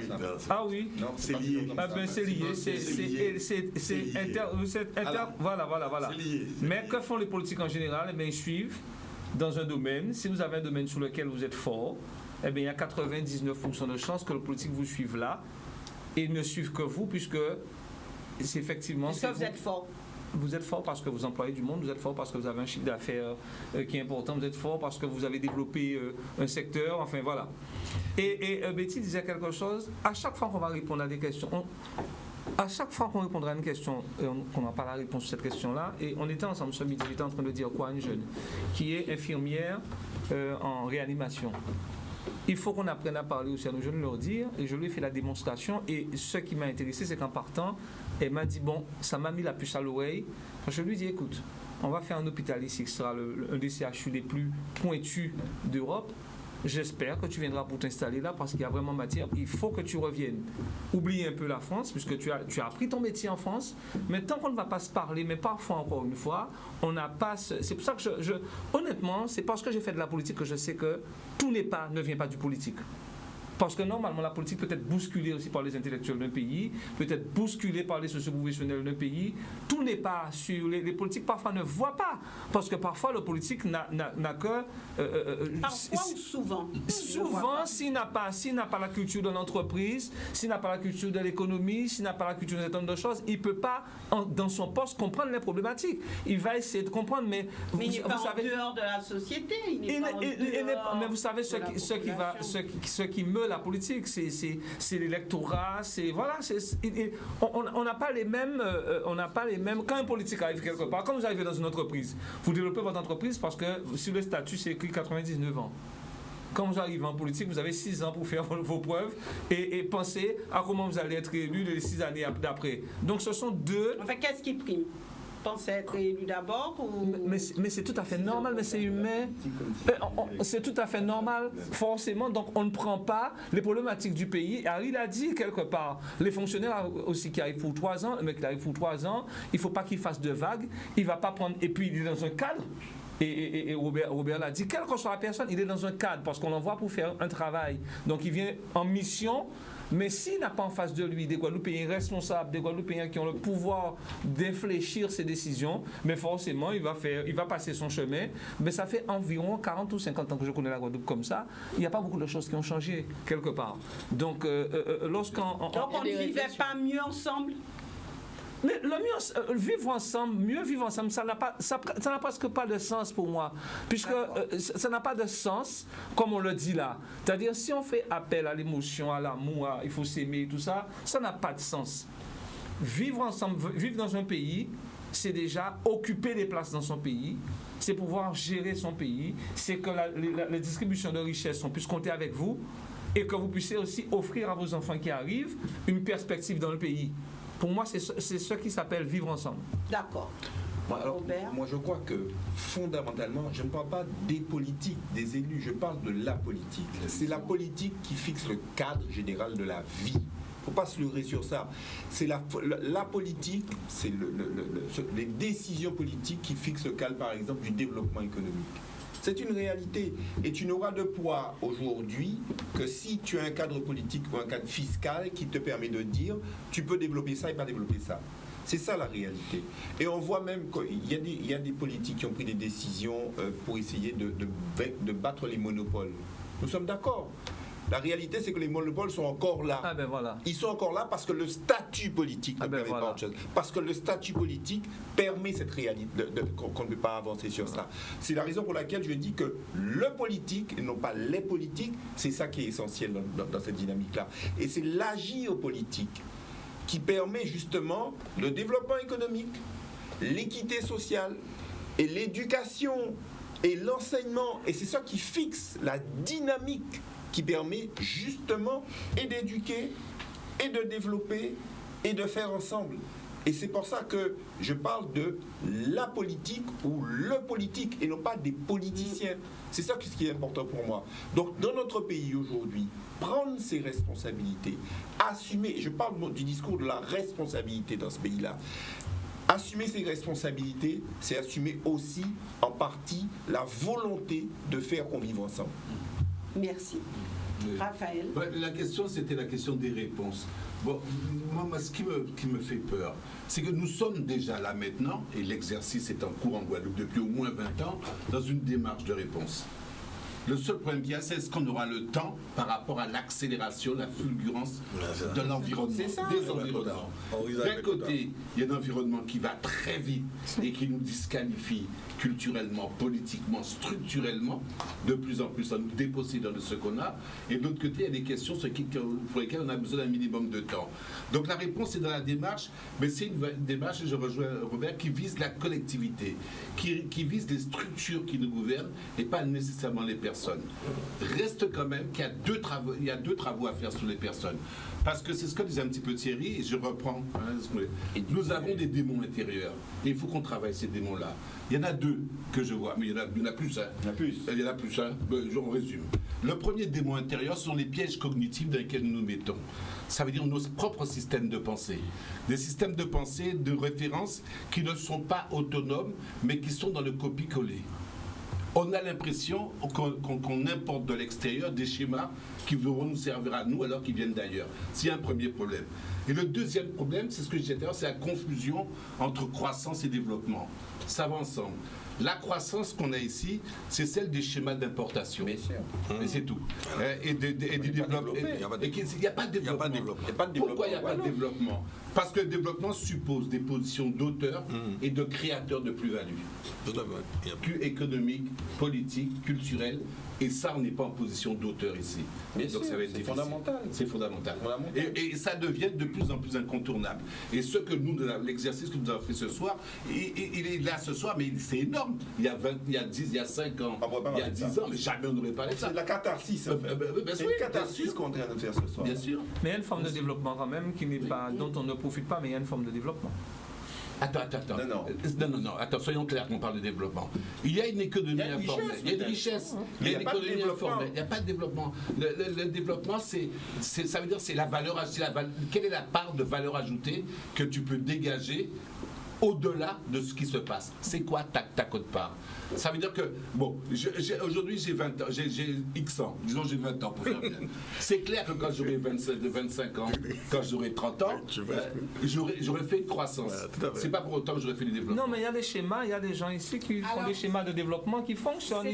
Ah oui. Non, c'est lié. Ah ben c'est lié. C'est inter. Voilà. C'est lié. Mais que font les politiques en général? Eh bien, ils suivent dans un domaine. Si vous avez un domaine sur lequel vous êtes fort, eh bien, il y a 99% de chances que le politique vous suive là et ne suive que vous, puisque c'est effectivement. Est-ce que vous êtes fort? Vous êtes fort parce que vous employez du monde, vous êtes fort parce que vous avez un chiffre d'affaires qui est important, vous êtes fort parce que vous avez développé un secteur, enfin voilà. Et Betty disait quelque chose, à chaque fois qu'on va répondre à des questions, à chaque fois qu'on répondra à une question, qu'on n'a pas la réponse à cette question-là, et on était ensemble ce midi, j'étais en train de dire quoi à une jeune, qui est infirmière en réanimation. Il faut qu'on apprenne à parler aussi à nos jeunes, leur dire, et je lui ai fait la démonstration, et ce qui m'a intéressé, c'est qu'en partant, elle m'a dit, bon, ça m'a mis la puce à l'oreille. Je lui ai dit, écoute, on va faire un hôpital ici, qui sera un des CHU les plus pointus d'Europe. J'espère que tu viendras pour t'installer là parce qu'il y a vraiment matière. Il faut que tu reviennes. Oublie un peu la France puisque tu as appris ton métier en France. Mais tant qu'on ne va pas se parler, mais parfois encore une fois, on n'a pas... C'est pour ça que honnêtement, c'est parce que j'ai fait de la politique que je sais que tout ne vient pas du politique. Parce que normalement, la politique peut être bousculée aussi par les intellectuels d'un pays, peut être bousculée par les socioprofessionnels d'un pays. Tout n'est pas sur... Les politiques, parfois, ne voient pas. Parce que parfois, le politique n'a que... Parfois ou souvent? Souvent, s'il n'a pas la culture de l'entreprise, s'il n'a pas la culture de l'économie, s'il n'a pas la culture d'un certain nombre de choses, il ne peut pas, dans son poste, comprendre les problématiques. Il va essayer de comprendre, mais il n'est pas en dehors de la société. Mais vous savez, ce qui meurt la politique, c'est l'électorat, c'est voilà, on n'a pas les mêmes, quand un politique arrive quelque part, quand vous arrivez dans une entreprise, vous développez votre entreprise parce que sur le statut c'est écrit 99 ans. Quand vous arrivez en politique, vous avez 6 ans pour faire vos preuves et penser à comment vous allez être élu les 6 années d'après. Donc ce sont deux. Enfin, qu'est-ce qui prime? Pensez être élu d'abord ou... Mais c'est tout à fait normal, mais c'est humain. C'est tout à fait normal, forcément. Donc on ne prend pas les problématiques du pays. Alors il a dit quelque part, les fonctionnaires aussi qui arrivent pour 3 ans, le mec qui arrive pour 3 ans, il ne faut pas qu'il fasse de vagues. Il ne va pas prendre... Et puis il est dans un cadre. Et Robert l'a dit, quelle que soit la personne, il est dans un cadre parce qu'on l'envoie pour faire un travail. Donc il vient en mission. Mais s'il n'a pas en face de lui des Guadeloupéens responsables, des Guadeloupéens qui ont le pouvoir d'infléchir ses décisions, mais forcément, il va passer son chemin. Mais ça fait environ 40 ou 50 ans que je connais la Guadeloupe comme ça. Il n'y a pas beaucoup de choses qui ont changé quelque part. Donc, lorsqu'on... Donc, on ne vivait pas mieux ensemble? Mais le mieux, mieux vivre ensemble, ça n'a presque pas de sens pour moi, puisque ça n'a pas de sens, comme on le dit là. C'est-à-dire, si on fait appel à l'émotion, à l'amour, il faut s'aimer, tout ça, ça n'a pas de sens. Vivre ensemble, vivre dans un pays, c'est déjà occuper des places dans son pays, c'est pouvoir gérer son pays, c'est que la distribution de richesses, on puisse compter avec vous, et que vous puissiez aussi offrir à vos enfants qui arrivent une perspective dans le pays. Pour moi, c'est ce qui s'appelle vivre ensemble. D'accord. Moi, je crois que fondamentalement, je ne parle pas des politiques, des élus, je parle de la politique. C'est la politique qui fixe le cadre général de la vie. Il ne faut pas se leurrer sur ça. C'est la politique, c'est les décisions politiques qui fixent le cadre, par exemple, du développement économique. C'est une réalité. Et tu n'auras de poids aujourd'hui que si tu as un cadre politique ou un cadre fiscal qui te permet de dire tu peux développer ça et pas développer ça. C'est ça la réalité. Et on voit même qu'il y a des politiques qui ont pris des décisions pour essayer de battre les monopoles. Nous sommes d'accord. La réalité, c'est que les monopoles sont encore là. Ah ben voilà. Ils sont encore là parce que le statut politique ne permet pas autre chose. Parce que le statut politique permet cette réalité, qu'on ne peut pas avancer sur ça. C'est la raison pour laquelle je dis que le politique, et non pas les politiques, c'est ça qui est essentiel dans cette dynamique-là. Et c'est l'agir politique qui permet justement le développement économique, l'équité sociale et l'éducation et l'enseignement. Et c'est ça qui fixe la dynamique qui permet justement et d'éduquer, et de développer, et de faire ensemble. Et c'est pour ça que je parle de la politique ou le politique et non pas des politiciens. C'est ça qui est important pour moi. Donc dans notre pays aujourd'hui, prendre ses responsabilités, assumer, je parle du discours de la responsabilité dans ce pays-là, assumer ses responsabilités, c'est assumer aussi en partie la volonté de faire qu'on vive ensemble. Merci. Raphaël. La question, c'était la question des réponses. Bon, moi, ce qui me fait peur, c'est que nous sommes déjà là maintenant, et l'exercice est en cours en Guadeloupe depuis au moins 20 ans, dans une démarche de réponse. Le seul problème qu'il y a, c'est est-ce qu'on aura le temps par rapport à l'accélération, la fulgurance de l'environnement, des environnements. D'un côté, il y a un environnement qui va très vite et qui nous disqualifie culturellement, politiquement, structurellement, de plus en plus, en nous dépossédant de ce qu'on a. Et de l'autre côté, il y a des questions pour lesquelles on a besoin d'un minimum de temps. Donc la réponse est dans la démarche, mais c'est une démarche, et je rejoins Robert, qui vise la collectivité, qui vise les structures qui nous gouvernent et pas nécessairement les personnes. Reste quand même qu'il y a deux travaux à faire sur les personnes. Parce que c'est ce que disait un petit peu Thierry, et je reprends. Nous avons des démons intérieurs. Et il faut qu'on travaille ces démons-là. Il y en a deux que je vois, mais il y en a plus. Il y en a plus. On résume. Le premier démon intérieur sont les pièges cognitifs dans lesquels nous nous mettons. Ça veut dire nos propres systèmes de pensée. Des systèmes de pensée, de référence qui ne sont pas autonomes, mais qui sont dans le copier-coller. On a l'impression qu'on importe de l'extérieur des schémas qui devront nous servir à nous alors qu'ils viennent d'ailleurs. C'est un premier problème. Et le deuxième problème, c'est ce que je disais tout à l'heure, c'est la confusion entre croissance et développement. Ça va ensemble. La croissance qu'on a ici, c'est celle des schémas d'importation. Bien sûr. Et c'est tout. Et du développement. Il n'y a pas de développement. Pourquoi il n'y a pas de développement ? Parce que le développement suppose des positions d'auteur et de créateurs de plus-value. Économique, politique, culturelle. Et ça, on n'est pas en position d'auteur ici. Bien Donc sûr, ça va être c'est difficile. fondamental. C'est fondamental. Et ça devient de plus en plus incontournable. Et ce que nous, l'exercice que nous avons fait ce soir, il est là ce soir, mais c'est énorme. Il y a 20, il y a 10, il y a 5 ans, il y a 10 ans, mais jamais on n'aurait parlé de ça. C'est de la catharsis. C'est une catharsis qu'on est en train de faire ce soir. Bien sûr. Mais il y a une forme de développement quand même qui n'est pas, dont on ne profite pas, mais il y a une forme de développement. Attends. Non. Attends, soyons clairs qu'on parle de développement. Il y a une économie informelle. Il y a une richesse. Il y a une économie informelle. Il n'y a pas de développement. Le développement, ça veut dire c'est la valeur ajoutée. Quelle est la part de valeur ajoutée que tu peux dégager au-delà de ce qui se passe? C'est quoi ta cote part? Ça veut dire que, bon, aujourd'hui j'ai 20 ans, j'ai X ans, disons j'ai 20 ans pour faire bien. C'est clair que quand j'aurai 25 ans, quand j'aurai 30 ans, j'aurai fait une croissance. C'est pas pour autant que j'aurai fait du développement. Non, mais il y a des schémas, il y a des gens ici qui font des schémas de développement qui fonctionnent. Ils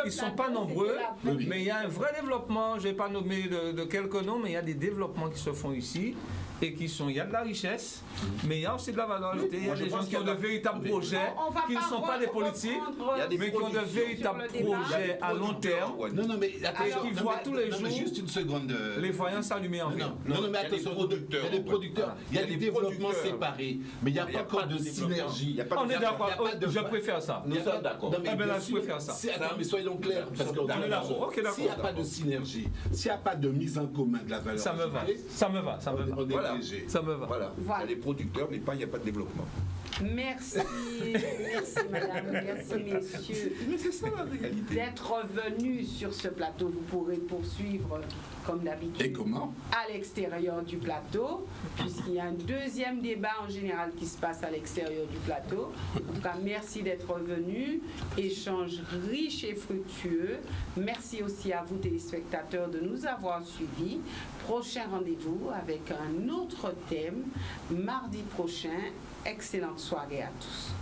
ne sont pas nombreux, mais il y a un vrai développement. Je ne vais pas nommer de quelques noms, mais il y a des développements qui se font ici. Et qui sont, il y a de la richesse, mais il y a aussi de la valeur ajoutée. Il y a des gens qui ont de véritables projets, qui ne sont pas des politiques, mais qui ont de véritables projets à long terme. Non, mais qui voient tous les jours juste une seconde. Les voyants s'allumer en ville. Non, mais attention, il y a des producteurs, il y a des développements séparés, mais il n'y a pas encore de synergie. On est d'accord, je préfère ça. Nous sommes d'accord. Je préfère ça. Mais soyons clairs, parce que s'il n'y a pas de synergie, s'il n'y a pas de mise en commun de la valeur ajoutée, ça me va. Voilà. Ça me va. Voilà. Il y a des producteurs, mais il n'y a pas de développement. Merci madame, merci messieurs. Mais c'est ça la réalité. D'être venus sur ce plateau. Vous pourrez poursuivre comme d'habitude. Et comment? À l'extérieur du plateau, puisqu'il y a un deuxième débat en général qui se passe à l'extérieur du plateau. En tout cas, merci d'être venus. Échange riche et fructueux. Merci aussi à vous téléspectateurs de nous avoir suivis. Prochain rendez-vous avec un autre thème mardi prochain. Excellente soirée à tous.